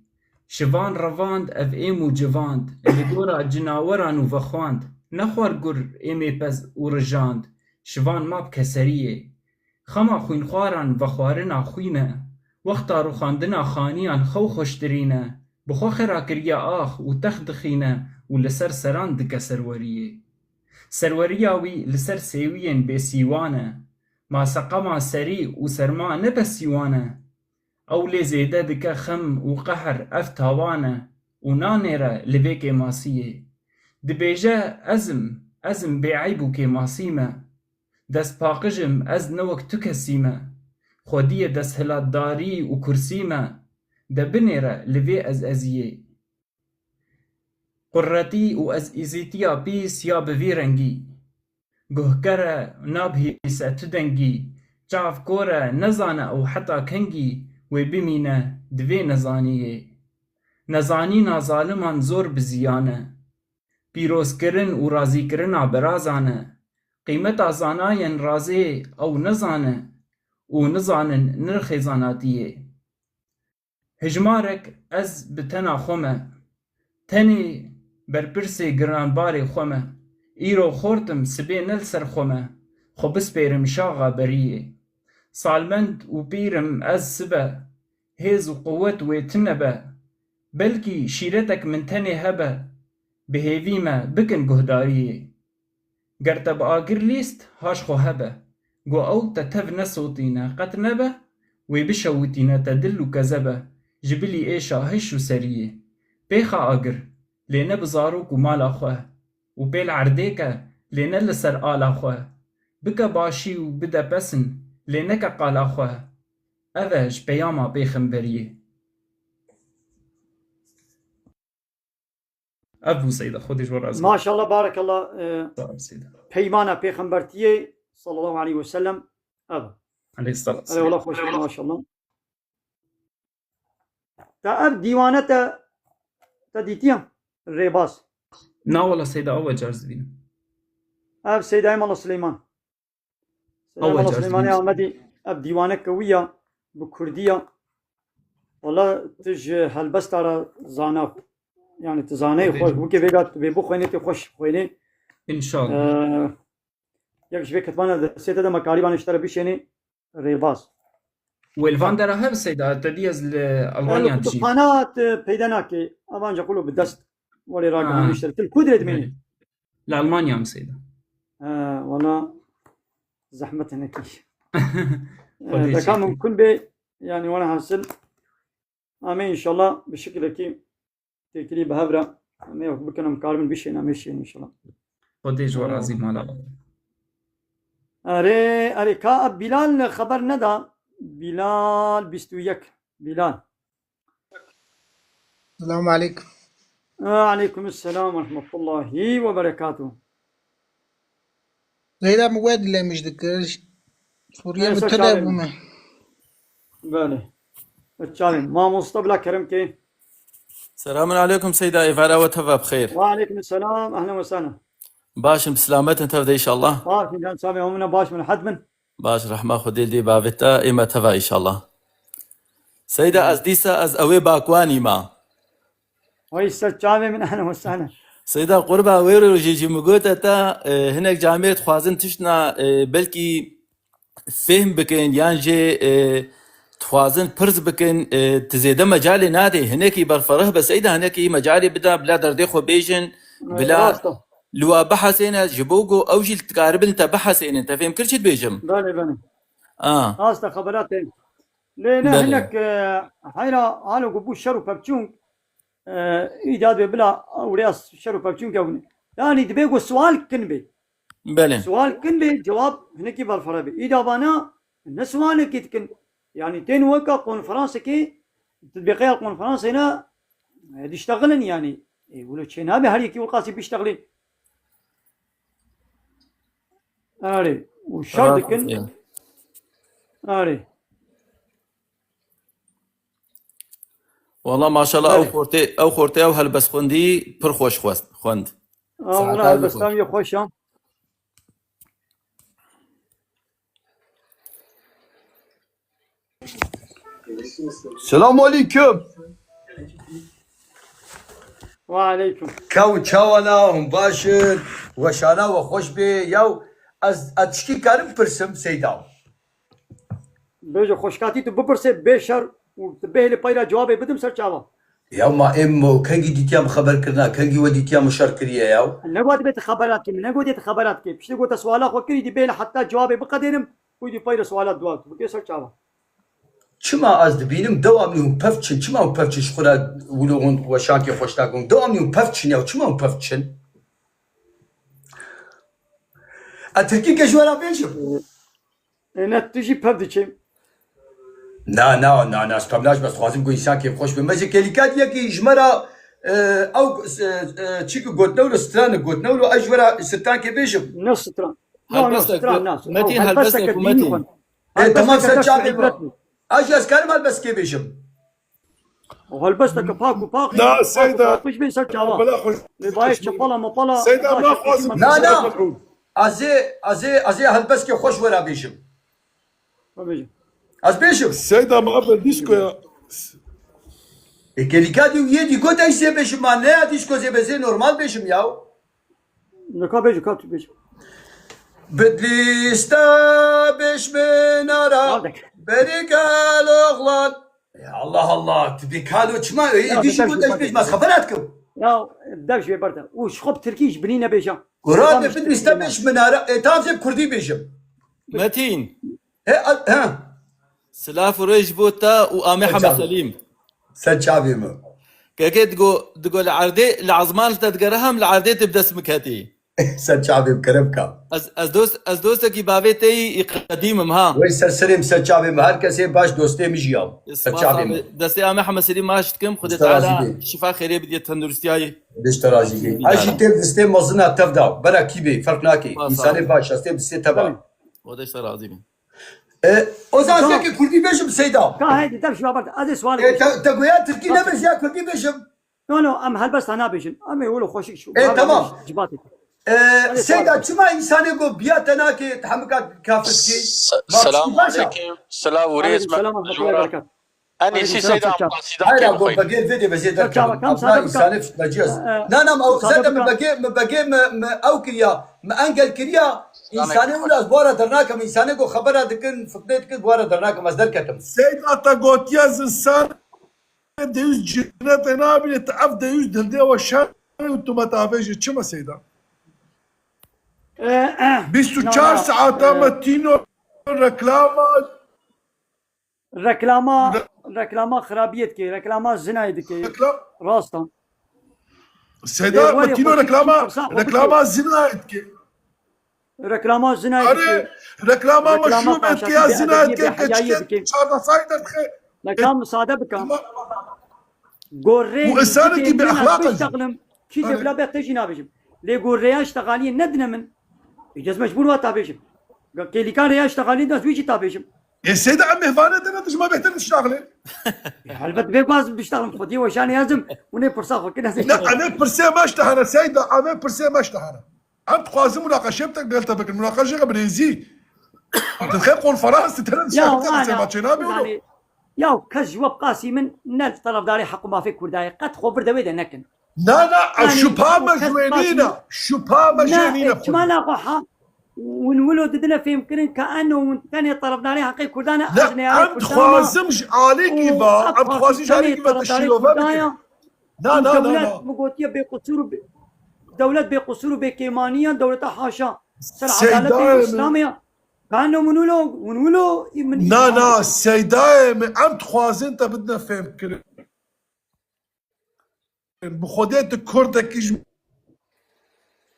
Şivan revand ev êm û civand. Li gora cinaweran û vexwand. Nexwar gur êmê pez û rijand. Şivan mab keseriyê. Xema xwînxwaran vexwarina xwîn e. Wexta rûxandina xaniyan xew xweştirîne. Bi xwe xera kiriye ax û text dixîne û li ser seran dike serweriyê. Serweriya wî li ser sêwiyên bêsîwan e. Maseqema serî û serma ne besîwan e. Ew lê zêde dike xem û qeher ev tawan e. û nanêre li vê kêmasiyê. Dibêje ezim bêeyb û kêmasî me. Destpaqijim ez ne wek tu kesî me. Xwediyê desthilatdarî û kursî me. De binêre li vê ezeziyê. Quretî û ezîzîtiya pîs ya bi vî rengî. Guhkere nabhîse tu dengî. Çavkor e nezane ew heta kengî. Wê bimîne di vê nezaniyê. Nezanîna zaliman zor bi ziyan e. Pîrozkirin û razîkirina birazan e. Qîmeta zanayên razê ew nezane û nizanin nirxê zanatiyê. Hijmarek ez bi tena xwe me. Tenê berpirsê giranbarê xwe me. Îro xortim sibê ne li ser xwe me. Xwe bispêrim şaxa beriyê. Salmend û pîrim ez sibe. Hêz û quwet wê tinebe. Belkî şîretek min tenê hebe. Bi hêvî me bikin guhdariyê. Ger te bi agir lîst haş xwe hebe. Got ew te tev nesotîne qet nebe. Wê bişewitîne te dil û kezebe. Ji bilî êşa hiş û seriyê. Pêxa agir lê ne bi zarok û mala xwe. û pêl erdêke lê ne li ser ala xwe. Bike başî û bide pesin lê neke qala xwe. Ev e ji peyama pêxemberiyê. Ev bû Seyda xwedî ji we razî. Maşallah barakallah. Seyda. Peymana pêxembertiyê sallallahu aleyhi ve sellem. Ev. Aleyhisselam. Eyvallah hoş geldin maşallah. Ta ev divane te dîtiye rêbaz. Na wala Seyda ew car dibînim. Ev Seyda Eymallah Süleyman. Seyda Eymallah Süleymanê Ahmedî ev dîwanek wiya bi Kurdiya. Wala tu ji helbesta re zanav. Yani tu zaneyê xweş wekî vê bixwînî tê xweş xwênî. İnşallah. Yek ji vê ketmana destê de mekarîban ji te re bişênî rêbaz. Wêlvan dera hev Seyda te dî ez li Almanya dijî. Kutupxana peyda nakê. Evan ca qulu bi dest welê ragihanî til ku dirê dimênî? Li Almanya mı Seyda? Wala zehmet hinekî. Deka mümkün bê yani wala hasil. Amê inşallah bi şekilekî têkilî bi hev re em bikin karibin bişên em êşîn inşallah. Xwedê ji we razî mala. Erê ka Bilal xeber neda. Bilal 21 Bilal. Selamun aleyküm. Aleykümselam ve rahmetullahi ve berekatuhu. Zeyda mı wed lemiş dikir. Suriye mi tede bu mu? Böyle. Çalın. Ma Mustafa Kerem ki. السلام عليكم سيدة إيفارا وتفا بخير. وعليكم السلام أهلا وسهلا. باش بسلامت انت ان شاء الله. باش كان سامي همنا باش من حد من باش رحمه خدي دي بافتا ايما تبا ان شاء الله. سيدة از ديسا از اوي باكواني ما وي سچاوي من اهلا وسهلا. سيدة قربا ويرو جيجي مقوتا تا هناك جامعة خوازن تشنا بلكي فهم بكن يانجي تخوازن برز بكن تزيدا مجالي نادي هناكي برفره بس سيدة هناكي مجالي بدا بلا درديخو بيجن بلا لو بحثين جبوغو او جيل تقارب انت بحثين انت فهم كل شيء بيجم. بني هاستا خبراتين لينا هناك حيرا هالو قبو شرو بابتشون ايجاد بلا ورياس شرو بابتشون كوني يعني دبيغو سؤال كنبي بله سؤال كنبي جواب هناكي بالفرابي اجابانا نسوانك كن يعني تين وقع كونفرنس كي تطبيقيه الكونفرنس هنا يشتغلن يعني يقولوا شي نابي هريكي والقاسي بيشتغلين اري وشرط كن اري والله ما شاء الله او خورتي او هلبس خوندي پر خوش خوند والله هلبس تام خوش السلام عليكم. وعليكم. كاو تشاوانا هم باشر وشانا وخوش بي ياو از اتشكي كارم برسم سيدا. بيجو خوشكاتي تو ببرسي بشر وتبه لي بايرا جوابي بدم سر چاوا. ياو ما امو كنجي ديتيام خبر كرنا كنجي وديتيام مشاركريه ياو. نقود بيت خبرات كي نقود خبرات كي بشتي قلت سؤالات وكري دي بين حتى جوابي بقدرم ودي بايرا سؤالات دوات بكي سر چاوا. چما از دبینم دوامنیون پفچن چما پفچش خورا ولون و شاکی خوشتاگون دوامنیون پفچن یا چما پفچن اترکی کشورا بیشم نه تجی پفدچم نه استملاش بس خوازم گو انسان که خوش به مزه کلیکات یکی جمرا او چیکو گوتنولو ستران گوتنولو اجورا ستان که بیشم نه ستران نه ستران نه متين هلبسك ومتين تمام سجاد اجي اسكر مال بس كي بيجم وهلبستك باك لا سيدة مش بيسر جواب بلا خوش بايش شطله مطله سيدة ما خوازم لا ازي هلبس كي خوش ورا بيجم ما بيجم از بيجم سيدة ما قبل ديسكو يا كليكادي ويدي قلت ايش زي بيجم ما لا ديسكو زي بزي نورمال بيجم ياو نكا بيجم كاتو بيجم بدلي استابش من ارا بريكال اغلان يا الله تبي كانوا تشما ديش قلت ايش بيجم خبراتكم يا داش بردا وش خب تركيش بنينا بيجم قران بدلي استابش من ارا تافز كردي بيجم متين ها سلاف ريج بوتا وامي حمد سليم سجابي ما كاكي تقول العردي العظمان تتقرهم العردي تبدا اسمك هاتي سجابي بكرمكا از دوستك بابيتي قديم مها وي سرسريم سجابي ما هر كسي باش دوستي مجيام سجابي دستي امي حمد سليم ماشتكم خذ تعالى شفاء خيريه بدي تندرستياي ليش تراجي اجي تب دستي مزنا تفدا برا كيبي فرق ناكي انساني باش استي دستي تبع ودش راضي o zaman ki Kurdi beşim Seyda. Ka haydi tabii şu barda. Hadi sual. Tagoya Türkiye ne beş ya Kurdi beşim. No am halbas ana beşim. Ama yolu hoşik şu. Tamam. Cibati. Seyda çima insanı go biyatana ki tahmikat kafirki. Selam aleyküm. Selam وريز مجورة. أنا سي سيدة قصيدة هاي أقول بقي فيديو بس يدك كم إنسان في مجاز. نعم أو زاد بقي أو كريا ما أنقل كريا إنساني ولا زبارة درناكم إنساني کو خبر دكن فقدت كد زبارة درناكم أصدر كتم. سيد أتاقوت ياز إنسان ديوز جنات نابل تعف ديوز دلدي وشان وانتم ما تعرفيش شو سيدا. 24 ساعة متينو ركلاما خرابيت كي ركلاما زنايد كي راستم سيدا متينو ركلاما زنايد كي ركلاما زنايد كي ركلاما مشروبت كي زنايد كي هذا صايدة خير ركلام سادة بكا قوري وإنسانك بأخلاقه يشتغلم كي تبلا بيختجي نابجم لي قوري اشتغالي ندنا من يجاز مجبور وقت تابيجم كي اللي كان رياش تغالي ناس ويجي تابيجم يا سيدة عمي فانا انت ما بيحتاج تشتغلي البت بيك باز بيشتغل خدي وشان يازم وني برصاخ كده لا انا برسي ما اشتهر سيدة انا برسي ما اشتهر أنت خوازم مناقشة بتك دلتا بك المناقشة بريزي تتخيل قول فرنسا تلان يا ما تشينا بيقولوا يعني يا كجواب قاسي من نال طرف داري حق ما في كرداي قد خبر دويدا نكن لا يعني شبابا جوينينا شبابا جوينينا ما لاقوها ونولو ددنا في يمكن كانه ثاني طرف داري حقي كردانا لا أنت خوازمش عليك إذا أنت خوازمش عليك إذا تشيلو لا مقوتية بقصور دولة بقصور بكيمانية دولة حاشا سر عدالة إسلامية كانوا منولو لا سيداي أنت خوازن أنت بدنا فهم كل بخوديت كردك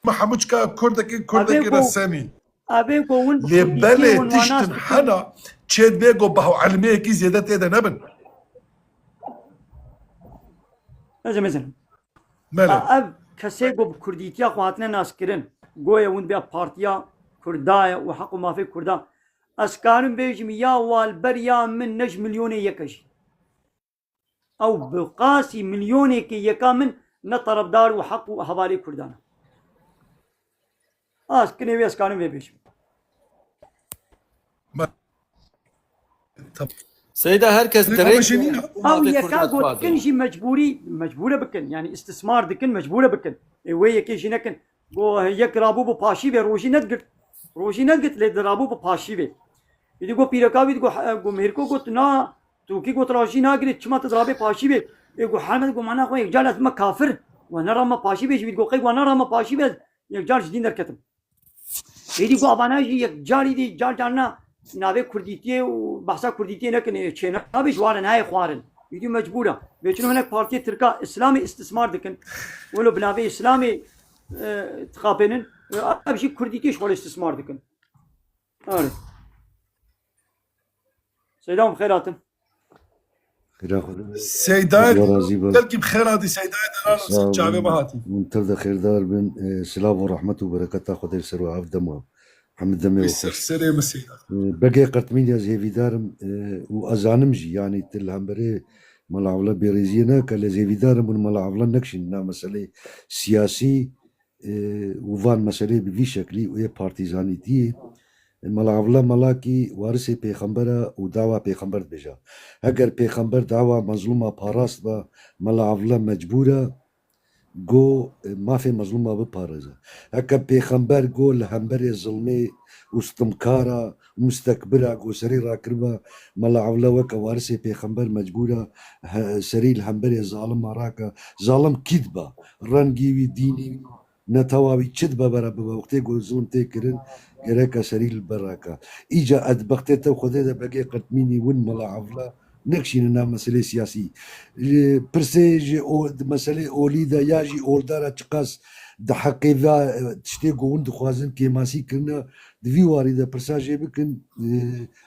ما حموش كردك رسامي أبي قول لبلي تشتن حنا تشيد بيجو بهو علمية كي زيادة تيدا نبن مثلا مالا أب كسيجو بكرديتيا خواتنا ناس كرن قوية وند بيا بارتيا كردايا وحقو ما في كردا أسكارن بيجم يا والبريا من نج مليوني يكش أو بقاسي مليوني كي يكا من نطرب دار وحقو حوالي كردانا أسكني بي أسكارن بيجم سيدا هركز دريك أو يكا قد كنجي مجبورة بكن يعني استثمار دكن مجبورة بكن ويا كيجي نكن بو يك رابو بباشي بي روشي ندقت لي درابو بباشي بي يدي قو بيركاوي قو ميركو قلت نا توكي قلت راشي نا قلت شما تضرابي باشي بي يقول حامد قو معنا خوي يجال اسمه كافر وانا راما باشي بي يقول قيق وانا راما باشي بي يجال جدين دركتم يدي قو ابانا يجال يدي جال جالنا ناوي كرديتي وبحثا كرديتي نكن چينا نابش وارن هاي خوارن يدي مجبورة بيچنو هناك بارتي تركا اسلامي استثمار دكن ولو بناوي اسلامي تخابنن ابشي كرديتي شغل استثمار دكن أعرف سيدام خيراتن سيداي تلقي بخيراتي سيداي دلال جابي مهاتي منتلد خير دار بن سلام ورحمة وبركاته خدير سرو عف دمه محمد دمي السري مسيدا بقي قرتمين يا زي فيدارم وازانمجي يعني تلهمبري ملعولا بيريزينا كلا زي فيدارم ونملعولا نكشن نا مسألة سياسي وفان مسألة بفي شكلي وهي بارتيزانيتي ملعولا ملاكي وارثي بيخمبرة ودعوة بيخمبر بجا اگر بيخمبر دعوة مظلومة باراست با ملعولا مجبورة جو ما في مظلومة ببارزة هكا بيخمبر جو لهمبري ظلمي واستمكارة ومستكبرة جو سريرة كربا ملعولا وكا وارثي بيخمبر مجبورة سري الهمبري ظالم راكا ظالم كذبة رنجي ديني نتواوي كذبة برا بوقتي جو ظلم تكرن جراكا سري البراكا إجا أدبقتي تو خذيدا بقي قتميني ون ملعولا نكشين نا مسألة سياسي برسيج أو مسألة أوليدا ياجي أولدارا تقاس دحقي ذا تشتيقو وند خوازن كيماسي كنا دفي واريدا برساجي بكن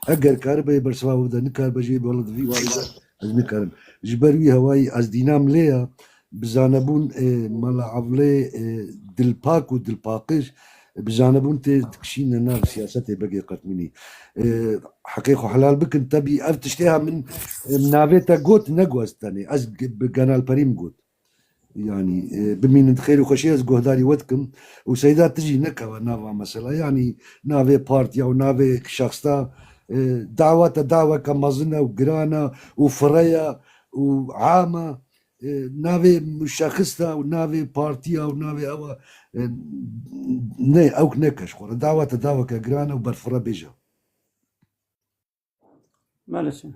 أجر كاربا برسوا ودا نكار بجي والله دفي واريدا أزمي كارم جبروي هواي أز دينام ليا بزانبون ملعبلي دلباك ودلباقش بجانبون تكشين نار سياسته بقي قتميني حقيقة حلال بكن تبي أفتشتها من نافيتا قوت نقوز تاني أز بقنال بريم قوت يعني بمين ندخل وخشي أز قهداري ودكم وسيدات تجي نكا نافا مثلا يعني نافي بارتيا ونافي شخصتا دعوة كمازنة وقرانة وفرية وعامة نافي مشاخصتا ونافي بارتيا ونافي أوا نه أوك نكش خورا دعوة كقرانة وبرفرة بيجا مالسين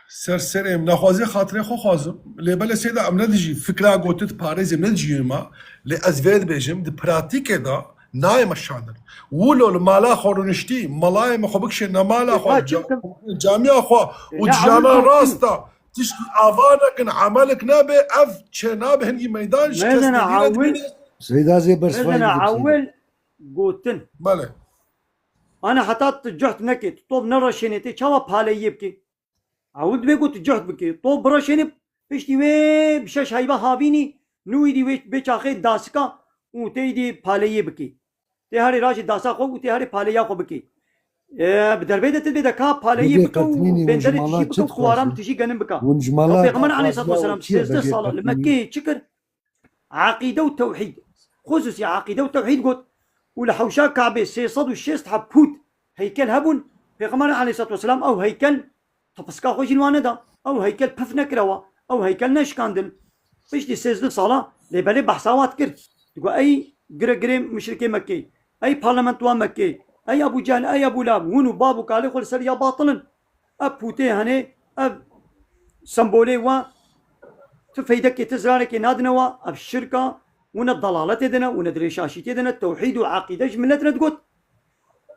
سرسرم نخوازي خاطري خو خازم لبلا سيدا ام ندجي فكرة قوتت باريز ام ندجي ما لأزفيد بيجم دي براتيك دا نايم الشاندر ولو المالا خورنشتي ملاي ما خبكش نمالا خو جامعة خو وجانا راستا تشكي افانك عملك نابي اف نابي هنجي ميدان ماذا عاول سيدا زي برسفاي ماذا عاول قوتن بله انا حطيت جهد نكت طوب نرشينتي شوا بحالي يبكي عود بيقول تجهد بكي طوب برشيني بشتي وي بشش هايبا هابيني نوي دي بيچاخي داسكا وتي دي بحالي بكي تي هاري راجي داسا خو وتي هاري بحالي خو بكي بدربيدة تبدا كا بالي بكو بندر تجي بكو خوارم تجي جنن بكا وبيغمر عليه الصلاة والسلام سيزده صلاة لمكة شكر عقيدة وتوحيد خصوصي عقيدة وتوحيد قلت ولحوشا كعبة سيصد والشيست حبوت هيكل هبون بيغمر عليه الصلاة والسلام أو هيكل تبسكا خوش الواندا أو هيكل بفنك روا أو هيكل نشكاندل فيش دي سيزده صلاة لبالي بحثاوات كرت تقول أي قرقري مشركي مكة أي برلمانتوان مكة أي أبو جهل أي أبو لاب ونو بابو كالي خل سريا باطلا أب بوتي هني أب سمبولي و تفيدك تزرارك نادنوا أب الشركة ون الضلالة تدنا ون دريشاشي تدنا التوحيد وعقيدة جملتنا تقول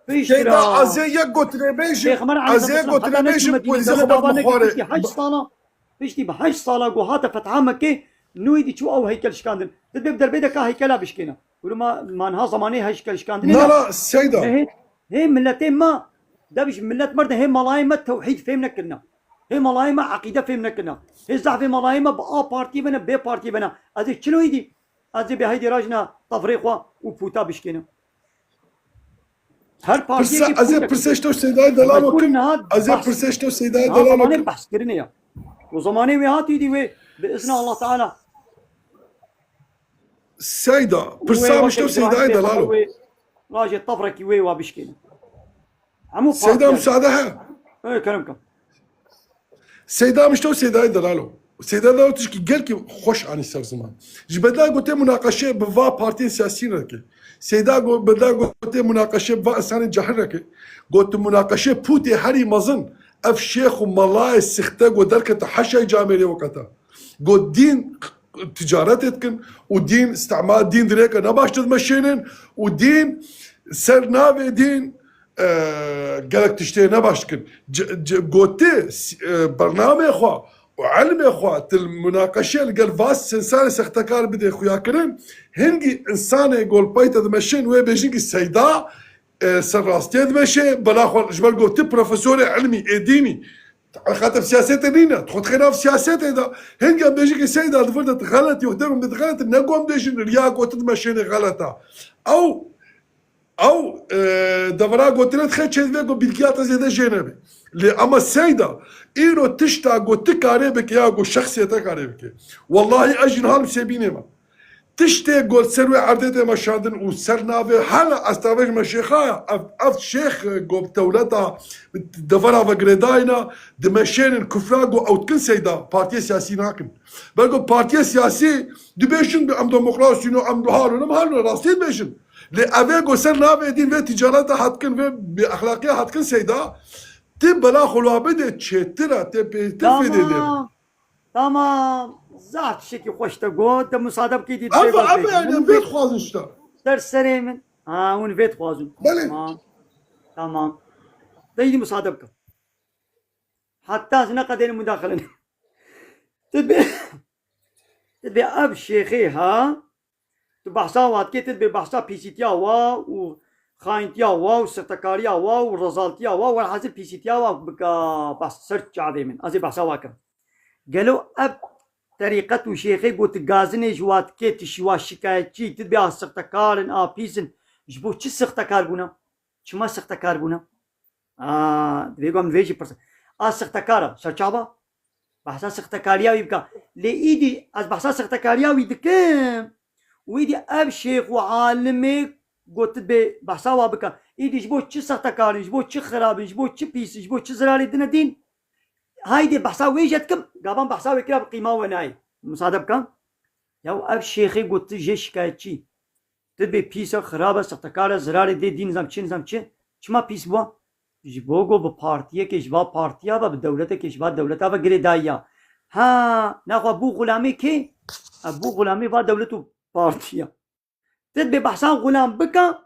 فيش كذا أزيك قلت لبيش أزيك قلت لبيش ويزل بابا مخوري حج صلاة فيش تي بحج صلاة قوهاتا فتحة مكة نويدي شو أو هيكل شكاندن تبدأ بيدك هيكلا بشكينا ولما ما نها زماني هيكل شكاندن لا السيدة هي ملتين ما ده مش ملت مرده هي ملايمة توحيد فهمنا كنا هي ملايمة عقيدة فهمنا كنا هي زعفة ملايمة بآ بارتي بنا بي بارتي بنا أزي شنو يدي أزي بهيدي راجنا تفريقوا وبوتا بشكينا هر بارتي أزي برسشتو سيداي دلالو كن أزي برسشتو سيداي دلالو كن بحث كرنيا وزماني وهاتي دي وي بإذن الله تعالى سيدا برسامشتو سيداي دلالو راجل طفرك وي وبشكينا عمو سيدا مساعدها ايه كلامكم سيدا مشتو سيداي دلالو سيدا دلالو تشكي قالك خوش عن السر زمان جبدا قلت مناقشه بفا بارتي سياسيين ركي سيدا بدا قلت مناقشه بفا انسان جحر ركي قلت مناقشه بوتي هاري مزن اف شيخ وملاي السخته ودركه حشا جامري وقتها قلت دين تجارتك ودين استعمال دين دريكا نباش تمشينن ودين سر نافي دين قالك تشتري نباشكن قوتي برنامج خوا وعلم خوا المناقشه اللي قال فاس انسان سختكار بدي خويا كرن هنجي انسان يقول بايتا دمشين وي بيجيك السيدا سراستي دمشي بلا خو جبل قوتي بروفيسور علمي اديني خاطر سياسات لينا تخوت خينا في سياسات هذا هنجا بيجيك السيده تفرضت غلط يخدم بتغلط نقوم ديشن رياك وتدمشين غلطه او دفرا قلت لها تخيل شيء فيكم بالكيات زي جنبي اما السيده ايرو تشتا قلت كاريبك يا قو شخصيتك كاريبك والله اجن هالم سيبيني ما تشتي قلت سروي عردته مشادن وسر نافي حالا استافج مشيخايا اف شيخ قوب تولتا دفرا فقرداينا دمشين كفراغو او تكن سيدا بارتي سياسي ناكن بلقو بارتي سياسي دبيشن ام ديمقراطي نو ام هالو راستين بيشن لأبيكو سر نافي دين في تجارتها حتكن في بأخلاقية حتكن سيدا تبلا خلوا بدأ تشترى تمام تمام زعت شكي خوش تقول ده مصادب كي دي أبا يعني فيت خوازن شتا در سريمن ون فيت خوازن بلي تمام ده يدي مصادبك حتى زنا قدين مداخلة تبي أب شيخي ها بحثا وات كتب ببحثا بيسيتيا و خاينتيا و سرتكاريا و رزالتيا و والحاصل بيسيتيا و بقى بحث سرت جعبي من أزي بحثا واكم قالوا أب طريقة شيخي قلت غازني جوات كيت شوا شكايتي تبي سرتكارن بيسن جبو تش سرتكار بونا شما سرتكار بونا دبيقوم فيجي برس سرتكارا سرچابا بحثا سرتكاريا يبقى لإيدي از بحثا سرتكاريا ويدكم ويدي اب شيخ وعالمي قلت بي بحثا بك ايدي جبو تش سرتكاري جبو تش خراب جبو تش بيس جبو تش زراري دنا دين هايدي بحثا ويجتكم قابان بحثا وكلا بقيمة وناي مصادب كان يو اب شيخي قلت جي شكايتشي تبي بيسا خرابة سرتكارة زراري دي دين نظام چي نظام چي چما بيس بوا جبو قو بپارتيه كي جبا پارتيه با بدولته كي جبا دولته با گريدايا ها ناخو ابو غلامي كي ابو غلامي با دولته بارتيا تدبي بحثا غلام بكا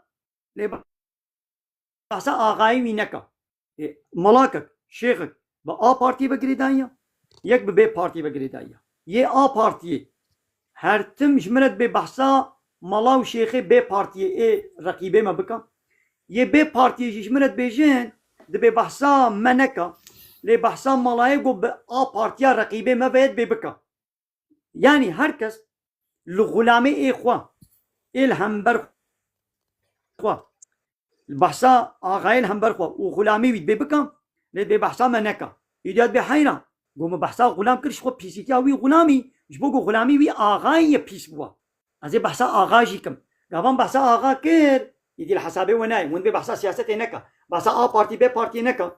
بحثا آغاي وينكا ملاكك شيخك با بارتي بگريدايا يك بي بارتي بگريدايا يه بارتي هر تم جمرت ببحثا ملاو شيخي بي بارتي رقيبه ما بكا يه بي بارتي جمرت بيجين دبي بحثا منكا لبحثا ملايقو بارتيا رقيبه ما بيد ببكا يعني هركس الغلامي إخوة الهمبر إخوة البحثا آغايل هم برخوا وغلامي ويد ببكم ليد ببحثا منكا يدياد بحيرا قوم بحثا غلام كرش خو بيسيتيا وي غلامي جبوكو غلامي وي آغاي بيس بوا ازي بحثا آغاجيكم قابان بحثا آغا كير يدي الحسابي وناي وين بحثا سياسة نكا بحثا بارتي بي بارتي نكا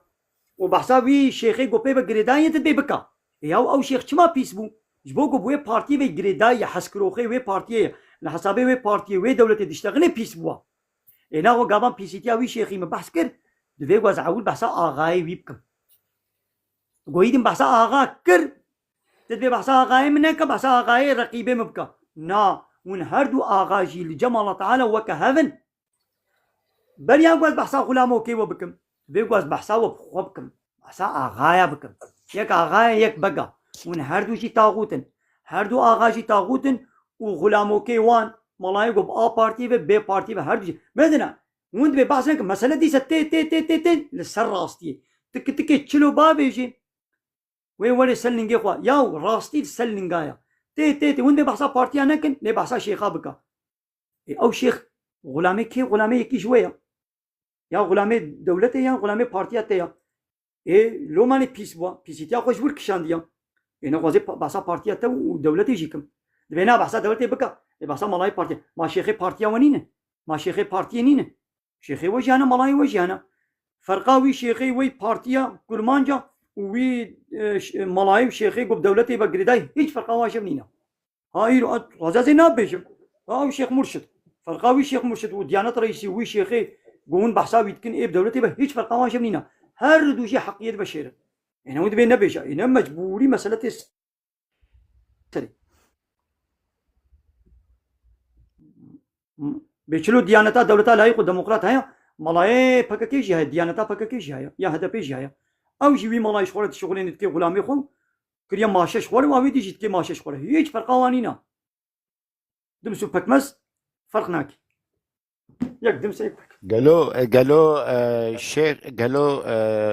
وبحثا وي شيخي قوبي بقريداي يتد ببكا ياو او شيخ چما بيس بو جبوكو بوي بارتي بي قريداي حسكروخي وي بارتي الحسابي وي بارتي وي دولتي دشتغلي بيس بوا هنا هو قابان بيسيتيا وي شيخي ما بحث كر دوي واز عول بحثا آغاي ويبكم قويدين بحثا آغا كر تدبي بحثا آغاي منك بحثا آغاي رقيبه مبكا نا ون هردو آغا جي لجمع الله تعالى وكهفن بل يقواز بحثا غلامو كيو بكم بيقواز بحثا وبخوبكم بحثا آغايا بكم يك آغايا يك بقى ون هردو جي تاغوتن هردو آغا جي تاغوتن وغلامو كيوان ملايقو بآ بارتي بي بارتي هردو جي بدنا وند بي بحثا مسألة دي ستي تي تي تي تي لسر راستي تك تك تشلو بابي جي وين وين سلنجي خوا ياو راستي سلنجايا تي تي تي وين بحثا بارتي انا كن لي بحثا شيخا بكا او شيخ غلامي كي غلامي كي شويه يا غلامي دولتي يا غلامي بارتياتي يا لو ماني بيس بوا بيسيتيا خوش ورك شانديا انا غازي بحثا بارتياتا ودولتي جيكم دبينا بحثا دولتي بكا بحثا ملاي بارتي ما شيخي بارتيا ونينه ما شيخي بارتي نينه شيخي وجهنا ملاي وجهنا فرقاوي شيخي وي بارتيا كرمانجا وي ملايب شيخي قب دولتي بقريداي هيج فرقا واجبنينا هاي رجازي نابيجم هاو شيخ مرشد فرقاوي شيخ مرشد وديانة رئيسي وي شيخي قون بحساب يتكن ايه بدولتي به هيج فرقا واجبنينا هر دوشي حقية بشيرة انا ود بين نبيجا انا مجبوري مسألة سري بيشلو ديانتا دولتا لايق ديمقراط هيا ملاي فككيش هي ديانتا فككيش هي يا هدفيش هي او جوي مالاي شغلت شغلين تكي غلامي خو كريا ماشش خور واوي دي جتكي ماشش خور هيج فرق قوانينا دمسو بكمس فرقناك ياك دمسك قالوا الشيخ قالوا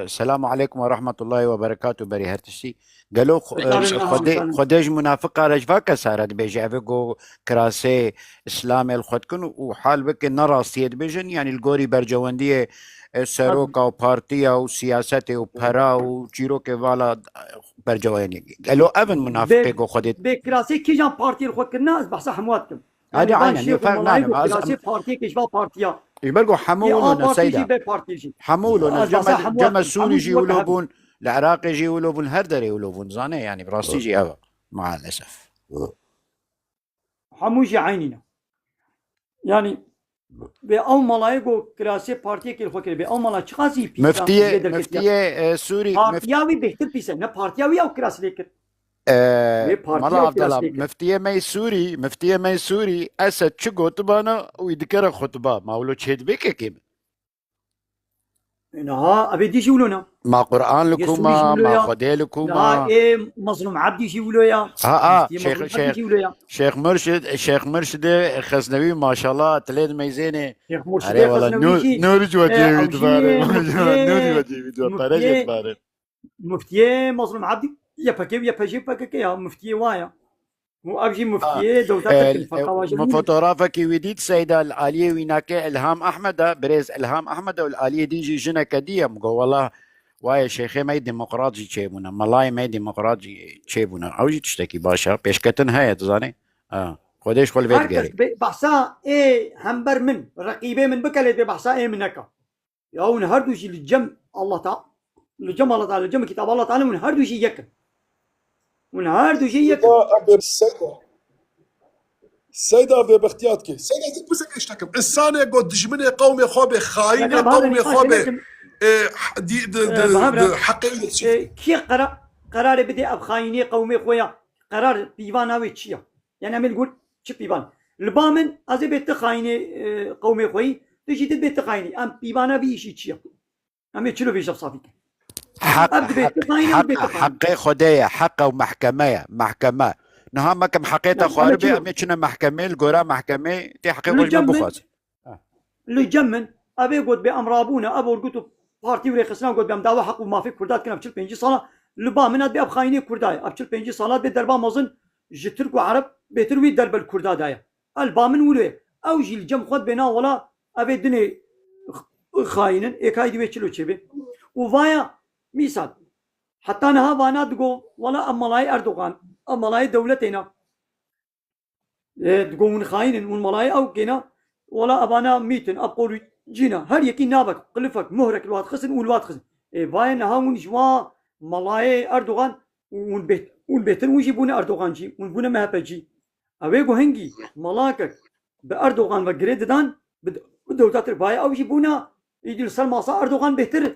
السلام عليكم ورحمة الله وبركاته بري هرتشي قالوا خديج منافقة رجفاك سارت بيجي افيقو كراسي اسلامي الخدكن وحال بك نراستيد بيجن يعني القوري برجواندية سروكا وبارتيا وسياسته وبرا وجيروكي والا برجواني قالوا ابن منافقة خديت بكراسي كي جان بارتي الخد كنا بحث حمواتكم هذه عيني فرق كراسي بارتي كيشبا بارتيا يبلغوا حمولنا سيدا حمولنا جمع السوري يجي ولوبون العراق يجي ولوبون الهردري يولوبون زاني يعني براستي يجي أبا مع الأسف حموجي عينينا يعني بأول ملايقو كراسي بارتي كي الفكر بأول ملايق شخصي مفتية سوري بارتياوي بيهتر بيسا نا بارتياوي أو كراسي ليكر ملا عبد الله مفتية مي سوري أسد شو خطبانا ويذكر خطبة ما ولو تشهد بك كيم نها أبي دي شولونا ما قرآن لكما ما خدي لكما إيه مظلوم عبدي شولويا شيخ مرشد خزنوي ما شاء الله تلاد ميزانه شيخ مرشد خزنوي نور جواتي فيديو مفتي مظلوم عبدي يا بكيو يا بجيب بكيو يا مفتي وايا مو ابجي مفتي دولتك من فوتوغرافك ويديت سيدة الآلية ويناك إلهام أحمد بريز إلهام أحمد والآلية ديجي جنا كدية مقول والله وايا شيخي ما ديمقراطي تشيبونا ملاي ما ديمقراطي تشيبونا أوجي تشتكي باشا بيشكتن هاي تزاني خديش خل بيت غيري بحسا ايه همبر من رقيبه من بكلت بحسا ايه منك يا هردو شي للجم الله تعالى لجم الله تعالى لجم كتاب الله تعالى من هردو شي يك من هردو شي يك السيدة أبي باختياتك سيدة تبوسك اشتكم الثانية قد دجمني قومي خوبي خاينة قومي خوبي حقيقي كي قرار بدي اب خايني قومي خويا قرار بيواناوي تشيا يعني عم نقول شو بيوان البامن ازي بيت خايني قومي خوي تجي بيت خايني ام بيواناوي شي تشيا ام يتشلو في صافي حقي خدية حقه ومحكمة محكمة نها كم حقيقة خاربي أميتشنا محكمة الجورا محكمة تي حقيقة وجه بخاز اللي جمن أبي قد بأمرابونا أبو قلتوا بارتي وري خسنا قد بأمداوا حق وما في كردات كنا بشل بينجي صلاة لبا منات بأب خايني كرداي أبشل بينجي صلاة بدربا مازن جترك وعرب بيتروي درب الكرداء دايا البا من ولوي أو جيل جم خد بنا ولا أبي دني خاينن اكاي دي بيچلو چبي وفايا مثال حتى نها وانا دغو ولا املاي اردوغان املاي دولتنا تقوم خاينن والملاي او كنا ولا ابانا ميتن ابقول جينا هر يكي نابك قلفك مهرك الواد خسن والواد خسن فايا نها ونجوا ملاي اردوغان والبيتن ويجيبون اردوغان جي ونبونا مهبجي اويغو هنجي ملاكك باردوغان وجريد دان بدولتات الفايا او يجيبونا يجي سلماسا اردوغان بهتر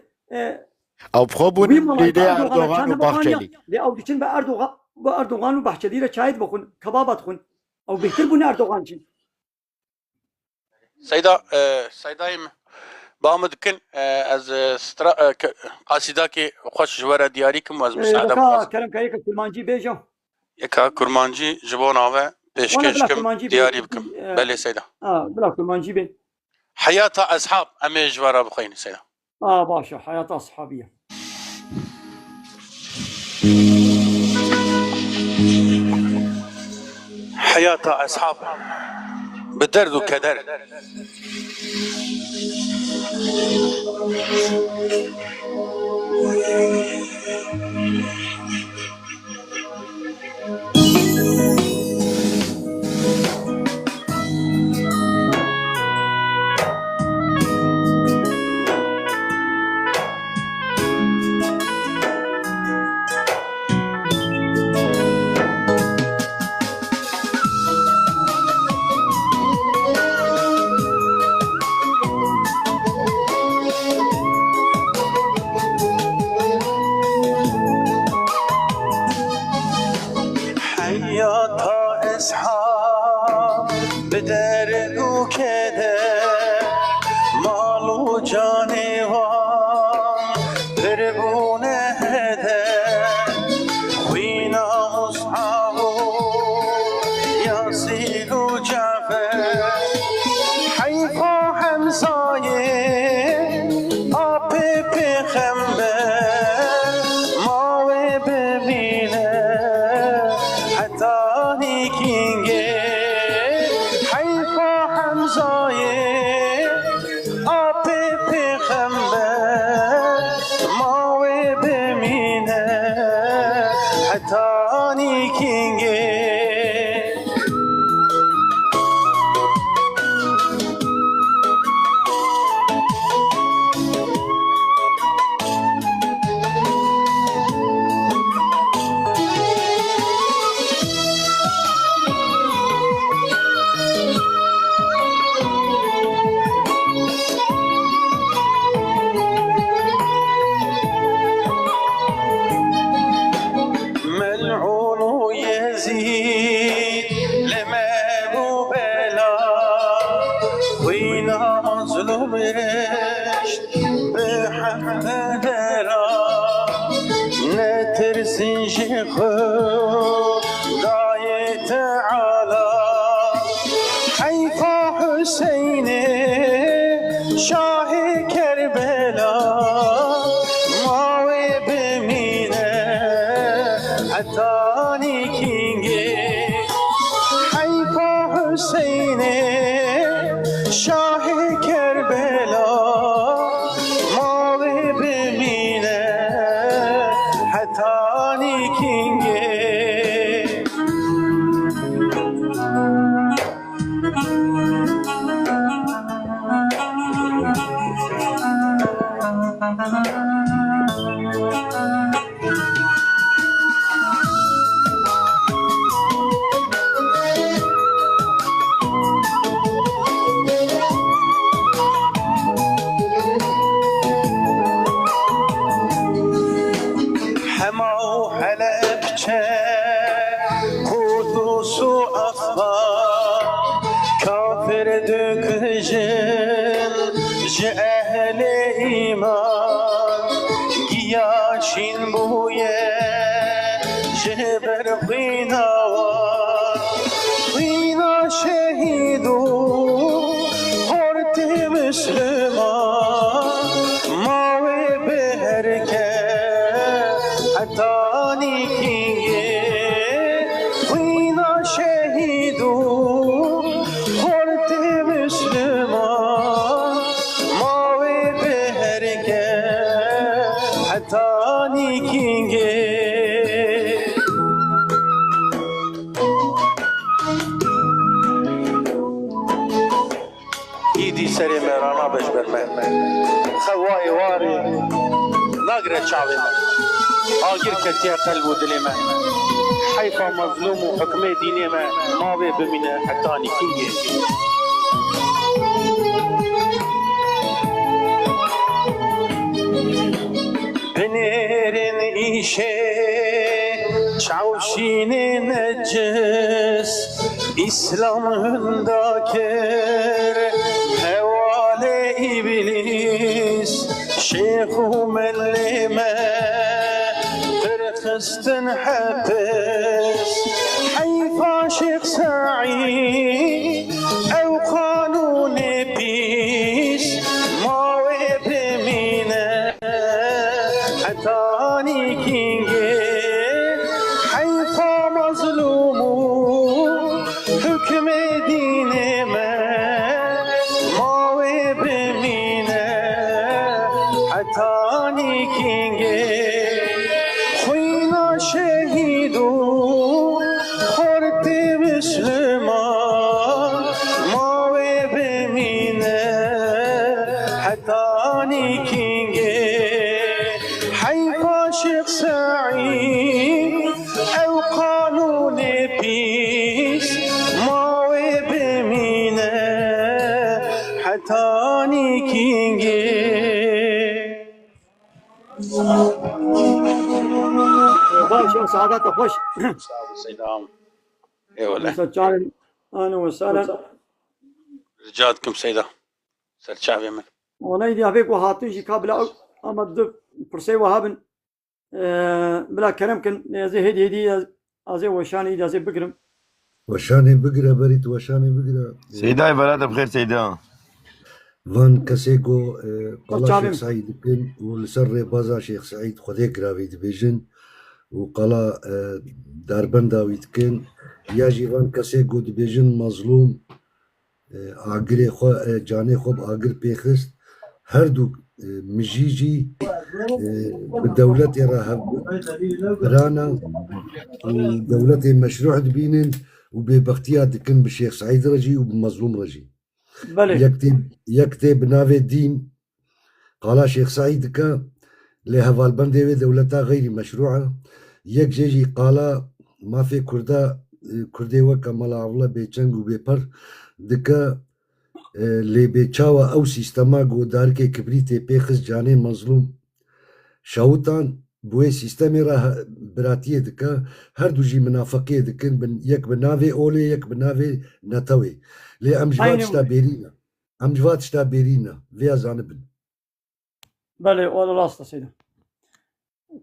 او بخوبون ليدي اردوغان وباخشلي او ديچن باردوغان وباخشلي را شاهد بكون كبابات خون او بهتر بون اردوغان جي سيدايم بامد كن از قاصدا كي خوش جواره دياريكم واز مساعده كلام كايك كرمانجي بيجو يكا كرمانجي جبوناوه بيشكشكم دياري بكم بلي سيدا بلا كرمانجي بين حياة اصحاب امي جواره بخين سيدا باشا حياة اصحابيه حياة اصحاب بدرد وكدر خواي واري ناقرة شعبي آقر كتير قلب ودلي ما حيفا مظلوم وحكمي ديني ما بي بمنا حتاني كينجي بنيرن إيشي شعوشين نجس إسلام هنداكر هوالي إبليس شيخ ملما فرخستن حبس حيفا شيخ سعيد أو قانون بيس ما وبمينا حتاني كينجي حيفا مظلوم حكم دين ما وبمينا حتاني كينجي خوينا شهيدو خورت مسلمان ما وبمينا حتاني كينجي حيفا شيخ سعيد أو قانون بيس ما وبمينا حتاني كينجي باشا سعادتك خوش سلام اي والله سجان اهلا وسهلا رجعتكم سيدة سر شعبي من ونيدي هبيك وهاتيجي قبل امد برسي وهابن بلا كلام كان زي هدي زي وشاني زي بكرم وشاني بقرا بريت وشاني بقرا سيدا بلاد بخير سيدا فان كاسيكو قال شعبي. شيخ سعيد كن والسر بازا شيخ سعيد خديك راوي دبيجن وقال داربندا ويتكن ياجي فان كاسيكو دبيجن مظلوم آگری خو جانی خوب آگر پیخست هر دو مجیجی به دولت را برانا و دولت مشروع دبینن و به بختیار دکن به شیخ سعید رجی و به مظلوم رجی بله یکتب ناوی دین قال شيخ سعيد كا لهوال بندي دولتا غير مشروعة يك جيجي قال ما في كردي وكا ملا عولا بيچنگ و بيپر دكا لي بيچاوا او سيستما گو داركي كبريتي بيخز جاني مظلوم شاوتان بوي سيستمي را براتيه دكا هر دو جي منافقية دكن يك بناوي اولي يك بناوي نتوي لي امجوات شتا بيرينا فيا زانبن بله والله راسته سيدا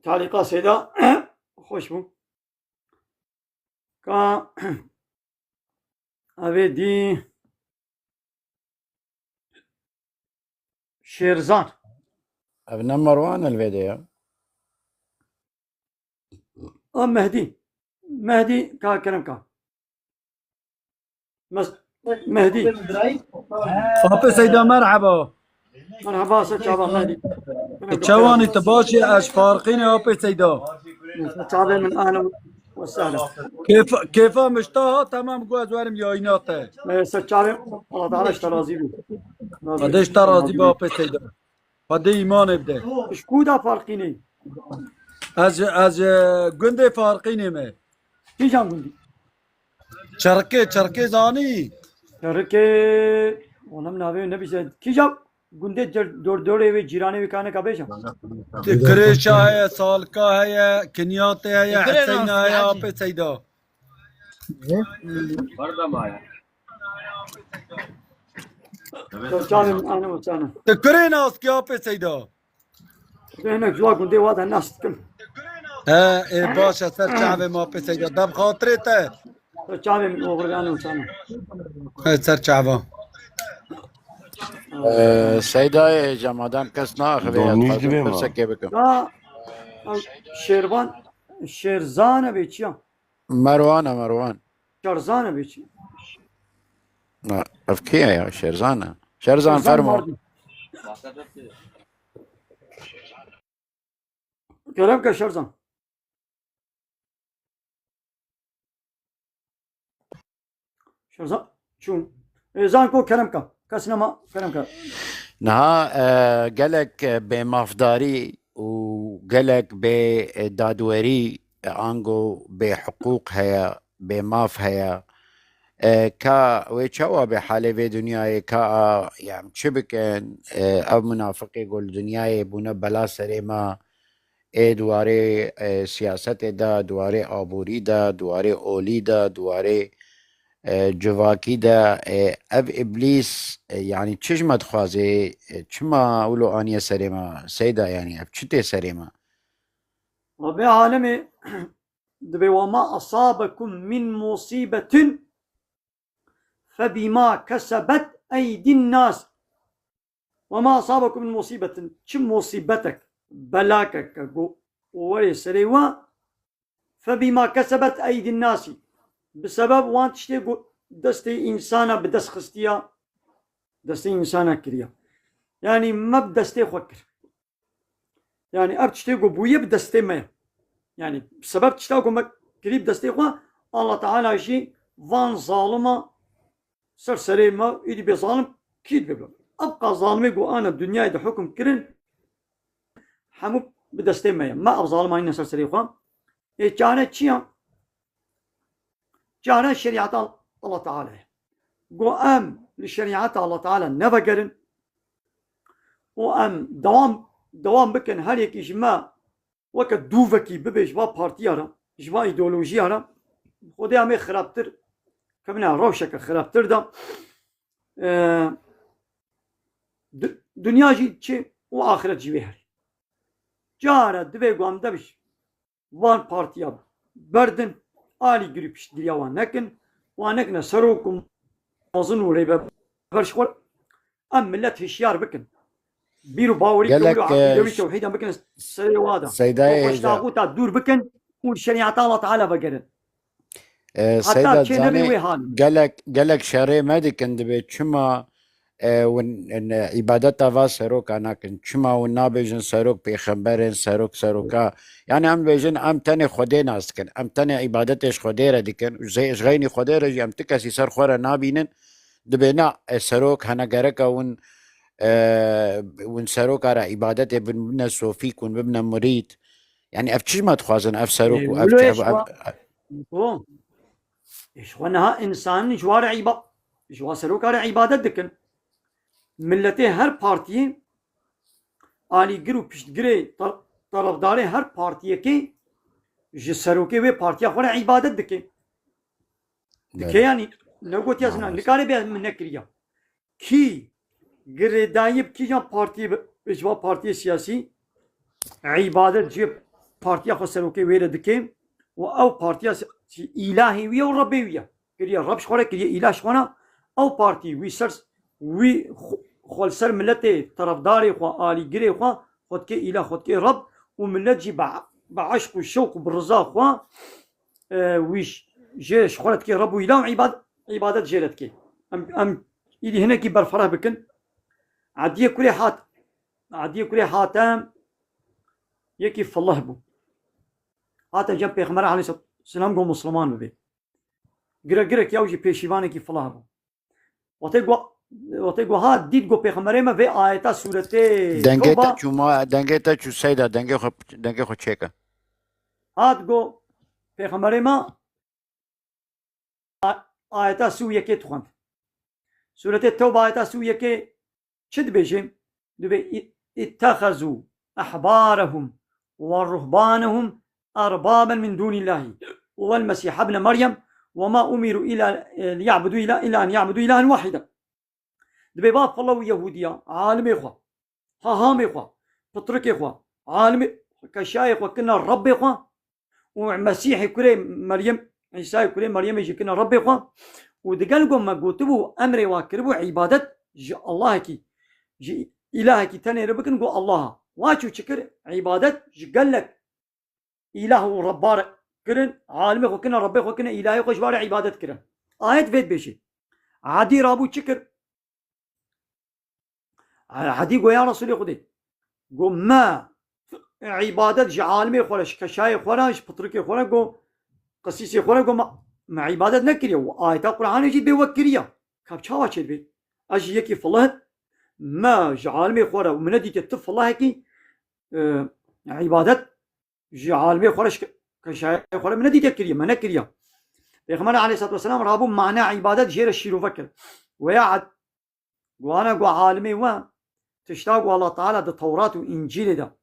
تعليقات سيدا خوش بو كا اوه دي شيرزان ابن مروان الفيديو مهدي كا كلام كا مهدي خب سيدا مرحبا مرحبا سيدا مهدي تشواني تباشي اش فارقين يا ابي سيدا سيدا من اهلا وسهلا كيف مشتاها تمام جواز وارم يايناته سيدا الله تعالى اشترازي بي قديش ترازي بابي سيدا قدي ايمان بده شكودا فارقيني از گنده فارقيني ما كي جام گندي چرکه زانی چرکه والله من ناوی نبی شد کی جام گنده دوره و جیرانه وکانه کا بیشم کرشا ہے سالکا ہے کنیات ہے حسین ہے آپ سیدا جانم انا وسانا تكريناس كي آپ سيدا هناك جوا گنده واد الناس كل ها باشا سر شعبي ما آپ سيدا دب خاطرته شعبي من انا وسانا سر شعبه سيدا جمادان کس نه اخوی فرسکه بکن شیروان شیرزان بیچیا مروان شرزان بیچیا افكيه يا شيرزان فرمو كلام كشرزان شرزان شو زان کو كلام كا كسنما كلام كا نها قالك بمافداري وقالك بدادوري انجو بحقوق هيا بماف هيا كا ويتشوا بحالة في دنياي كا يعني شبكن او منافق يقول دنياي بونا بلا سريما دواري سياسة دا دواري آبوری دا دواري أولي دا دواري جواكي دا اف ابليس يعني تشجمت خوازي چما اولو آنية سريما سيدا يعني اف چته سريما ربي عالمي دبي وما أصابكم من مصيبة فبما كسبت أيدي الناس وما أصابكم من مصيبة شم مصيبتك بلاكك وري سريوا فبما كسبت أيدي الناس بسبب وان تشتي دستي إنسانة بدس خستيا دستي إنسانة كريا يعني ما بدستي خوكر يعني أب تشتي بويا بدستي ما يعني بسبب تشتاقو قريب دستي خوا الله تعالى شيء فان ظالمة سرسري ما يدي بظالم كيد ببلا أبقى ظالمي قو أنا الدنيا يدي حكم كرن حمو بدستي ما أب ظالمة إنه سرسري خوا إيه جانا تشيا جانا شريعة الله تعالى قو أم لشريعة الله تعالى نفقرن وأم دوام بكن هل يكي جماع وقت دوفكي ببي جوا بارتيارا جوا ايديولوژيارا خودي امي خرابتر كمنا روشك خرابتر دا دنيا جي تشي واخرت جي هر جارا دبي قوام دبش وان بارتيا بردن آلي جريبش دليا وانكن وانكنا سروكم مظن وريبا برشور ام ملت هشيار بكن بيرو باوري كولو عقيدوي توحيدا بكن سيوادا سيداي طاغوت دور بكن والشريعة الله تعالى بقرن سيدا زاني قالك شاري مادي كان دبي چما ون عبادتا و سروك انا كن چما ون بيجن سروك بيخبرن سروكا يعني ام بيجن ام تاني خودي ناس كن ام تاني عبادتش خودي را ديكن زي غيني خودي را ام تكسي سر خورا نابينن دبينا سروك هنا غركا ون سروك على عبادته بن صوفيك ون بن مريد يعني افتش ما تخوازن اف سروك ايش ونها انسان جوار سروك على عبادة دكن ملتي هر بارتي آلي گرو پشت گري طرفداري هر بارتي كي جسروكي وي بارتي خورا عبادة دكن يعني نقول ياسنا نكاري بيه من نكريا كي گردایب کی جان پارتی اجوا پارتی سیاسی عبادت جيب پارتیا خسروكي ويرا دكيم او پارتیا الهي ويا وربي ويا كريا رب شخوره كريا اله شخونا او پارتي وي سرس وي خول سر ملتي طرفداري خو آلي گري خو خود كي اله خود كي رب وملت جي بعشق والشوق وبالرضا خو ويش جي شخورت كي رب ويلا عبادت جيرت كي ام يدي هنا كي برفره بكن عادية كل حاتم يكي في الله بو حتى جنب بيغمر عليه الصلاة والسلام قوم مسلمان ببي قرا كيوجي بيشيواني كي في الله بو وتيقو هاد ديد قو بيغمر ما في آيات سورة دنگيتا چو سيدا دنگي خو چيكا هاد قو بيغمر ما آيات سورة كي تخوند سورة التوبة آيات سورة كي شد بيجيم دبي اتخذوا أحبارهم ورهبانهم أربابا من دون الله والمسيح ابن مريم وما أمروا إلا ليعبدوا إلا أن يعبدوا إلها واحدا دبي باب الله ويهوديا عالم إخوة هام إخوة بطرك إخوة عالم كشايخ وكنا الرب إخوة ومسيح كري مريم عيسى كري مريم يجي كنا رب إخوة ودقلقوا ما قوتبوا أمري واكربوا عبادة الله كي جي إله كي تاني ربك نقول الله واشو شكر عبادة قال لك إله وربار كرن عالمي خوكنا ربي خوكنا إلهي خوش بار عبادة كرن آيات فيت بيشي عادي رابو شكر عادي قو يا رسولي خدي قو ما عبادة جي عالمي خورش كشاي خورش بطركي خورش قو قسيسي خورش قو ما عبادة نكريا وآيات القرآن يجي بيوكريا كاب شاوا شد بي أجي يكي في الله ما جي عالمي خورا ومن دي تتف الله هيك عبادت جي عالمي خورا كشاي خورا من دي تكريا ما نكريا پیغمبر عليه الصلاه والسلام رابو معنى عبادت جير الشيرو فكر ويعد وانا قو عالمي و تشتاق الله تعالى ده توراة وانجيل ده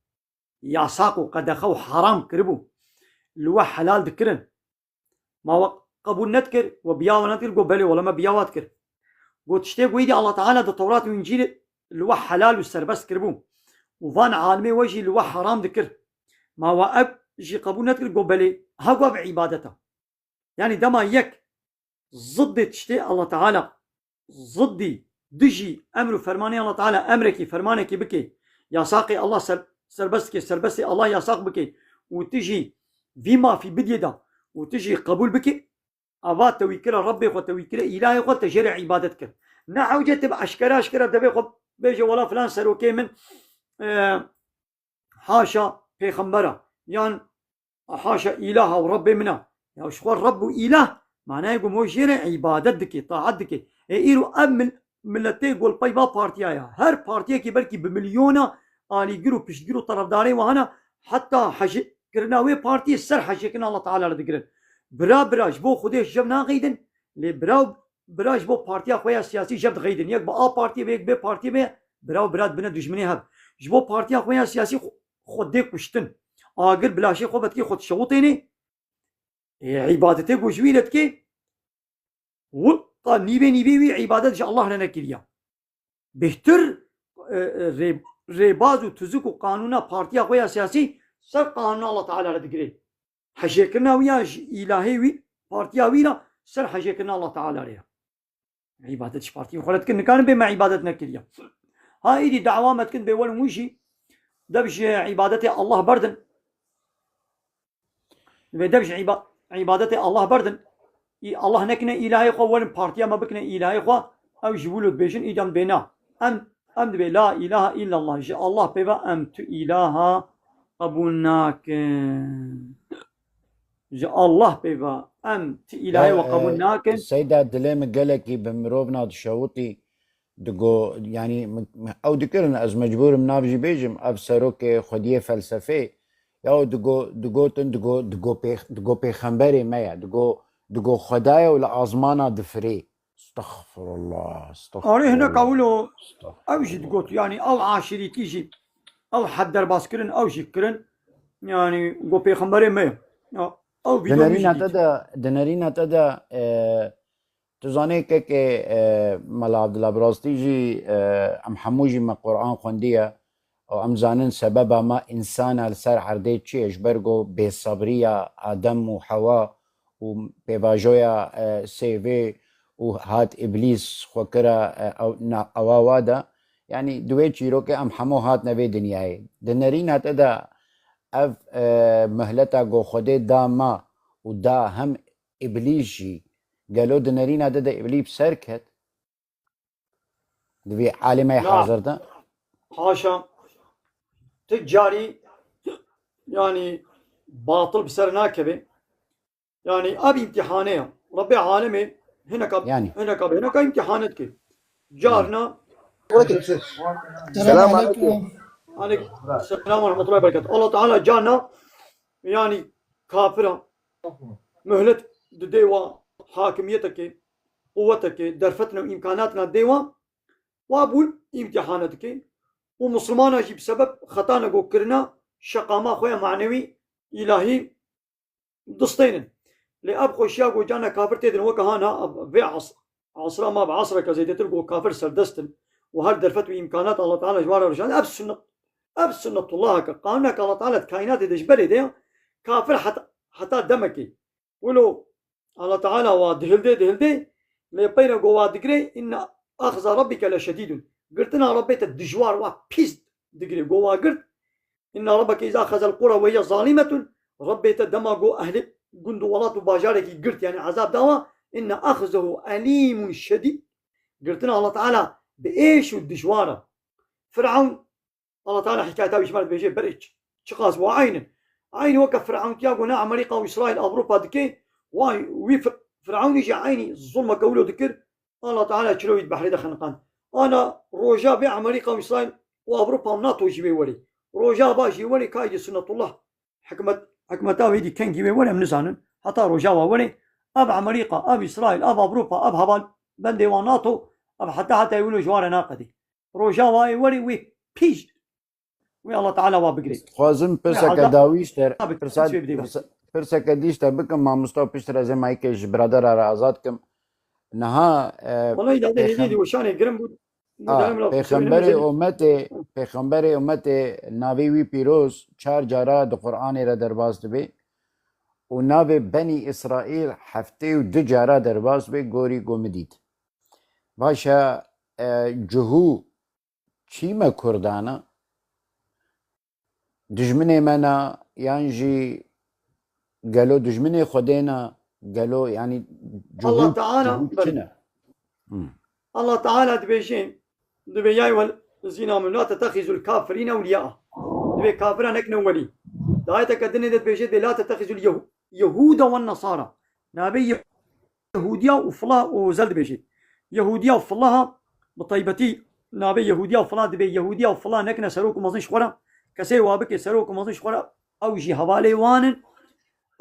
يعصاقو قد اخو حرام كربو اللي حلال ذكرن ما قبول نذكر وبياو نذكر قو بلي ولا ما بياو اذكر قو تشتاق ويدي الله تعالى ده توراة وانجيل اللي حلال والسربس كربو وفان عالمي وجي اللي حرام ذكر ما واب جي قبول نذكر قو بلي هاقو بعبادته يعني دما يك ضد تشتي الله تعالى ضدي دجي امر فرماني الله تعالى امرك فرمانك بكي يا ساقي الله سربستي الله يا ساق بكي وتجي فيما في بديدا وتجي قبول بكي افات توكل ربي وتوكل الهي وتجري عبادتك نعوجت اشكرا دبي بيجي ولا فلان سروكي من حاشا بيخمبره يعني حاشا اله وربي منا يا شخور رب وإله معناه يقول موجيرة عبادتك طاعتك إيرو أمن ملتي يقول بايبا بارتيايا هر بارتيا كي بلكي بمليونة آلي جرو بيش جرو طرف داري وهنا حتى حاجة كرناوي بارتي السر حاجة كنا الله تعالى ردقرن براج بو خديش جبنا غيدن لي براج بو بارتيا خويا سياسي جبت غيدن يك با بارتي بيك بي بارتي بي براد بنا دجمني هب جبو بارتيا خويا سياسي خديك وشتن آقل بلاشي خو بتكي خد شوطيني عبادتك وجويلتك وقا نيبي عبادت جاء الله لنا كليا بهتر ريباز وتزك قانونا بارتيا خويا سياسي سر قانون الله تعالى ردقري حشيكنا ويا إلهي وي بارتيا وينا سر حشيكنا الله تعالى ريا عبادتش بارتيا خلتك كان بما عبادتنا كليا هاي دي دعوة ما تكن بيول موشي دبش عبادتي الله بردن دبش عبادتي الله بردن الله نكنا إلهي خو ولن بارتيا ما بكنا إلهي خو أو جبولو بيجن إدام بينا أم دبي لا إله إلا الله جاء الله بيبا أم تو إله قبولناك جاء الله بيبا أم تو إلهي وقبولناك السيدة دليم قالكي بمروبنا دشوطي دقو يعني أو دكرنا أز مجبور منابجي بيجم أبصروك خدية فلسفي ياو دقو بيخنبري مايا دقو خدايا ولا أزمانا دفري استغفر الله أري هنا قولوا أو جد قلت يعني أو عاشري تيجي أو حدر باسكرن أو شكرن يعني قو بيخنبري مايا أو دنرينا تدا تزاني كي ملا عبد الله براستی جي ام حموجي ما قرآن خونديه او ام زانن سببا ما انسان السر عرده چي اجبرگو بصبرية آدم و حوا و بباجويا سيفي و هات ابليس خوكرا او اواوادا يعني دوي چيرو كي ام حمو هات نوي دنياي دنرين هات ادا اف مهلتا گو خوده دا ما و دا هم ابليس جي قالوا دنارينا دا إبليب سركت دبي عالمي حاضر ده حاشا تجاري يعني باطل بسر ناكبه يعني أبي امتحانيه ربي عالمي هنا كب يعني هنا امتحاناتك جارنا السلام عليكم السلام ورحمة الله وبركاته الله تعالى جارنا يعني كافرة مهلة ديوا حاكميتك قوتك درفتنا وإمكاناتنا ديوا وابول امتحاناتك ومسلمانا جي بسبب خطانا قو كرنا شقاما خويا معنوي إلهي دستين لأب خوشيا قو جانا كافر تيدن وكهانا في عصرا ما بعصرا كزيدتر قو كافر سردستن وهر درفت وإمكانات الله تعالى جوارا رجال أب سنة الله قانونك الله تعالى كائنات دجبري دي كافر حتى دمكي ولو الله تعالى ودهلدي لبينا جوا دقري إن أخذ ربك لشديد قلتنا ربيت الدجوار وبيست دقري جوا قلت إن ربك إذا أخذ القرى وهي ظالمة ربيت دماغو أهل جندولات وباجارك قلت يعني عذاب دوا إن أخذه أليم شديد قلتنا الله تعالى بإيش الدجوارة فرعون الله تعالى حكايته بيشمال بيجي بريتش شخاص وعين وكف فرعون تياغو أمريكا وإسرائيل أوروبا دكي واي فرعون يجي عيني الظلمة كولو ذكر الله تعالى شلو يذبح لي خنقان أنا روجا بأمريكا وإسرائيل وأوروبا وناتو جيبي ولي روجا باجي ولي كايد سنة الله حكمة هيدي كان جيبي ولي من زانن حتى روجا ولي أب أمريكا أب إسرائيل أب أوروبا أب هبال بندي وناتو أب حتى يقولوا جوار ناقدي روجا ولي وي بيج وي الله تعالى وابقري خوازم پرسا که داویش تر پرسا که دیش تر بکم ما مستوى پیشتر از مایکش برادر را آزاد کم نها والله إذا هدي وشاني قرم بود پیغمبر امت ناوی پیروز 4 جارا دو قرآن را درباز دبی و ناوی بنی اسرائیل هفته و 2 جارا درباز به گوری گومدید باشا جهو چیمه کردانا دجمنه منا یانجی قالوا دجمنه خدينا قالوا يعني الله تعالى الله تعالى دبيجين دبي يا أيها الذين آمنوا لا تتخذوا الكافرين أولياء دبي كافرين نكن ولي دايتك الدنيا دبيجين لا تتخذوا اليهود والنصارى نبي يهوديا وفلا وزل دبيجين يهوديا وفلاها بطيبتي نبي يهوديا وفلا دبي يهوديا وفلا نكن سروك مزن شخورا كسي وابك سروك مزن شخورا أو جي حوالي وانن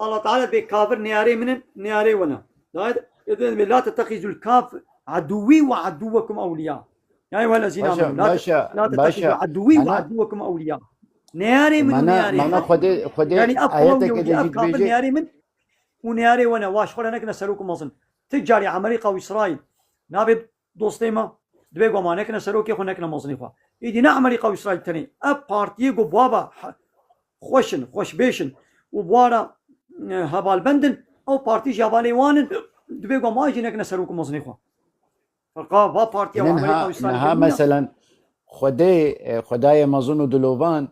الله تعالى بكافر نياري من نياري ونا لا تتخذوا الكافر عدوي وعدوكم أولياء يا أيها الذين آمنوا لا تتخذوا عدوي وعدوكم أولياء نياري من نياري يعني أب كافر نياري من ونياري ونا واش خلا نكنا سروكم مصن تجاري أمريكا وإسرائيل نابد دوستيما دبيقوا ما نكنا سروكي خو نكنا مصن إخوة إذا نا أمريكا وإسرائيل تاني أب بارتيه جو بابا خوش بيشن وبوارا هبال بندن او بارتي جابالي وانن دبيقوا ما يجي نكنا سروكم مصن إخوة فرقا بارتي او أمريكا وإسرائيل نها مثلا خداي مظن دلوفان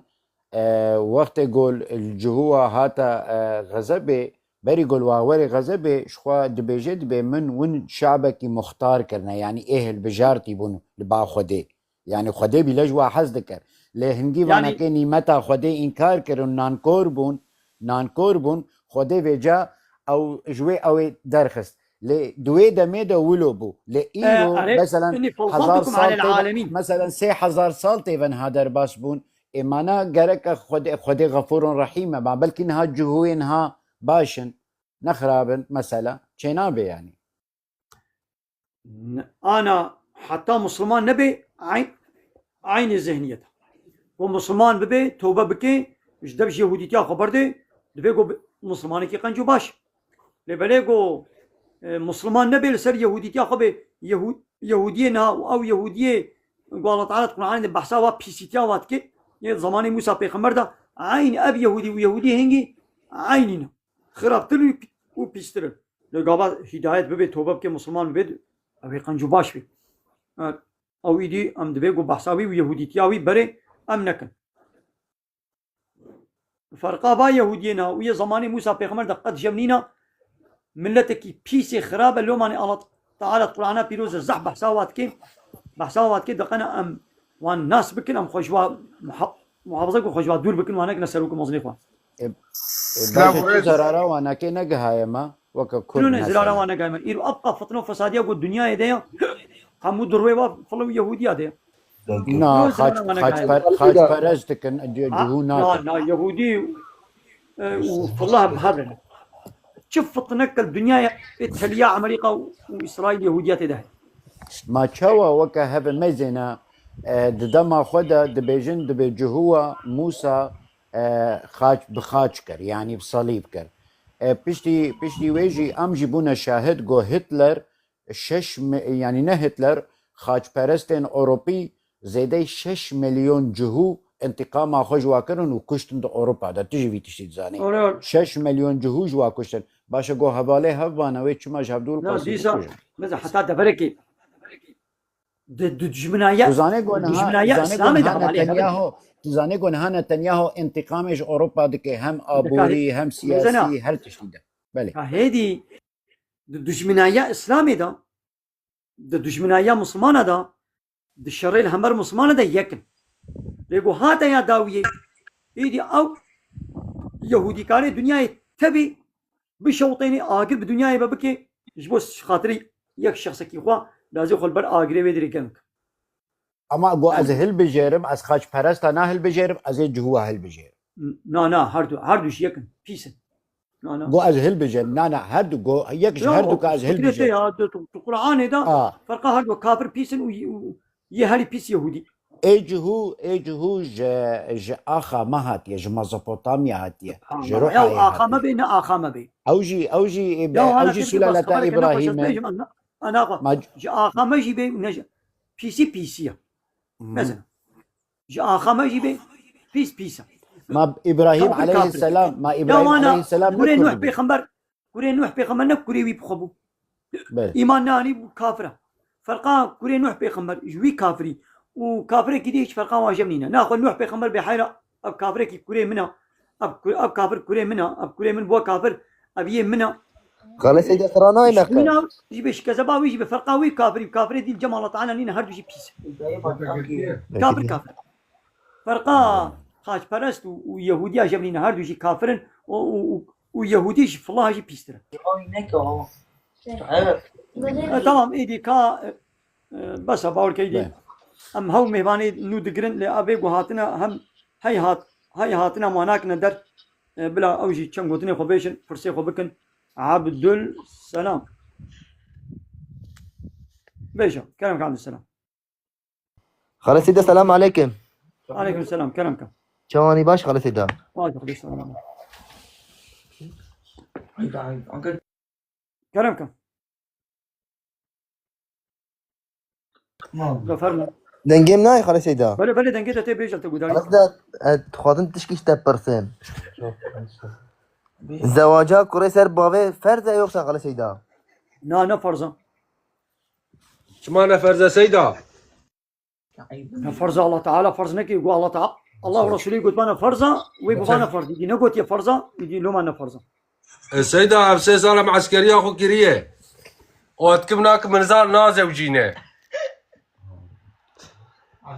وقت يقول الجهوة هاتا غزبي بري يقول واوري غزبي شخوا دبيجي دبي من ون شعبك مختار كرنا يعني ايه البجارتي بون لبا خدي يعني خدي بلجوا حز ذكر لهنجي وانا يعني كني متى خدي انكار كرن نانكور بون خدي وجا او جوي او درخست لدوي دميدا ولوبو لإيرو مثلا 1000 سال مثلا 3000 سال تيفن هادر باش بون إيمانا جرك خدي غفور رحيمة بلكن ها جهوين ها باشن نخرابن مثلا شنابه يعني أنا حتى مسلمان نبي عين ذهنيته ومسلمان ببي توبة بكي مش دبش يهوديتيا خبر دي دبيقو مسلماني كي قنجو باش لبليقو مسلمان نبي لسر يهوديتيا خبي يهودية أو يهودية قال تعالى تكون عين بحثا وبيسيتيا واتكي زماني موسى بيغمبر دا عين أب يهودي ويهودي هنجي عيننا خراب تلو وبيستر لقابا هداية ببي توبة بكي مسلمان ببي أبي قنجو باش بي أو إيدي أم دبيقو بحثاوي ويهوديتياوي بري أم نكن فرقا با يهودينا ويا زماني موسى بيغمبر دا قد جمنينا ملتك بيسي خرابة لو ماني الله تعالى قرآن بيروز الزح بحثاوات كي دقنا أم وان ناس بكن أم خشوا محافظك وخشوا دور بكن وانا كنا سروكم مصنفا زرارة وانا كي نجهاي ما وككل ناس زرارة وانا جاي من إيرو أبقى فتنة فسادية قد الدنيا يديا هم دروي فلو يهودية ده نا خاج فرج كن جهونا لا يهودي والله بهذا شوف فتنك الدنيا إتحليا أمريكا وإسرائيل يهوديات ده ما تشوا وكا هذا مزنا دما خدا دبيجن دبيجهوا موسى خاج بخاج كر يعني بصليب كر بيشتي ويجي ام جيبونا شاهد جو هتلر يعني نه هتلر خاج پرستن اوروبي زيده 6 مليون جهو انتقام خوش واكرن وكشتن دو اوروبا دا تجي تشتي زاني 6 مليون جهو جوا كشتن باشا جو حواله هبانا وي چما جابدول قاسم ماذا حتى دبركي دجمنايا تزاني قلنا نتنياهو انتقامش اوروبا دكي هم ابوري هم سياسي هر تشديده بله هذه دجمنايا اسلامي دا دجمنايا مسلمانه دا الشرع الهمر مسلمانه دا يكن ليقو هذا يا داويه ايدي او يهودي كاري دنيا تبي بشوطيني اقرب بدنيا ببكي جبوس خاطري يك شخص كي خوا لازم خل بر آگری ویدری کنک اما قو از هل بجيرم از خاش پرست انا هل بجيرم از جهوا هل بجيرم نا هردوش يكن بيسن نا قو از هل بجيرم نا هردو قو يكش هردو كاز هل بجيرم القرآن ده فرقه هردو كافر بيسن ويهالي بيس يهودي ايجهو ج اخا ما هاتيه ج مزوبوطاميا هاتيه ج روح اخا ما بين اخا ما بين اوجي سلالة ابراهيم انا اخا ما يجي بين بيسي مثلا اخا ما يجي بين بيسا ما ابراهيم عليه السلام ما ابراهيم عليه السلام كوري نوح بيغمبر نكوري وي بخبو ايمان ناني كافره فرقان كوري نوح بيغمبر جوي كافري وكافري كديش فرقان واجبنينا ناخذ نوح بيغمبر بحيره اب كافري كي كوري منها اب كافر كوري منها اب كوري من بو كافر ابي منها قال سيدي قرانا هنا منها يجيبش كذا ويجي فرقاوي كافري دي الجمال الله تعالى لينا هردو شي بيس كافر فرقا خاش برست ويهودي اجبنينا هردو شي كافرن ويهودي في الله شي بيستر تمام ايدي كا بس باور كيدي ام هو مهباني نو دقرن لابي هاتنا هم هاي هاتنا ماناك ندر بلا اوجي كم قوتني خوبيشن فرسي خوبكن عبد السلام بيشا كلامك عبد السلام خالد سيدي السلام عليكم. وعليكم السلام كلامك شواني باش خالد سيدي واجب السلام كلامك فرمو دنگیم نه خالد سیدا بله دنگی تا بیشتر تو گوداری خواهدم تشکیش تپرسم زواجها کره سر باوه فرضه یوکسا خالد سیدا نه فرضه شما نفرزه سيدا فرض الله تعالى فرض نكي يقول الله تعالى الله ورسوله يقول انا فرضه ويبغانا فرض يجي نقول يا فرضه يجي لو ما انا فرضه سيدا افسي صار معسكريه اخو كريه واتكمناك من زار نازه وجينا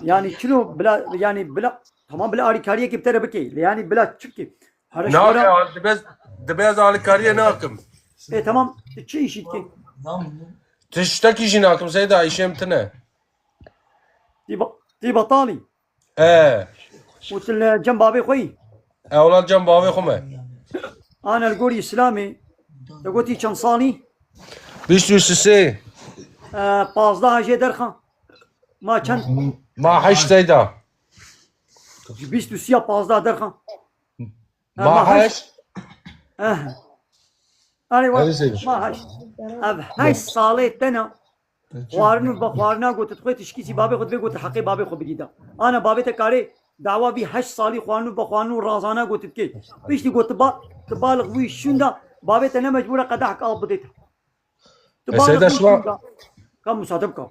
يعني شنو بلا يعني بلا تمام بلا اريكاريه كي بتر بكي يعني بلا تشكي ناكم دبيز على كاريه ناكم ايه تمام تشي شيء كي تشتكي جيناكم سيدا عيشمتنا تي بطالي وتل جنب ابي خوي اولاد جنب ابي خوما انا القولي اسلامي لقوتي كم صاني بيشتو سسي 15 جي درخه ما كان ما حش سيدا بيشتو سيا 15 درخه ما حش ايوه ما حش هاي صالتنا خوارنا قلت تخوي تشكيسي بابي خد قلت حقي بابي خو بجيدا انا بابي تكاري دعوه بي 8 سالي خوانو رازانا قلت كي بيشتي قلت تبالغ وي شوندا بابي تنا مجبوره قدحك اب بديت سيدا شو كم مصادبك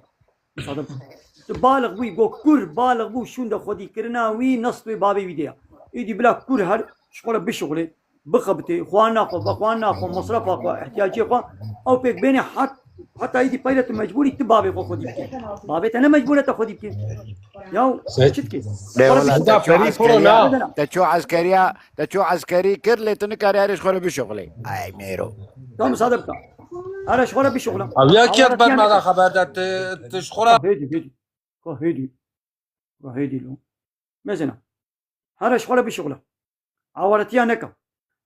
تبالغ وي جو كور بالغ وي شوندا خدي كرنا وي نصب بابي فيديا يدي بلا كور هر شغله بشغله بخبتي خوانا خو مصرف خو احتياجي خو او بيك بيني حتى يدي بايلت مجبوري تبابي خو خدي بكي بابي انا مجبوره تاخدي بكي ياو شتكي لا والله تشو عسكري كرلي تنكاري عارش خلو بشغلي اي ميرو تم صادبك انا شغله بشغله يا كيت بعد ما خبرت تشخره هيدي لو مزنا هذا شغله بشغله عورتيا نكا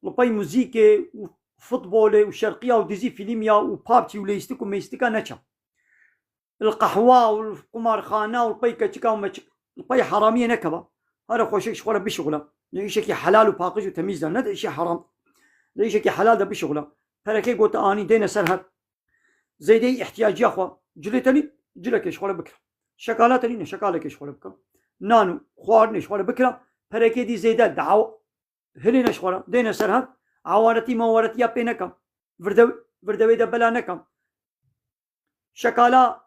لباي موزيكي فوتبول وشرقيه وديزي فيلميا وبابتي وليستيك وميستيكا نتشا القهوه والقمارخانه والبايكا تشيكا وماتش الباي حراميه نكبه هذا خوشك شغله بشغله ليش حلال وباقج وتمييز ده ندري شيء حرام ليش حلال ده بشغله فلكي قلت اني دينا سرها زي دي احتياجي اخو جلتني جلك شغله بكره شكالاتني شكالك شغله بكره نانو خوارني شغله بكره فلكي دي زيدا دعوه هلينا شغله دينا سرها عوارتي موارتي بينكم فردوي دبلا نكم شكالا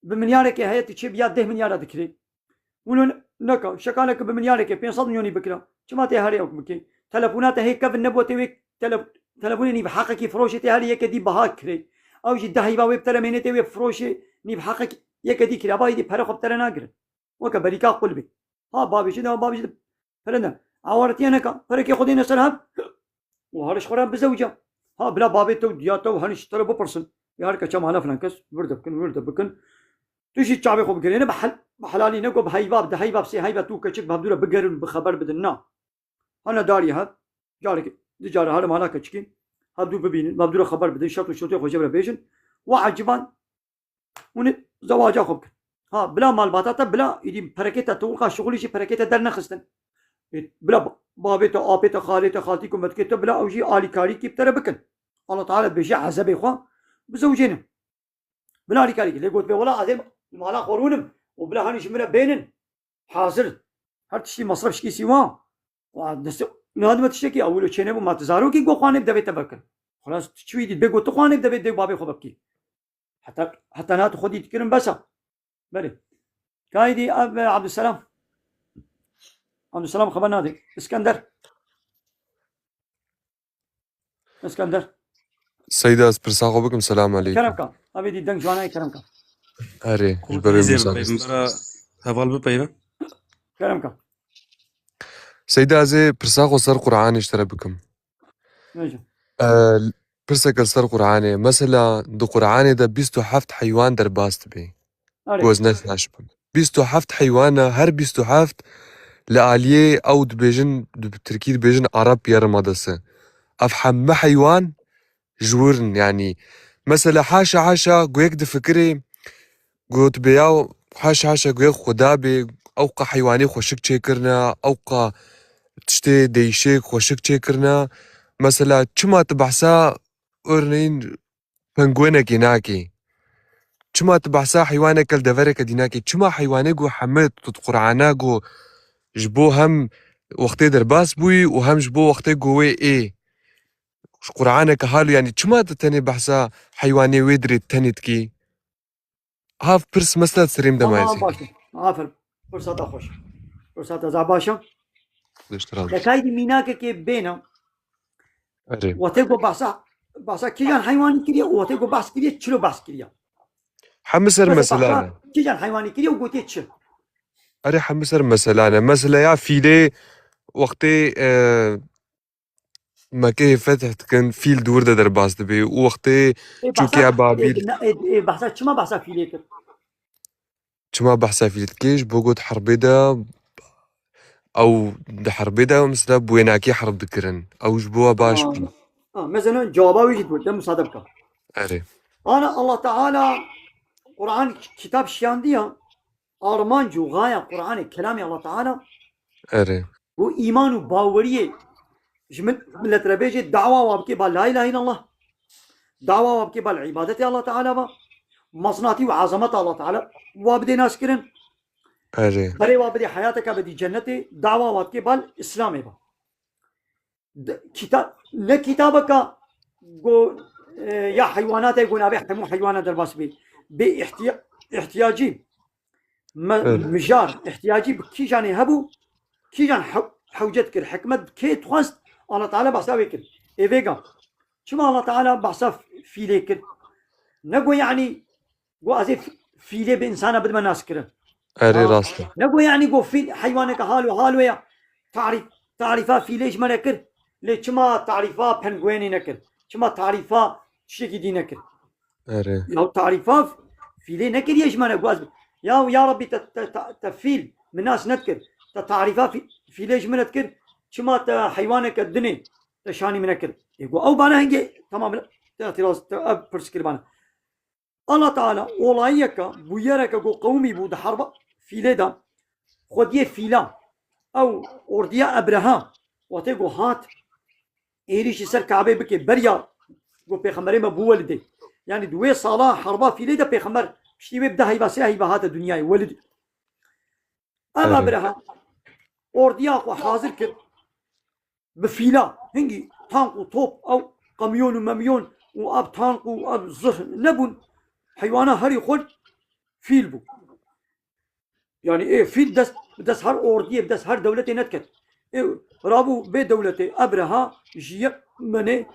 بمليارك هي تشيب يا 10 مليار ذكري ولون نكا شكالك بمليارك 500 مليون بكره كما تهاري بكي تلفونات هيك كف النبوتي ويك تلفوني بحقك فروشتي هل هيك دي بهاكري او جي دهيبا ويب تلمينتي ويب فروشي ني بحقك هيك دي كرا بايدي فرخ بتر ناقر وكبريكا قلبي ها بابي شنو بابي فرنا عوارتي نكا فرك خدينا سرها وهرش خراب بزوجة ها بلا بابي تو دياتو هنش ترى ببرسن يا هرك كم هلا فلان كس ورد بكن توشي تشابي خو بكرينا بحلالي نقو بهاي باب ده هاي باب سي هاي باب تو كشك بهدوره بقرن بخبر بدنا انا داري هاد جارك دجار هذا مالا كشكين هادو ببين بهدوره خبر بدن شرط وشرط خو جبر بيجن وعجبان ون زواجا خو ها بلا مال باتاتا بلا يدي بركيتا توقع شغلي شي بركيتا درنا خستن بلا بابيتا ابيتا خاليتا خالتيكم متكتا بلا اوجي الي كاري كي بتر بكن الله تعالى بيجي عذاب اخوا بزوجين بلا الي كاري لي قلت بي والله عظيم المالا قرونم وبلا هاني شمله بينن حاضر هر تشي مصرف شكي سوا ودس نادم تشكي اولو چنه ما تزارو كي گو خانه دبي تبكن خلاص تشوي دي بيگو تو خانه دبي دي بابي خبكي حتى نات خدي تكرم بس بله كايدي عبد السلام خبر نادي اسكندر سيدة اسبرساخو بكم سلام عليكم كرمك ابي دي دنگ جوانا كرمك اري جبري مسا هفال بپیوه كرمك سيدة ازي برساخو سر قرآن اشترى بكم نجم برسك سر قرآن مثلا دو قرآن ده 27 حيوان در باست بي وزنش ناشبن 27 حيوانة هر 27 لآلية او دبيجن تركي دبيجن عرب يرمدسه افحم حيوان جورن يعني مثلا حاشا قويك دفكري قوت بياو حاشا قويك خدا بي اوقا حيواني خوشك چيكرنا اوقا تشتي ديشيك خوشك چيكرنا مثلا چما تبحثا ارنين پنگوينك يناكي چما تبحثا حيوانك الدفرك ديناكي چما حيواني قو حمد تتقرعانا قو جبو هم وقتي درباس بوي وهم جبو وقتي قوي ايه قرآنك هالو يعني چما تتني بحثا حيواني ويدري تنتكي هاف برس مثلا سريم دمايزي عافر فرصة خوش فرصة زعباشا اشتراك لكايدي ميناك كي بينا اري وتيقو بحثا كيجان حيواني كريا وتيقو بحث كريا چلو بحث كريا حمسر مثلا كيجان حيواني كريا وقوتي چل اري حمسر مثلا يا فيلي وقتي ما كيف فتحت كان فيل دور در باس دبي وقتي چوكي عبابيل بحثا چما بحثا فيليك چما بحثا فيلت كيش بوجود حربيدا او ده حربيدا مثلا بويناكي حرب دكرن او جبوها باش مثلا جوابا ويجي تقول ده مصادفة اري انا الله تعالى قرآن كتاب شياندية ارمان جو غاية قرآن كلامي الله تعالى اري وإيمان وباورية جمل ملت ربيجي دعوة وابكي بال لا إله إلا الله دعوة وابكي بال عبادة الله تعالى مصناتي وعظمة الله تعالى وابدي ناس كرن اري بري وابدي حياتك بدي جنتي دعوة وابكي بال إسلامي با كتاب لكتابك جو يا حيوانات يقول أبي حمو حيوانات درباس بي باحتياجي مجار احتياجي كي جاني هبو كي جان حوجتك الحكمة كي تخست الله تعالى بحثا بكر إيفيغا شما الله تعالى بحثا في ليكر نقو يعني قو أزي في لي بإنسانة بد ما ناس كرن اري راسته نقو يعني قو في حيوانك هالو يا تعريفا في ليش ما نكر ليش ما تعريفا بنغويني نكر شما تعريفا شيكي دي نكر اري لو تعريفا في لي نكر يش ما نقو يا ربي تفيل من ناس نذكر تعريفا في ليش من نذكر شما حيوانك الدنيا تشاني من نكر يقول او بانا هنجي تمام اعتراض برسكر بانا الله تعالى ولايك بويرك قو قومي بود حرب في ليدا خديه فيلا او اورديا ابراهام وتيقو هات ايريش سر كعبه بكي بريا قو بيخمري ما بولدي يعني دوي صلاة حربا في ليدا بيخمر شتي بيبدا هيبا سي هيبا هات الدنيا ولد اما ابراهام اورديا خو حاضر كر بفيلا هنجي تانك وطوب او قميون ومميون واب تانك واب زه نبون حيوانات هري خل فيل بو يعني ايه فيل دس هر اورديه دس هر دولتي نتكت ايه رابو بي دولتي ابرها جيه مني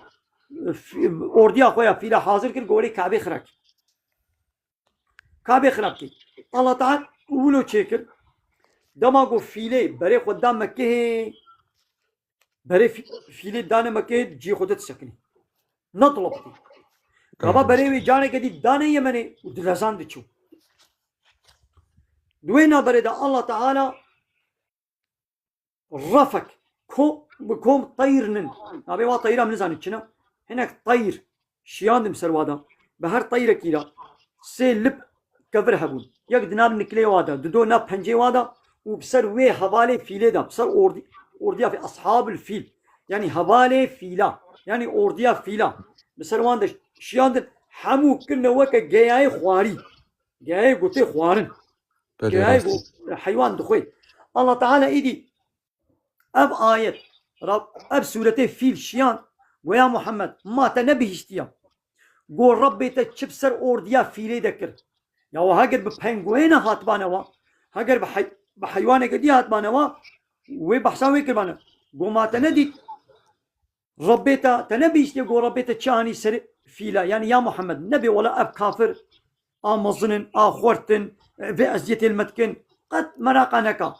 اورديه خويا فيلا حاضر كر قولي كعبه خرابكي الله تعالى ولو تشكر دماغو فيلي بري قدام مكه بري فيلي دانه مكه جي خودت سكني نطلبتي بابا بري وي جانے کے دی دانے یہ میں نے دلزان دچو دوينا بريدا الله تعالى رفك بكم طيرنن نبي وا طيرة من زاني كنا هناك طير شيان مسر وادا بهر طيرة كيلا سلب كبر هبون يك دناب نكلي وادا دو ناب پنجي وادا وبسر وي حوالي فيله دا بسر اورديا في اصحاب الفيل يعني حوالي فيلا يعني اورديا فيلا بسر وان شيان حمو كنا وك جاي خواري جاي قوتي خوارن جاي حيوان دخوي الله تعالى ايدي اب آية رب اب سورة فيل شيان ويا محمد ما تنبه اشتيا قول ربي تشبسر اورديا فيلي دكر يا هاجر ببنغوينا هاتبانوا هاجر بحيوانه قدي هاتبانوا وبحساوي كربانا قول ما تندي ربيتا تنبي اشتيا قول ربيتا تشاني سر فيلا يعني يا محمد نبي ولا اب كافر مظنن خورتن في ازيت المتكن قد مراقنكا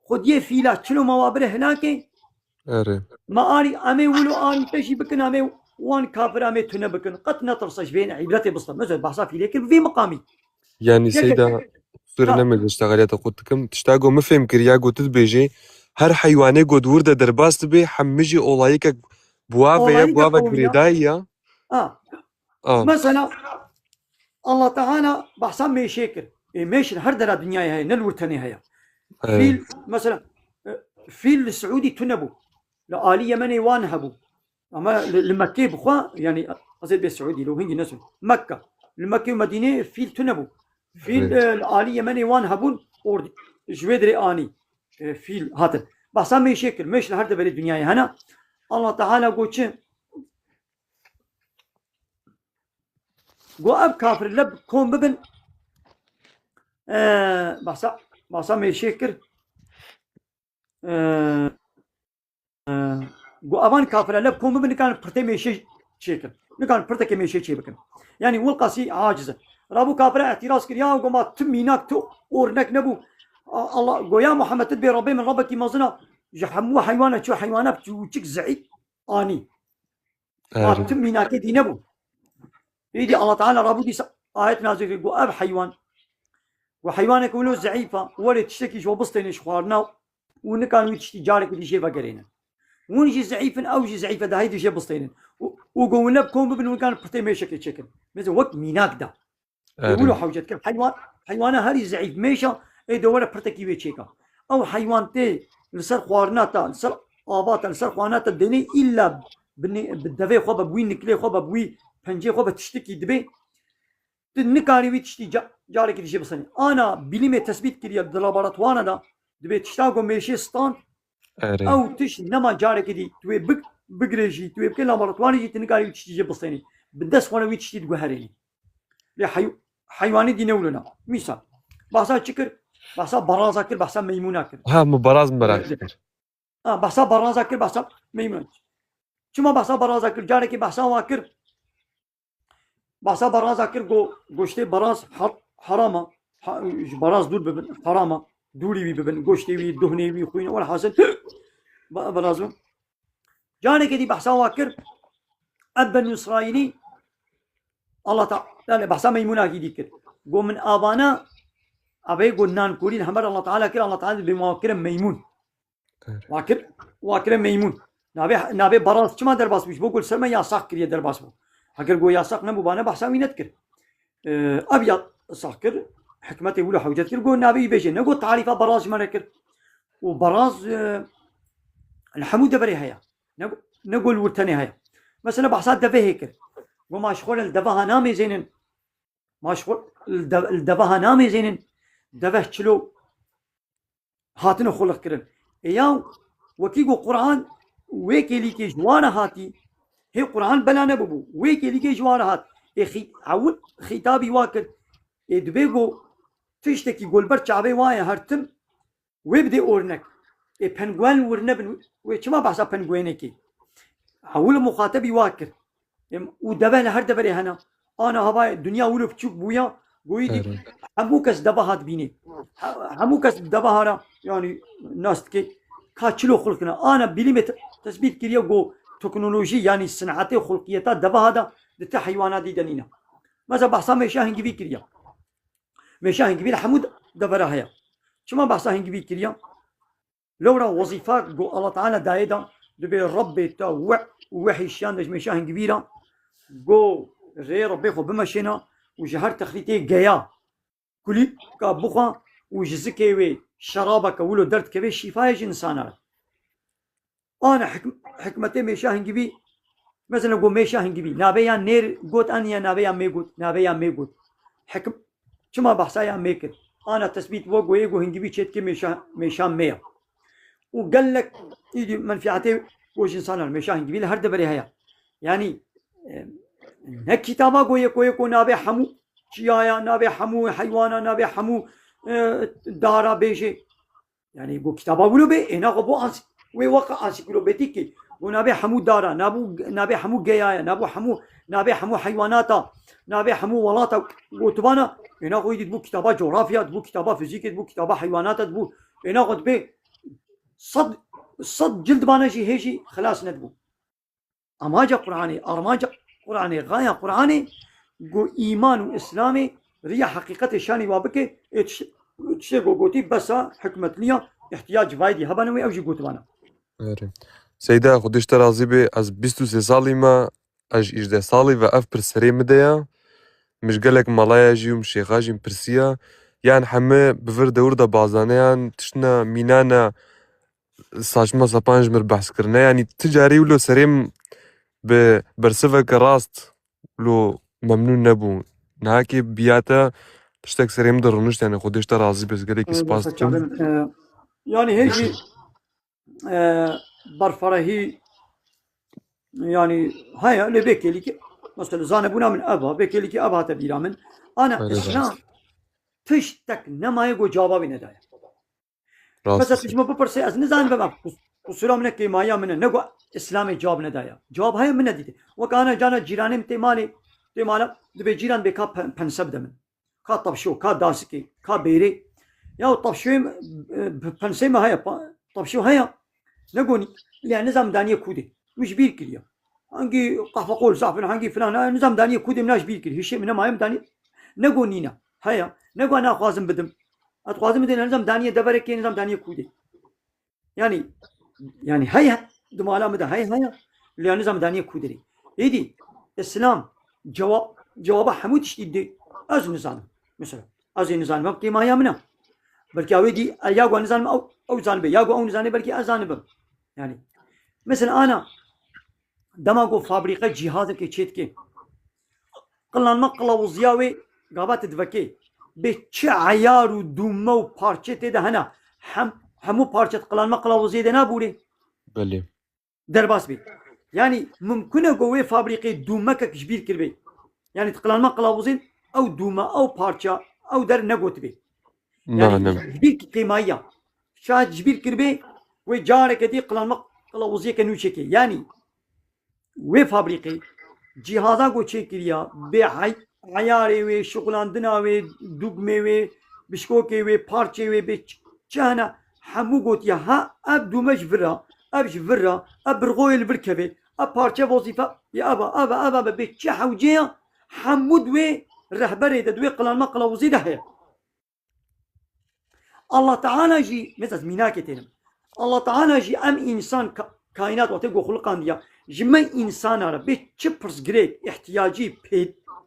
خد يه فيلا شنو موابره هناكي ما أري أمي ولو أن تشي بكن أمي وان كافر أمي تنا بكن قد نطرسش بين عبرتي بسطة مثلا بحصا في ليك في مقامي يعني سيدا صير نعمل اشتغالات قلتكم تشتاقوا مفهم كرياقو تدبيجي هر حيواني قد ورده درباس تبي حمجي أولايك بوافا بريدايا مثلا الله تعالى بحصا مي شاكر ماشي هر درا دنيا هاي نلورتني هاي في مثلا في السعودي تنبو لآلي يمني وانهبو أما لمكة بخوا يعني أزيد بالسعودي لو هنجي نسون مكة المكة ومدينة في تنبو في الآلي يمني وانهبون أورد جويدري آني في هذا بس ما يشكل مش لهرد بلد الدنيا هنا الله تعالى قوتش قو أب كافر لب كون ببن بس ما يشكل قو أبان كافر لب كون ببن كان برتي ميشي شكل نكان برتك ميشي شيء بكن يعني والقاسي عاجزة رابو كافر اعتراض كريا وقو ما تميناك تو أورنك نبو الله قو يا محمد تدبي ربي من ربك مازنا جحمو حيوانة شو حيوانة بتوجك زعيب آني تميناك دي نبو يدي الله تعالى رابو دي آية نازل قو أب حيوان وحيوانك ولو زعيفة ولا تشتكي شو بسطين شخوارنا ونكان ويتشتي جارك ودي شيء فقرينا ونجي زعيفا او جي زعيفه ده هيدي شيء بسطين وقولنا بكون ببن وكان برتي مي شكل مثل وقت ميناك ده يقولوا حوجتك حيوانه هاري زعيف ميشا اي دوره برتكي ويتشيكا او حيوان تي لسر خوارناتا لسر اباتا لسر خواناتا دني الا بالدفي خوبا بوي نكلي خوبا بوي بنجي خوبا تشتكي دبي تنكاري ويتشتي جارك دي شيء بسطين انا بليمه تثبيت كريا دلاباراتوانا ده دبي تشتاقو ميشي ستان او تش نما جارك دي توي بقريجي توي بكل لاباراتواري جي تنقاري تشتي بسطيني بالدس وانا ويتشتي تقهريني لي حيواني دي نولنا مثال بحثا شكر بحثا برازا كر بحثا ميمونا كر براز مراكر بحثا برازا كر بحثا ميمونا شما بحثا برازا كر جارك بحثا واكر بحثا برازا كر گوشته براز حرامه براز دور ببن حرامه دوري بي ببن گوشتي بي دهني بي خوين ولا حاصل برازو جاني كدي بحثا واكر ابن اسرائيلي الله تعالى بحثا ميمونه كي ديكر قو من ابانا ابي قلنا كورين همر الله تعالى كر الله تعالى بمواكر ميمون واكر ميمون نابي براز كما درباس مش بقول سلمى يا ساكر يا درباس بو هكر قو يا ساق نبو بانا بحثا وينتكر ابيض ساكر حكمتي ولا حوجت كر قول نبي بيجي نقول تعريفه براز مركر وبراز الحمود بري هيا نقول ورتني هيا مثلا بحصاد دفه هيك وما شغل الدفه نامي زينن ما شغل الدفه نامي زينن دفه كيلو هاتنا خلق كرن اياو وكيقو قرآن ويكي ليكي جوانا هاتي هي قرآن بلا نبو ويكي ليكي جوانا هات عول خطابي واكر دبيقو تشتكي قول برشعبي وايا هرتم ويبدي اورنك بنغوان ورنبن وشما بحسا بنغوانكي هول مخاطبي واكر ودبه لهر دبري هنا انا هبا الدنيا ولو بتشوف بويا قويدي هموكس دبهات بيني هموكس دبهارا يعني ناس كي كاتشلو خلقنا انا بليمه تثبيت كريا جو تكنولوجي يعني صناعتي خلقيتها دبهادا دتا حيوانات دي دنينا مثلا بحسا مشاهن كبير كريا مشاهن كبير حمود دبره هيا شما بحثا هنگی بی کریا لورا وظیفه گو الله تعالی دایدا دبی رب تا وحیشان دش میشه هنگی بیرا گو ری ربی خو بمشینا و جهر تخلیتی گیا کلی کا بخوا و جزکی وی شرابه کولو درد کوي شفای انسان انا حکمته میشه هنگی بی مثلا گو میشه هنگی بی نابیا نیر گوت انیا نابیا میگوت حکم شما بحثا یا میکر انا تثبيت وجو يجو هنجيبي تشيت كي ميشان ميا وقال لك يجي منفعته وش انسان ميشان هنجيبي له هرد بري هيا يعني هيك كتابه كوي نابي حمو شيايا نابي حمو حيوانا نابي حمو دارا بيجي يعني جو كتابه بقولوا بي هنا غبو انس ويوقع انس كيلو بيتيكي ونابي حمو دارا نابي حمو جيايا نابي حمو حيواناتا نابي حمو ولاتا وتبانا هنا قوي تبو كتابة جغرافيا تبو كتابة فيزيك تبو كتابة حيوانات تبو هنا قد بي صد جلد بانا شي هيجي خلاص ندبو أماجا قرآني غاية قرآني جو إيمان وإسلامي ريا حقيقة شاني وابكي تشتغو قوتي بس حكمت ليا احتياج فايدي هبانوي أو جي قوت بانا سيدا خودش ترازي بي از 23 سالي ما اج 18 سالي و اف برسري مديا مش قالك ملايا جي ومشيخا جي مبرسيا يعني حمي بفر دور دا بازانيان تشنا مينانا ساجما سابانج مر بحث كرنا يعني تجاري ولو سريم برسفك راست ولو ممنون نبو نهاكي بياتا تشتك سريم درنشت يعني خودش ترازي بس قالك اسباس يعني هيجي برفرهي يعني هيا اللي بيكي لك مثلا زانبونا من أبها بيكي لك أبها تبيرا من أنا إسلام تشتك نما يقو جوابي ندايا مثلا تجمع ببرسي از نزان بما قصورا منك كيمايا من نقو إسلامي جواب ندايا جواب هيا من نديته وكان جانا جيراني تيمالا دبي جيران بكا پنسب دمن كا طبشو كا داسكي كا بيري يا طبشو پنسي ما هيا طبشو هيا نقوني لأن نظام دانية كودي مش بير كليا هنجي قهوة قول صاحبنا هنجي فلان نظام دانية كودي مناش بير كليا هالشيء منها ما يم دانية نقونينا هيا نقو أنا خوازم بدم أتخوازم بدم نظام دانية دبرك نظام دانية كودي يعني هيا دمالا مده هيا لأن نظام دانية كودي إيدي الإسلام جواب حمود تشتيد از نظام مثلا از نظام ما كيما هي منها بلكي أودي ياقو نظام أو زانبه ياقو أو نظام بلكي أزانبه يعني مثلا أنا دماغو فابريقة جهاز كي كي قلنا نقلا وزياوي قابات دفكي بتش عيار ودومة وبارشة ده هنا همو بارشة قلنا نقلا وزيا ده نابوري بلي درباس بي يعني ممكن قوي فابريقة دومة كشبير كربي يعني تقلنا نقلا وزين أو دومة أو بارشة أو در نقوت بي يعني جبير قيماية شاهد جبير كربي وجارك دي قلنا وزيا كنو شكي يعني وي فابريقي جهازا کو چه کرییا به عیاری و شغلاندنا و دوگمه و بشکوکه و پارچه و به چهنا همو گوتیا ها اب دومش ورا اب جورا اب برغويل بركبه اب پارچه وظیفه یا ابا به چه حوجه حمود و رهبره دوی قلان ما قلاوزی ده الله تعالى جي مثل ميناكتين الله تعالى جي ام انسان كائنات وتقو خلقان ديا جمع انسان را به چه پرسگریک احتیاجی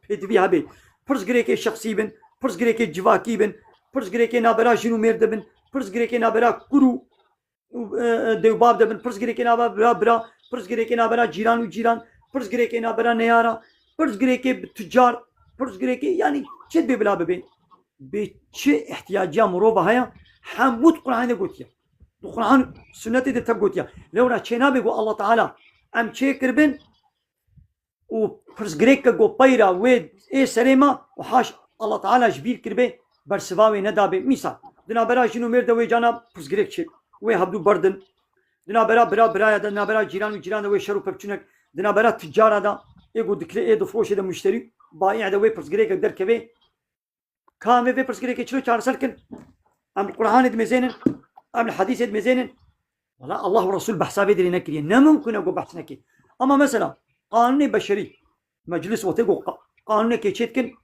پیدوی هبه پرسگریک شخصی بن پرسگریک جواکی بن پرسگریک نابرا جنو مرد بن پرسگریک نابرا کرو دیوباب دبن پرسگریک نابرا برا پرسگریک نابرا جیران و جیران پرسگریک نابرا نیارا پرسگریک تجار پرسگریک يعني چه ببلا ببین به چه احتیاجی مروبه هيا حمود قرآن قوتيا القرآن سنة ده تبقوتيا لو را چنا بگو الله تعالى ام چه کربن و پرسگریک گو پیرا وید ای سریما و حاش الله تعالى جبیر کربه برسواوی ندابه مثال دنا برا جنو مرد وی جانا پرسگریک چه وی هبدو بردن دنا برا دنا برا جیران و جیران وی شرو پپچونک دنا برا تجارة دا ایگو دکلی ای دفروش دا مشتری بایع دا وی پرسگریک در کبه كامل في برسكريك شلو شهر سلكن أم القرآن دمزينن أم الحديث دمزينن ولا الله ورسول بحثا بيدري نكري نممكن أقول بحث نكري أما مثلا قانون بشري مجلس وتقو قانون كي تشتكن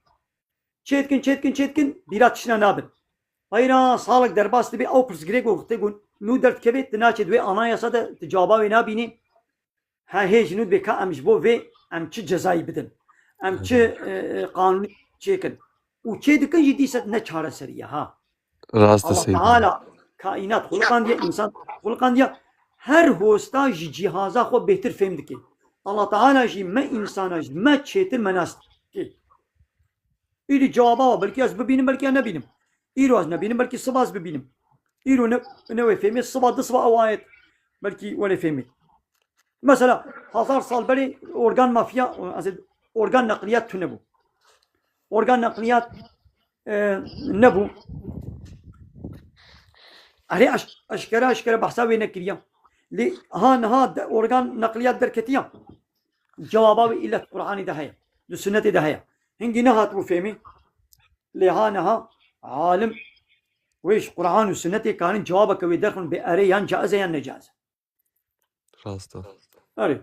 بيرات شنا نابن Hayra sağlık derbas bir au pırs grek o tegun nu dert kebet naçed ve anayasa da tecaba ve nabini ha hej nu be ka amş bo ve amçı cezayı bidin amçı kanun çekin u çedikin ciddiset ne çare seriye ha Rast Allah Seyda. Teala kainat hulkan diye insan hulkan diye her hosta cihaza xo behtir fehmdi ki Allah Teala ji me insana ji me çetir menast ki İri cevaba var belki az bebinim belki ne binim İro az ne binim belki sıvaz bebinim İro ne ve fehmi sıvadı sıva avayet belki öyle fehmi mesela hazar sal beri organ mafya organ nakliyat tüne bu organ nakliyat ne bu अरे अशकरा बहसा वे न किया ले हाँ नहा organ nakliyat derketiyam cevabı illet Kur'an'ı da haya du sünneti de haya hingi ne hat bu fehmi le ha naha alim ويش قرآن وسنتي كان جوابك ويدخل بأري ين جائزة ين نجازة Rast. أري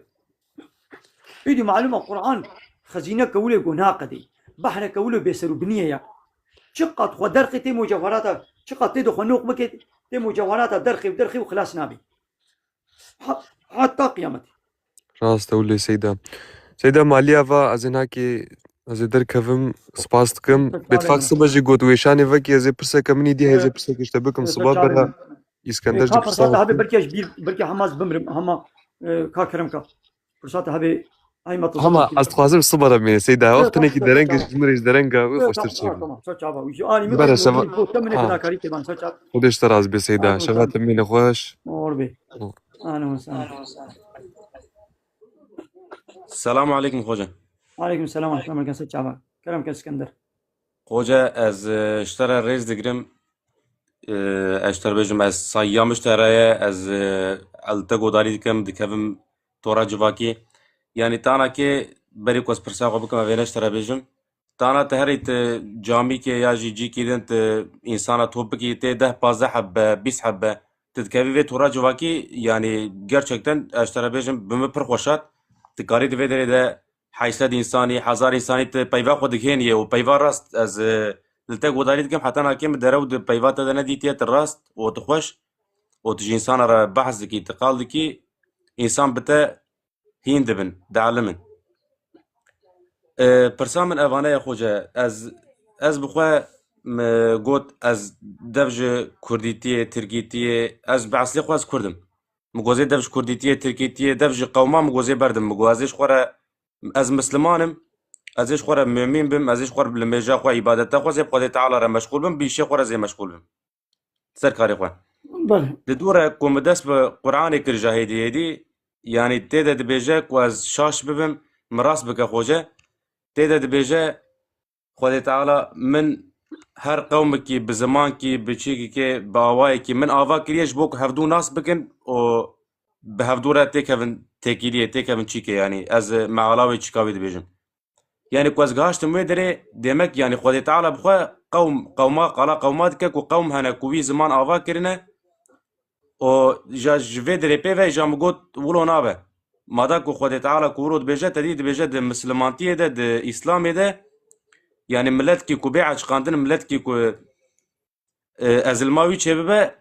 إدي معلومة قرآن خزينة كولي قناقة دي بحر كولي بيسرو بنية يا شقت خدرقي تي مجوهراتها شقت تدو خنوق مكي تي مجوهراتها درخي وخلاص نابي حتى قيامتي Rast öyle Seyda. Seyda maliye va az ki az derkevim spas dikim. Betfak sabajı got weşane ve ki az pirsa kamini di az pirsa işte bikim sabah bera İskender ka ji fırsat abi belki hamaz bimrim ama ka kerem ka fırsat abi aymat ama az xwazim sabara me Seyda waqtine ki dereng jimriz derenga ve xoştur çev. tamam saç abi şu ani mi Bera şeva tamam ne kari teban saç abi Xudeş taraz be Seyda. Şevat min xoş. orbi ana وسهلا السلام عليكم خوجة. عليكم السلام ورحمة الله وبركاته saç abi kerem ka İskender خوجة از اشترى ريز دقرم اشترى بيجم از صيام اشترى از التقو داري دكم دكم تورا جواكي يعني تانا كي بري كوس برساقو بكم وين اشترى بيجم تانا تهريت جامي كي يا جي كي دنت انسانه توبكي تي 10 15 حبه 20 حبه تتكفي في تورا جواكي يعني gerçekten اشترى بيجم بمبر خوشات تقاري دفيدري ده حيصد انساني حزار انساني بيفا خود كينيه وبيفا راست از لتك وداري دكم حتى انا كيم درود بيفا تدنا ديتيت الراست وتخوش وتجي انسان را بحث دكي تقال دكي انسان بتا هين دبن دعلمن برسام من افانا يا خوجا از بخوا قوت از دفج كرديتيه تركيتيه از بعسلي خواز كردم مغوزي دفج كرديتيه تركيتيه دفج قوما مغوزي بردم مغوزيش خورا از مسلمانم ازش خورا مؤمن بم ازش خورا بالمجا خو عبادته خو زي بقدر تعالى مشغول بم بيشي خورا زي مشغول بم سركاري خو بله دورة كومدس بقرآن كرجاهدي دي يعني تيدا دبيجا كواز شاش ببم مراس بك خوجه تيدا دبيجا خدای تعالی من هر قوم کی بزمان کی بچی کی باوای کی من آوا کریش بوک هفدو ناس بکن و به هفدو را تکون تکیلیه تکون چی که یعنی از معلاوی چیکاوی دبیجم یعنی کوز گاشت مو دره دمک یعنی خدای تعالی بخوا قوما قالا قومات که کو قوم هنه کوی زمان آوا کرنه و جوی دره پیو جام گوت ولو نابه مادا کو خدای تعالی کورود بجه تدید بجه د مسلمانتیه ده د اسلام ده يعني ملت كي كو بيع قاندن ملت كي كو ازلماوي تشبه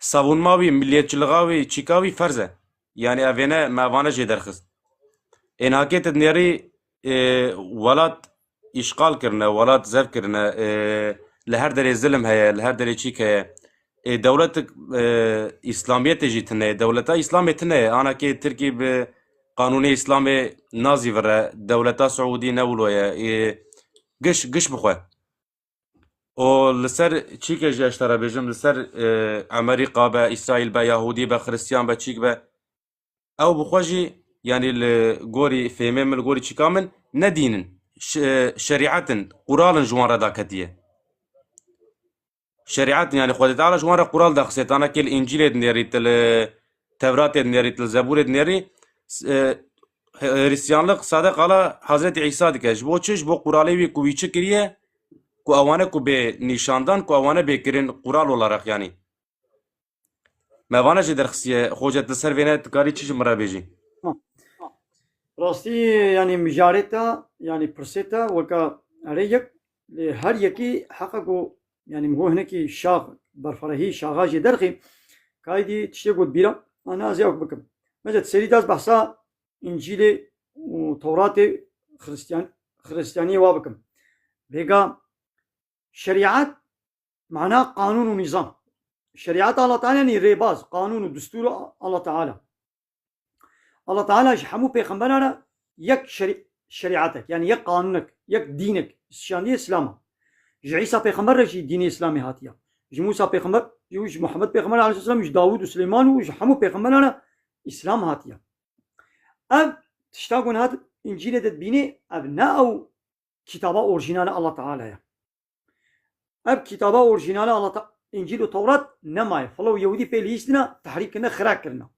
صابون ماوي مليتچلغاوي چيكاوي فرزه يعني افينا ماوانا جي درخص ان هاكيت نيري ولات اشغال كرنا ولات زف كرنا لهر دري ظلم هي لهر دري چيك هي دولت اسلاميه تجيتنا دولتا اسلاميتنا انا كي تركي بقانون اسلامي نازي ورا دولتا سعودي نولويا قش بخواه و لسر چی که جاشتره بجم لسر امریکا با اسرائیل با یهودی با خریستیان با چیک با او بخواجی یعنی الگوری فهمه من الگوری چی کامن ندینن شریعتن قرالن جوان را داکتیه شریعتن یعنی خود تعالی جوان را قرال داخسیت انا که الانجیل دنیریت التورات دنیریت الزبور دنیری Hristiyanlık sadık ala Hazreti İsa dikeş. Bu çiş bu Kur'an'ı kuvi çekiriye ku avane ku be nişandan ku avane bekirin Kur'an olarak yani. Mevana jeder xsiye hoca tser vene tkari çiş marabeji. Rasti yani müjareta yani pırseta vaka arayık her yeki hakka ko يعني هو هناك شاغ برفرهي شاغاجي درخي كايدي تشتغل بيرا أنا زيك بكم مثلا سيريداز بحثا إنجيل وتوراة خريستيانية وابكم بيقا شريعات معناه قانون ونظام. شريعة الله تعالى يعني ريباز قانون ودستور الله تعالى. الله تعالى يحمو بيغمبرنا يك شريعتك يعني يك قانونك يك دينك شانية إسلام. عيسى بيغمبر رجي دين إسلامي هاتيا. موسى بيغمبر يوج محمد بيغمبر عليه السلام يوج داوود وسليمان ويوج حمو بيغمبرنا إسلام هاتيا. أب تشتاقون هذا إنجيل تدبيني أبناء كتابة أورجينال الله تعالى. أب كتابة أورجينال الله تعالى إنجيل وتوراة نماي فلو يهودي في ليستنا تحريف كنا خراك كنا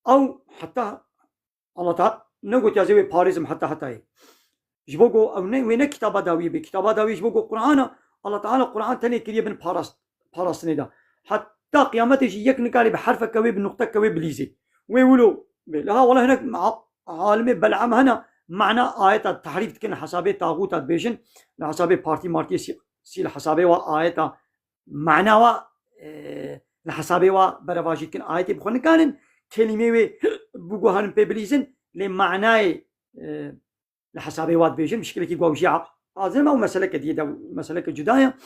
أو حتى الله تعالى نقول يا باريزم حتى هي جبوجو أو وين كتابة داوية بكتابة داوية جبوجو قرآن الله تعالى قرآن تاني كليه بن باراس ندا حتى قيامته يجيك نقالي بحرف كوي بالنقطة كوي بليزي ويقولوا لها والله هناك عالم بلعم هنا معنى آية التحريف كنا حسابي طاغوت بيجن لحسابي بارتي مارتي سي لحسابي وآية معنى لحسابي وبرواجي كن آية بخون كانن كلمة بوجوهن ببليزن لمعنى لحسابي واد بيجن مشكلة كي جوجي عظيم أو مسألة جديدة مسألة جداية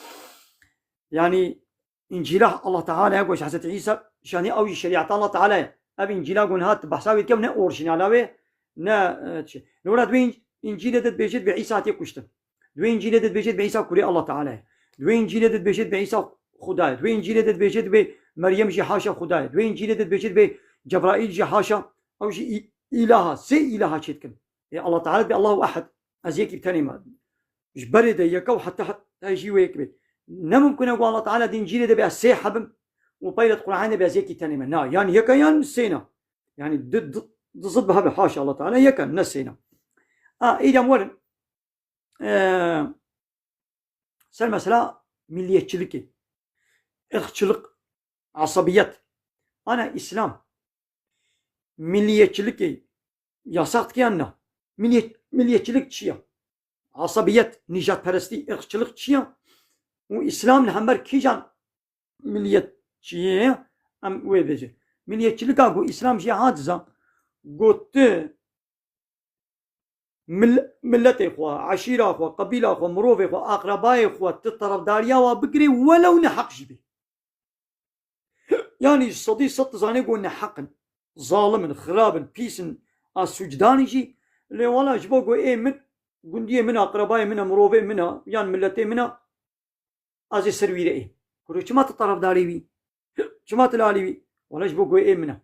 يعني إنجيله الله تعالى يقول حسب عيسى شاني أو شريعة الله تعالى أبي إنجيله قلنا هات بحسابي كم نا أورجينال نا لورا دوين إنجيله دت بيجت بعيسى تيكوشتن دوين إنجيله دت بيجت بعيسى كوري الله تعالى دوين إنجيله دت بيجت بعيسى خداي دوين إنجيله دت بيجت بمريم جي حاشا خداي دوين إنجيله دت بيجت بجبرائيل جي حاشا أو جي إلها سي إلها شيتكن الله تعالى بالله أحد أزيك بتاني ما جبرد يكو حتى يجي ويكبر نممكن أقول الله تعالى دين إنجيله ده بأسي حبم وبيلت قرآن بأزيك تاني ما يعني يكا يعني نسينا يعني ضد بها بحاشا الله تعالى يكا نسينا إذا مورن سر مثلا milliyetçilik ırkçılık asabiyet ana İslam milliyetçilik yasak ki anna milliyetçilik çiya asabiyet nijatperestlik ırkçılık çiya o İslam hember kijan milliyetçiye am uyebeci milliyetçilik bu İslam cihadza gotte ملت إخوة عشيرة إخوة قبيلة إخوة مروف إخوة أقرباء إخوة تطرف داريا وبقري ولو نحق جبي يعني صديق صد زاني قلنا حقا ظالم خراب بيسن السجداني جي اللي والله جبوكو إيه من قندية منها أقرباء منها مروف منها يعني ملتي منها أزي سرويرة إيه كورو شما تطرف داري بي شما تلالي بي والله جبوكو إيه منها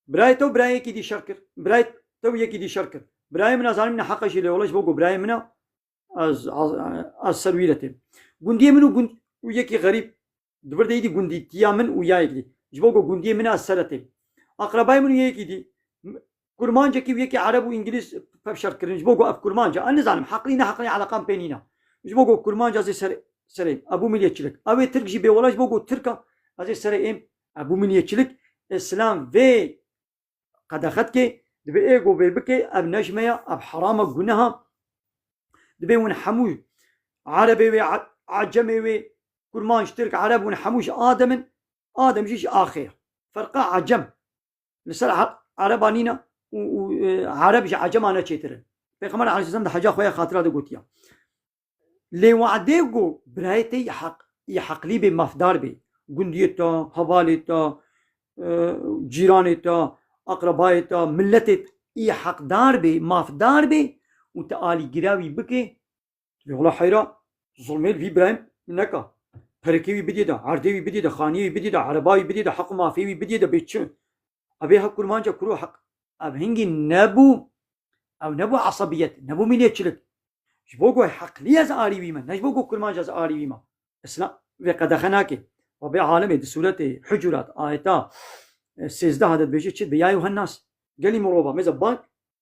برايتو براي كي دي شركر برايت تو يكي دي شركر براي منا زاني منا حقا شي لولاش بوكو براي منا از سرويرته غوندي منو غوند ويكي غريب دبر دي غوندي تيا من وياك دي جبوكو غوندي منا السرته اقرباي منو يكي دي كرمانجا كي ويكي عرب وانجليز بشركرين جبوكو اف كرمانجا انا زانم حقلينا على قامبينينا جبوكو كرمانجا زي سري ابو مليتشلك ابي ترك جي بي ولاش بوكو تركا زي سري ام ابو مليتشلك اسلام في قد اخذك دبي إيجو بيبكي أب نجمية أب حرامة جنها دبي ونحموش عربي وعجمي وكل ما نشترك عرب ونحموش آدم جيش آخر فرقا عجم لسه عربانينا وعرب جي عجم أنا شيترن بيخمر على السلام ده حاجة خويا خاطرة ده قلتيا لي وعديجو برايتي يحق لي بمفدار بي جنديتا حواليتا جيرانيتا أقربائتا ملتت إي حقدار بي مافدار بي وتعالي جراوي بكي والله حيرا ظلميل في برايم نكا فركيوي بديدا عرديوي بديدا خانيوي بديدا عرباوي بديدا حق مافيوي بديدا بيتشن أبي حق كرمانجا كرو حق أب هنجي نبو عصبيات نبو مليتشلك جبوكو حق لي زاري بيما نجبوكو كرمانجا زاري بيما اسلا وقد خناكي وبي عالمي دي سورة حجرات آيتا سيزده هذا بيجي تشد بيا أيها الناس قال لي مروبة ماذا بان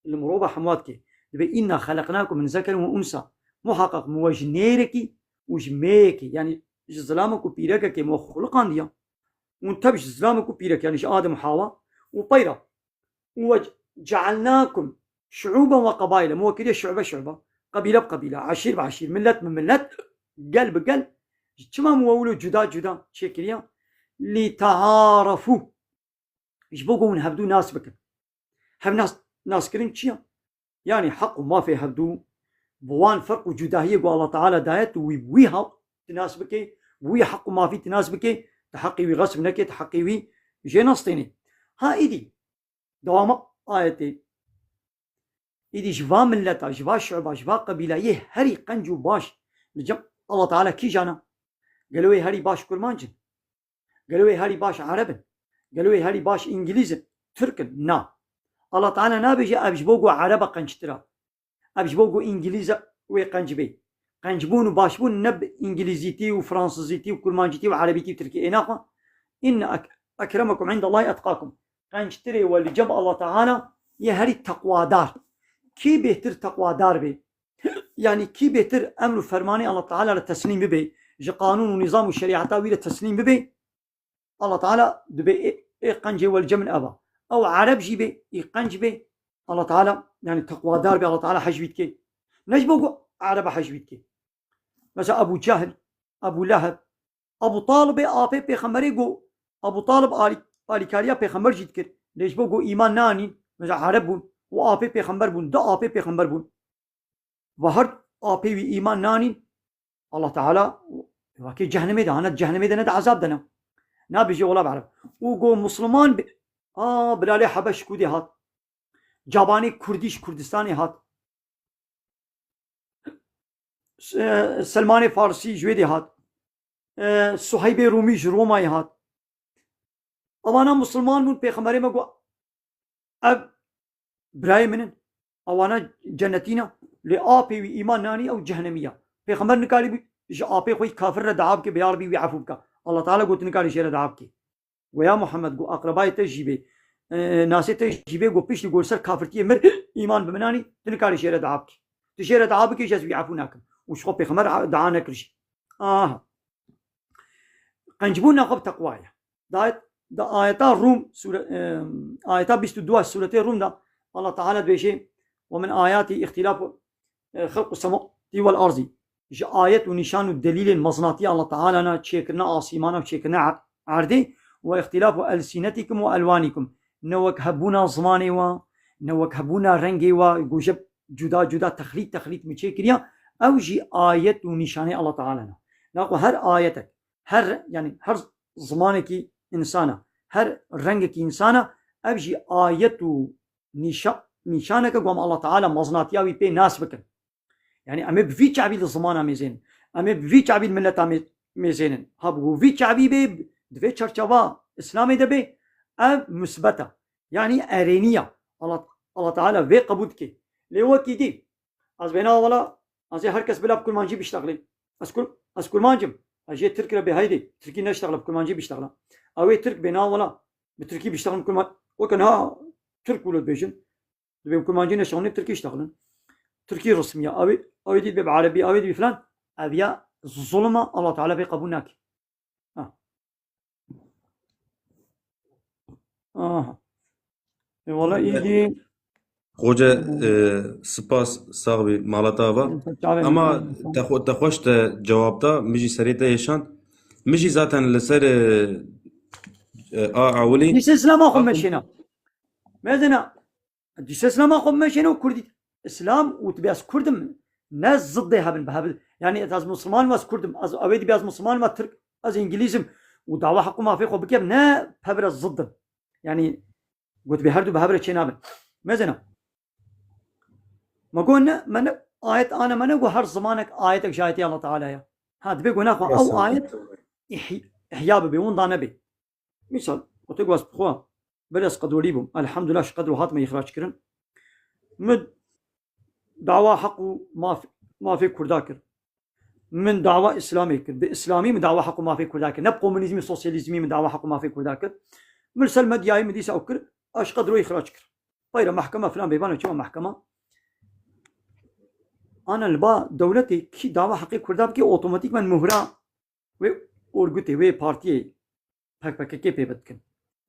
المروبة حمواتك دبي إنا خلقناكم من ذكر وأنثى محقق موجنيركي وجميكي يعني ظلامك وبيرك كي مخلقان ديا وانتبش ظلامك وبيرك يعني آدم وحواء وطيرة وجعلناكم شعوبا وقبائل مو كده شعبة قبيلة بقبيلة عشير بعشير ملة من ملة قلب قلب كما مولو جدا جدا شكريا لتعارفوا يجبوكو من هبدو ناس بكن هم ناس كريم تشيا يعني حق ما في هبدو بوان فرق وجداهية الله تعالى دايت ويها تناسبك وي حق ما في تناسبك تحقي وي غصب نكي تحقي وي جناستيني ها ايدي دوام آيتي ايدي جوا ملتا جوا شعبا جوا قبيلة هري قنجو باش لجم الله تعالى كي جانا قالوا هري باش كرمانجن قالوا هري باش عربن قالوا هري باش انجليزن تركن نا الله تعالى نابجي ابجبوغو عربا قنجترا ابجبوغو انجليزا ويقنجبي قنجبون باشبون نب انجليزيتي وفرنسيتي وكرمانجيتي وعربيتي وتركي اناقا ان اكرمكم عند الله اتقاكم قنجتري واللي جب الله تعالى يهري التقوى دار كي بهتر تقوى دار بي يعني كي بهتر امر فرماني الله تعالى للتسليم ببي جي قانون ونظام والشريعه تاوي للتسليم ببي الله تعالى دبي قنجي والجمن ابا او عرب جيبي يقنج بي الله تعالى يعني تقوى دار بي الله تعالى حجبيتك نجبو عرب حجبيتك مثلا ابو جهل ابو لهب ابو طالب ابي بيغمبري جو ابو طالب آلی کاریا پیغمبر جیت کرد لیش بگو ایمان نانی مثلا عرب بون و آپی پیغمبر بون دا آپی پیغمبر بون و هر آپی وی ایمان نانی الله تعالى وكي جهنمي ده أنا جهنمي ده ند عذاب ده نا بيجي ولا بعرف وجو مسلمان بلالي حبش كودي هات جاباني كرديش كردستاني هات سلماني فارسي جويدي هات صهيبي رومي روماي هات اوانا مسلمان بون پیغمبر ما گو اب برای منن اوانا جنتینا لی آپی وی ایمان نانی او جهنمية پیغمبر نکاری بی جو آپی خوی کافر را دعاب کے بیار بی وی عفو بکا اللہ تعالی گو تنکاری شیر دعاب کی ویا محمد گو اقربای تجیبه ناسی تجیبه گو پیش گو سر کافرتی مر ایمان بمنانی تنکاری شیر دعاب کی تشیر دعاب کی جز وی عفو ناکم وش خو پیغمبر دعا نکرش قنجبون نقب تقوایا دایت دا آيات الروم سورة آيات 22 سورة الروم دا الله تعالى بيشي ومن آياتي اختلاف خلق السماء والأرض جاء آيات ونشان الدليل المظناطي الله تعالى نا تشيكرنا آسيمانا وتشيكرنا عردي واختلاف ألسنتكم وألوانكم نوك هبونا زماني نوك هبونا رنجي وجب جدا جدا تخليط متشيكريا أو جي آيات ونشان الله تعالى ناقو هر آياتك هر يعني هر زمانك إنسانا هر رنگك إنسانا أبجي آية نشانك قوم الله تعالى مزناتياوي بي ناس بكن يعني أمي بفي شعبي الزمانة ميزين أمي بفي شعبي الملة ميزين هابو في شعبي بي دفي چرچوا إسلامي دبي أب مثبتة يعني أرينية الله تعالى في قبودك ليوكي دي از بنا ولا از هركس بلا بكل مانجي بيشتغلي از كل مانجم أجي تركي ربي هيدي تركي نشتغل بكل مانجي بيشتغل أوي ترك بينا ولا بتركي بيشتغل كل ما وكانها ترك ولا بيجن بكل ما جينا شغلنا تركي يشتغلن تركي رسمية أوي دي بعربي أوي دي بفلان أبيا ظلمة الله تعالى في قبولناك والله يجي خوجة سپاس صاحبي مالتاوا اما تخوشت جوابتا مجي سريتا يشان مجي ذاتا لسر عولي دي اسلام اخو مشينا مازنا دي اسلام اخو مشينا وكردي اسلام وتبياس كردم ناس ضدها بهبل يعني از مسلمان واس كردم از اويدي بياس مسلمان ما ترك از انجليزم ودعوه حق ما في خو بكيف نا بهبل ضد يعني قلت بهردو بهبل تشينابن مازنا ما قلنا من آيات أنا ما نقول هر زمانك آياتك جايتي الله تعالى يا هذا بيقول ناخذ أو آيات إحياء بيون ضانا بي مثال وتقول أسبخوا بلس قدولي بهم الحمد لله شقدروا هات ما يخراج كرن من دعوة حق ما في كرداكر من دعوة إسلامي كر بإسلامي من دعوة حق ما في كرداكر نبقى كومونيزمي سوسياليزمي من دعوة حق ما في كرداكر مرسل مدياي مديس أو كر أش قدروا يخراج كر غير محكمة فلان بيبان شو محكمة أنا البا دولتي كي دعوة حقي كرداب كي أوتوماتيك من مهرة وأرجوتي وي بارتي كي بيبتكن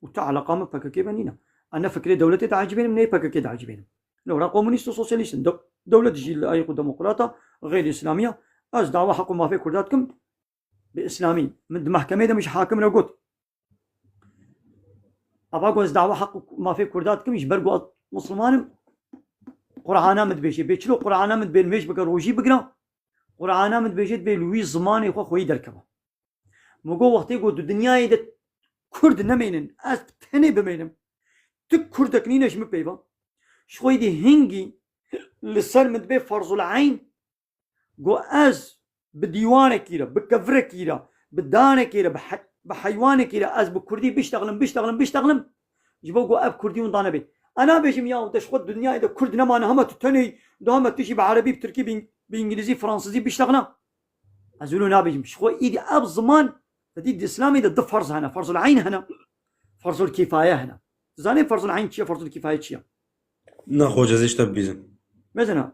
وتعلى قام كي بنينا أنا فكرة دولتي تعجبين من أي كي تعجبين لو راه كومونيست وسوسياليست دولة جيل أي ديمقراطة غير إسلامية از دعوة حق ما في كرداتكم بإسلامي من محكمة ده مش حاكم نقول أبغى از دعوة حق ما في كرداتكم مش برجو مسلمان قرآن مد بيجي بيشلو قرآن مد بين مش بقى روجي بقنا قرآن مد بيجي بلوي زمان يخو خوي دركبه مجو وقت يقول الدنيا يد كرد نمينن از تاني بمينم تك كردك نينش مبيبا شوي دي هنجي لسر مد بي فرض العين جو از بديوانه كيرا بكفره كيرا بدانه كيرا بحيوانه كيرا از بكردي بيشتغلم جبو جو اب كردي وندانه بي انا بيجم يا ودش خد الدنيا اذا كرد نما انا هم تتني دهم تجي بعربي بتركي بانجليزي فرنسي بيشتغلنا ازولو نابيجم شو ايدي اب زمان فديد الاسلامي ده فرض هنا فرض العين هنا فرض الكفايه هنا زاني فرض العين شيء فرض الكفايه شيء ناخذ جزيش تبيزن مثلا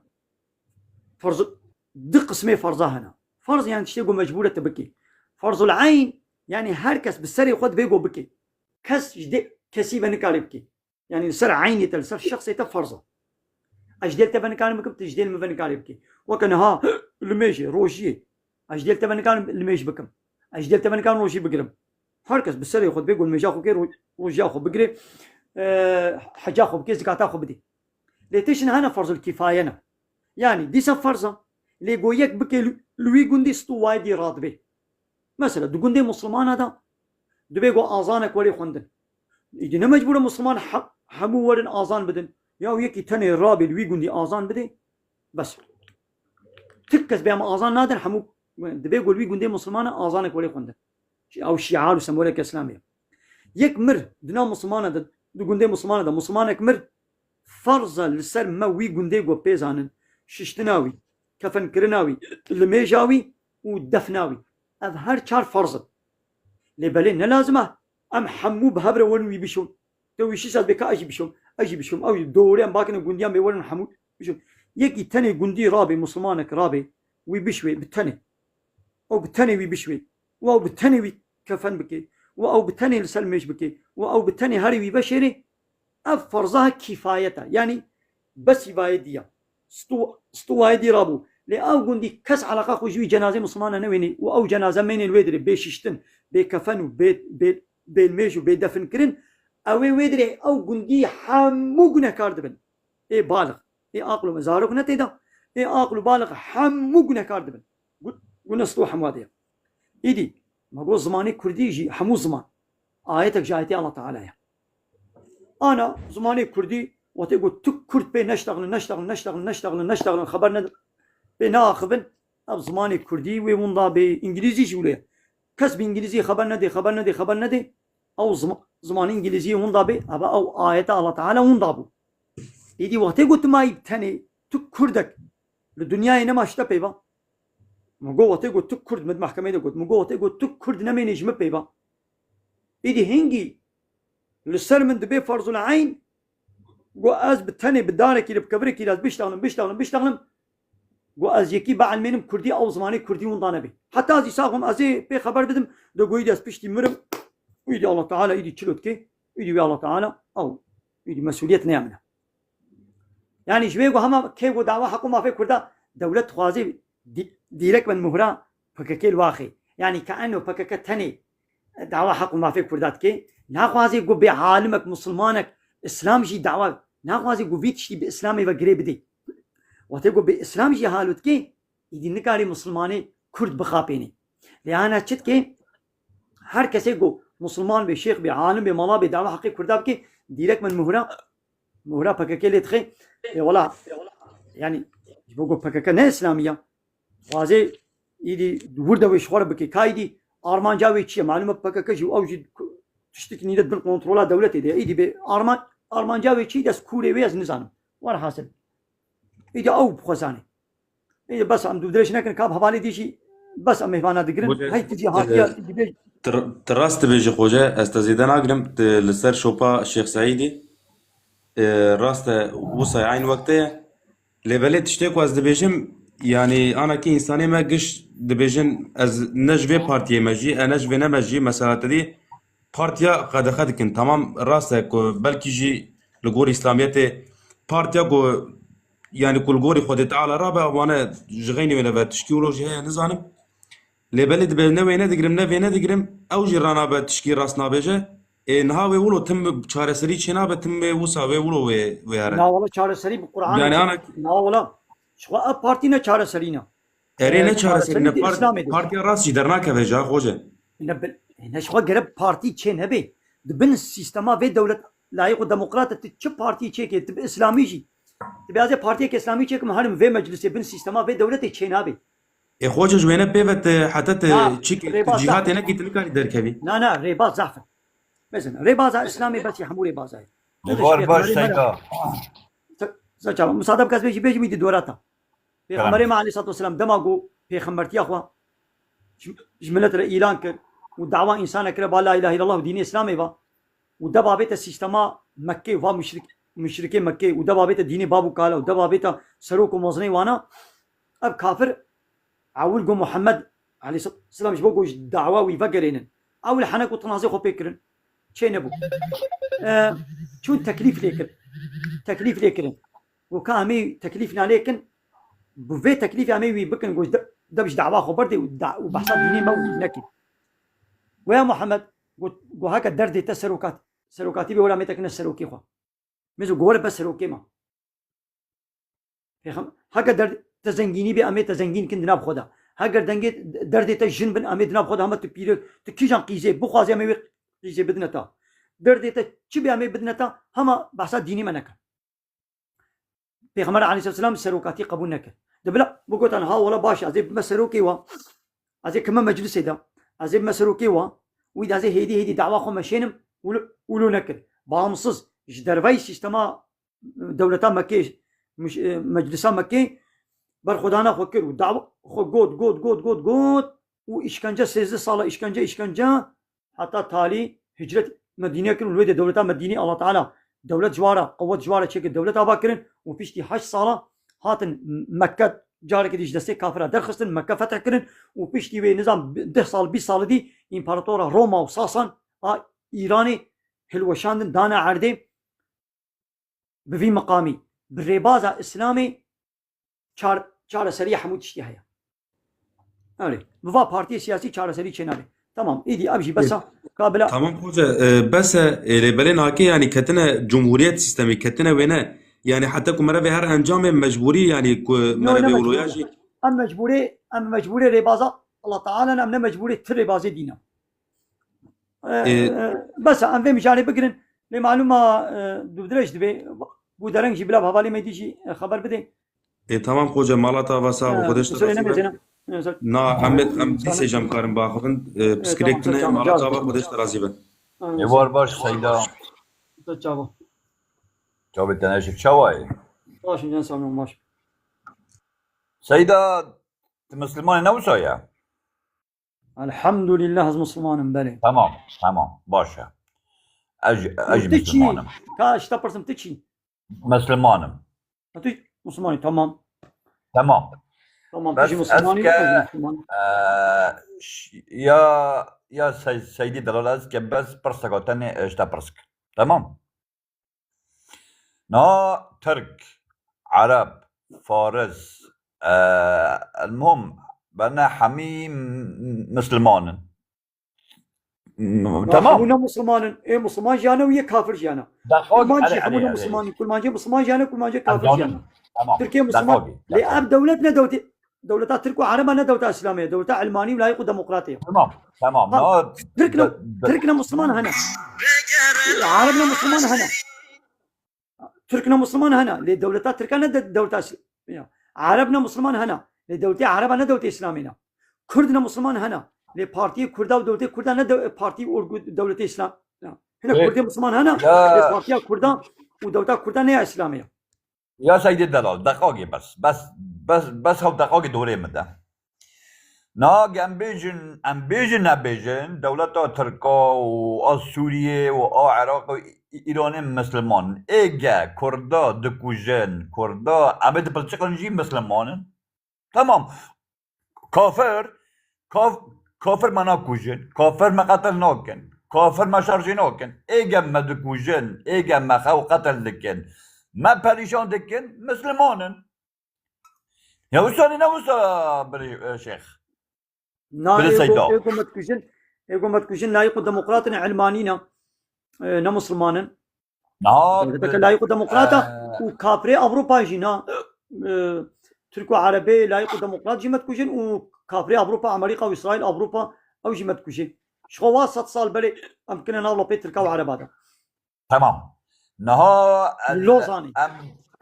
فرض دق اسمه فرضها هنا فرض يعني تشتغل مجبوره تبكي فرض العين يعني هركس بالسري خد بيجو بكي كس جدي كسيبه نكاري بكي يعني سر عيني تلسر الشخص يتفرزه اجدل تبن كان بكم تجدل مبن كان يبكي وكان ها الميشي روشي اجدل تبن كان الميش بكم اجدل تبن كان روشي بقرم هركس بالسري ياخذ بيقول ميجاخو كي روجاخو بقري حجاخو بكي زكاتاخو بدي ليتيشن هنا فرض الكفايه يعني دي فرضه اللي يقول بكي لوي قندي ستو وايدي راتبه مثلا دو قندي مسلمان هذا دبيقو اذانك ولي خندن يجي مجبور مسلمان حمو ورن اذان بدن يا ويكي تاني رابي لوي قندي اذان بدي بس تكس بهم اذان نادر حمو دبيقو لوي قندي مسلمان اذانك ولي خندن او شعار سمولك اسلاميه يك مر دنا مسلمان هذا دو قندي مسلمان هذا مسلمانك مر فرض لسر ما وي قندي جو بيزانن ششتناوي كفن كرناوي الميجاوي ودفناوي اف هر چار فرض لبلين لازمه ام حمو بهبره ورن بيشون تو شي سال بك اجي بشوم او دوري ام باكن غونديان بيورن حمو بشوم يكي تاني غوندي رابي مسلمانك رابي ويبشوي بالتاني او بالتاني ويبشوي او بالتاني كفن بكي او بالتاني لسلميش بكي او بالتاني هاري ويبشري اف فرضها كفايته يعني بس يبايديا ستو وايدي رابو لأو غوندي كس علاقة خوجوي جنازة مسلمانة نويني او جنازة مين الويدري بيششتن بكفن بالميج وبدفن كرن او ويدري او غوندي حمو غنا كاردبن اي بالغ اي عقل مزارك نتيدا اي عقل بالغ حمو غنا كاردبن قلنا سطو حمادية ايدي ما قول زماني كردي يجي حمو زمان آيتك جايتي الله تعالى يا. انا زماني كردي وتقول تك كرد بي نشتغل خبرنا بناخبن اب زماني كردي ومنضا بانجليزي شوليه كس بانجليزي خبر ندي او زمان انجليزي منضا بي ابا او آيات الله تعالى منضا بو ايدي وقت قلت ما يبتني تك كردك للدنيا انما اشتبيبا مگو وقت قلت تك كرد مد محكمه قلت مگو وقت قلت تك كرد نمي نجم بيبا ايدي هنجي للسر من دبي فرض العين قو از بتني بدارك اللي بكبرك اللي بيشتغلن قو از يكي بعل منم كردي او زماني كردي وندانه بي حتى از يساقهم ازي بي خبر بدم دو قويد از بيشتي مرم ويدي الله تعالى يدي تشلوت كي يدي الله تعالى او يدي مسؤولية نعمنا يعني شوي قو هما كي قو دعوة حقو ما في كردا دولة خوازي ديرك من مهرة فككي الواخي يعني كأنه فكك تاني دعوة حقو ما في كردات كي ناخوازي قو بعالمك مسلمانك اسلام جي دعوة ناخوازي قو فيتشتي باسلامي وقري بدي وتقول بإسلام جي حالت كي يدي نكاري مسلماني كرد بخابيني لأنا چت كي هر کسی گو مسلمان به شیخ به عالم به ملا به دعوه حقی کرده که دیرک من مهره پککه لیتخه ولا يعني بقول بكك نه اسلاميه واضح يدي ورده وشخور بك كايدي ارمان جاوي شيء معلومه بكك جو اوجد تشتكي نيدت بالكنترول دولتي دي يدي ارمان جاوي شيء داس كوري ويز نظام ور حاصل يدي او بخزانه يدي بس عم دودرش نكن كاب حوالي دي شيء بس ام مهمانات دقرن هاي تجي هاتيا تجي تراست بيجي خوجه استزيدان اقرم لسر شوبا الشيخ سعيدي راست وصي عين وقتها لبلت تشتكوا از دبيجم يعني انا كي انساني ما قش دبيجن از نجوي بارتي ماجي انا نجوي نماجي مساله دي بارتيا قد اخذكن تمام راسك بلكي جي لغور اسلاميته بارتيا جو يعني كل جوري خدي تعالى رابع وانا جغيني ولا بتشكي ولو جهه نزانم لبلد بنوي ندقرم نوي ندقرم او جرانا بتشكي راسنا بجه نهاوي ولو تم چاره سری چنا بتم وساوي ولو وي لا والله çare seri bu Kur'an يعني انا لا والله شو partine çare serine ارينا چاره سری نه İslam edin. بارتي راس جي درنا كفجا خوجه هنا شو قرب بارتي تشين هبي دبن السيستما في دولة لايق وديمقراطية تشو بارتي تشيك تب إسلامي جي تبي هذا بارتي كإسلامي تشيك مهارم في مجلس بن السيستما في دولة تشين هبي خوجه جوينه بيفت حتى تشيك ريباز جهات زعفر. هنا كي تلقى دركبي لا ريباز زعفر مثلا ريباز إسلامي بس يحمو ريباز هاي نگار باش سيدا سچا مصادب کس بیچ بیچ میدی دوراتا پیغمبر كلام. ما علیه الصلاه والسلام دماغو پیغمبرتی اخوا جملت اعلان کر و دعوا انسان کر با لا اله الا الله و دین اسلام با و دبابت سیستما مکه و مشرک مکه و دبابت دین بابو قال و دبابت سروک موزنی وانا اب کافر اول جو محمد عليه الصلاه والسلام جبو جو دعوا وي فقرين اول حنك وتنازي خو بكرن شي نبو شو التكليف تكليف ليكن وكامي تكليفنا لكن بوفي تكليف عمي وي بكن جوز دبش دعوا خبرتي وبحصل ديني مو نكي ويا محمد جو هكا درد تسروكات سروكاتي ولا متكن السروكي خو مزو جول بس سروكي ما هكا درد تزنجيني بي امي تزنجين كن دناب خدا هكا دنجي درد تجن بن امي دناب خدا هم تبير تكيجان قيزه بخوازي امي قيزه بدنتا درد تشي بي امي بدنتا هم بحصل ديني منك پیغمبر علیه السلام سروکاتی قبول نکرد دبلا بگوت ها ولا باش از مسروکی و از کما مجلس دا از مسروکی و وید از هدی دعوا خو مشینم ولو نکرد بامسز جدروی سیستما دولتا مکه مجلسا مکه بر خدانا خو کرد دعوا خو گود و اشکنجه 13 سال اشکنجه حتی تالی هجرت مدینه کن ولود دولتا مدینه الله تعالی دولت جواره قوة جواره چه که دولت آبا کرن و پیشتی 8 ساله هاتن مکه جاره که دیش دسته کافره درخستن مکه فتح کرن و پیشتی به نظام 10 سال 20 سال دی امپراتورا روما و ساسان ایرانی هلوشاندن دانا عرده بفي مقامي بالربازة اسلامي چار سري حمود تشتي هيا أولي بفا بارتي سياسي چار سري چنالي تمام ايدي ابجي بس قابله تمام خوجه بس لبلين هاكي يعني كتنا جمهورية سيستمي كتنا وينا يعني حتى كمرة في هر انجام مجبوري يعني مرة بيقولوا ياجي ام مجبوري ربازة الله تعالى ام مجبوري تر ربازة دينا بس ام في مجاني بقرن لمعلومة دودرش دبي بودرنج جي بلا بحوالي ما يديجي خبر بدي تمام خوجه مالاتا واسا وخودش ترازي نا هم دیسه جام کارم با خودن بسکریکتنه مالاتا و خودش ترازی بن نگار باش سيدا تشابه جاب التناشف شواي باش جان سامي باش سيدا مسلمان نوسايا الحمد لله از مسلمان بله تمام باشا اج مسلمانم كاش تبرسم تشي مسلمانم مسلماني تمام بس مسلماني يا سيدي دلال از که بس پرسکاتن اشتا پرسک تمام نا ترك عرب فارس المهم بنا حميم مسلمان تمام حمونا مسلمان ايه مسلمان جانا ويا كافر جانا ما نجي حمونا مسلمان كل ما نجي مسلمان جانا كل ما نجي كافر جانا تركيا مسلمان لأب دولتنا دولتها ترك وعربنا دولتها إسلامية دولتها علمانية ولايق وديمقراطية تمام تركنا مسلمان هنا عربنا مسلمان هنا تركنا مسلمان هنا لدولتها تركنا دولتها إسلامية عربنا مسلمان هنا لدولتها عربنا دولتها إسلامية كردنا مسلمان هنا لبارتي كردا ودولتها كردا بارتي دولتها إسلام هنا كردي مسلمان هنا لبارتي كردا ودولتها كردا نيا إسلامية يا سيدي الدلال دقاقي بس هو دقاقي دوري مده ناق ام بيجن نبيجن دولتا تركا و سوريا و عراق و ايران مسلمان ايجا كردا دكوجن كردا عبد بلشقنجي مسلمان تمام كافر ما ناكوجن كافر ما قتل ناكن كافر ما شرجي ناكن ايجا ما دكوجن ايجا ما خو قتل لكن ما پریشان دکن مسلمانن یا وسانی نوسا بری شيخ نا بری سيدا ايغو متكوشن لا يقود ديمقراطنا علمانينا نا مسلمانن نا لا يقود ديمقراطا وكافري اوروبا جينا تركو عربي لا يقود ديمقراط جي متكوشن وكافري اوروبا امريكا واسرائيل اوروبا او جي متكوشن شخو واسط صال بلي امكن ناولو بيتركا وعرب هذا تمام نها لوزاني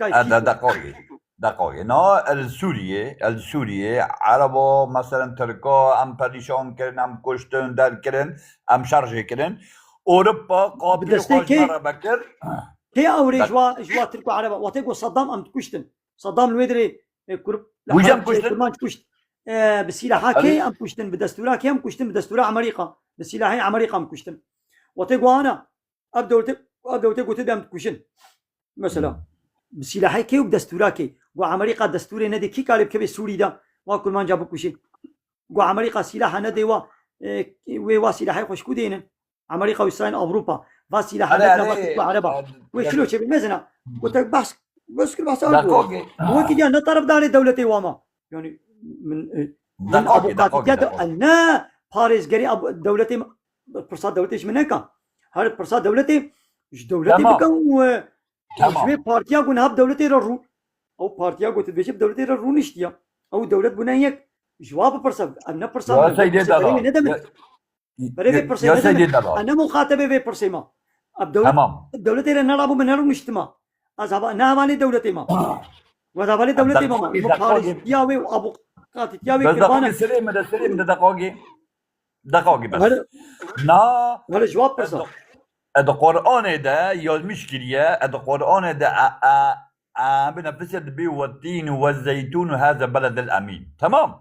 هذا دقيقة نها السورية عربو مثلا تركو ام پریشان کرن ام کشتن در کرن ام شارژ کرن اوروبا قابل خوش مرة بكر كي اوري جوا تركو عرب واتيكو صدام ام كشتن صدام الويدري وجم كشتن كشت بسلاحها كي ام كشتن بدستورها كي ام كشتن بدستورها امريكا بسلاحها امريكا ام كشتن واتيكو انا ابدا قلت دام كشن مثلا بسلاحي كي وبدستورها كي وامريكا دستوري ندي كي قالب كبي سوري دا واكل ما جابو كشن وامريكا سلاحها ندي و سلاحي خوش كودين امريكا واسرائيل اوروبا فاسلاحها ندي عربا وشلو شبي مثلا قلت بس كل بحث هو كي جانا طرف داري دولتي واما يعني من ابو يد انا باريس غري دولتي برصاد دولتي منك هر برصاد دولتي دولتي بكم شوي بارتيا قلنا هب دولتي الرو او بارتيا قلت بيجي دولتي الرو نشتيا او دولت بنايك جواب برصاد انا برصاد انا مخاطبه به برسيما الدولتي نلعب من هرو نشتما اذهب انا مالي دولتي ما وذهب لي دولتي ما باريس ياوي ابو قاتل ياوي كربانا سليم دقاقي بس نا ولا جواب برصاد القرآن ده yazmış كريه القرآن ده بنفسه بي والتين والزيتون هذا بلد الأمين تمام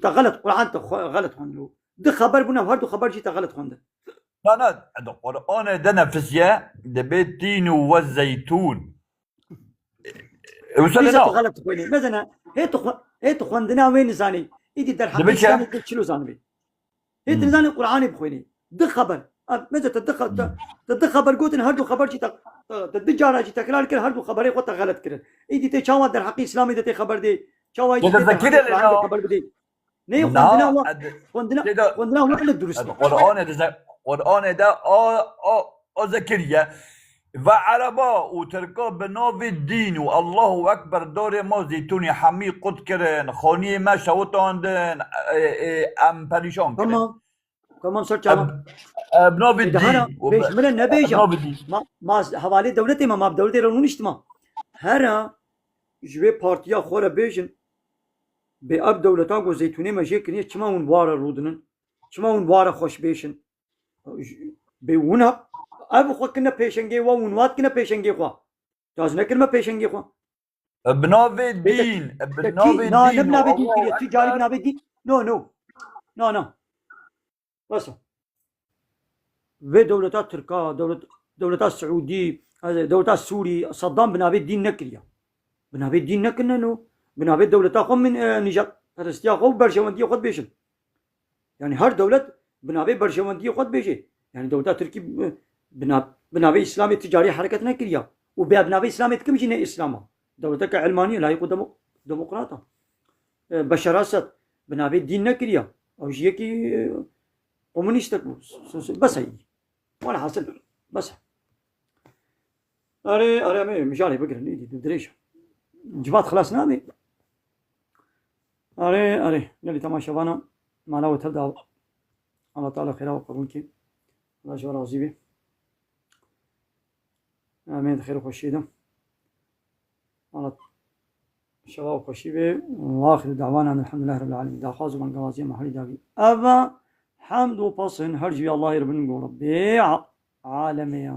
غلط غلط قرآن غلط خندلو ده خبر بنا وهردو خبر جيت غلط خنده أنا القرآن ده نفسه ده بالتين والزيتون وصلنا غلط خويني مثلا هي تخندنا وين زاني إيدي در حقيقة تشلو زانبي هي تنزاني القرآن بخويني ده خبر ماذا تدخل خبر قلت إن هردو خبر جيت تدجارة جيت كلار كل هردو خبري قلت غلط كده إيدي تشاوا در حقيقة إسلامي ده خبر دي شاوا إيدي ده خبر بدي نيو خندنا هو اللي درست القرآن ده ذكرية وعربا وتركا بناف الدين والله أكبر دور ما زيتوني حمي قد كرن خاني ما شوطاندن ام پریشان كرن تمام سر چاوا بناف الدين بيش من النبيجا ما حوالي دولتي ما بدولتي رو نشتما هرا جوي بارتيا خورا بيجن بأب دولتان و زيتوني ما جيكني چما اون وارا رودنن چما اون وارا خوش بيشن بيونا اب خو كنا پیشنگي و ونوات كنا پیشنگي خو تازنه كلمه پیشنگي خو بناف الدين لا نبنا بدين كده تجاري بنا بدين نو بس في دولتات تركا دولتات السعودي دولتات سوري صدام بنا بدين نكريا بنا بدين نكنا نو بنا بد دولتات قوم من نيجر فلسطين قوم برشوندي خد بيشن يعني هر دولة بنا بد برشوندي خد بيجي يعني دولتات تركي بنا بد اسلامي تجاري حركه نكريا وبنا بد اسلامي تكمجي اسلام دولتك علمانيه لا يقود ديمقراطه بشار اسد بنا بد دين نكريا او جيكي كومونيست بس هي ولا حاصل بس اري مجالي بقرا نيدي دريشه جبات خلاص نامي اري يلي تماشى بانا ما لو تبدا الله تعالى خير وقبولك الله يجعل راضي به امين خير وخشيده الله شباب خشيبه واخر دعوانا ان الحمد لله رب العالمين دا خاز من قوازي محلي داغي ابا حمد وبصن هرجي الله ربنا ربي عالمي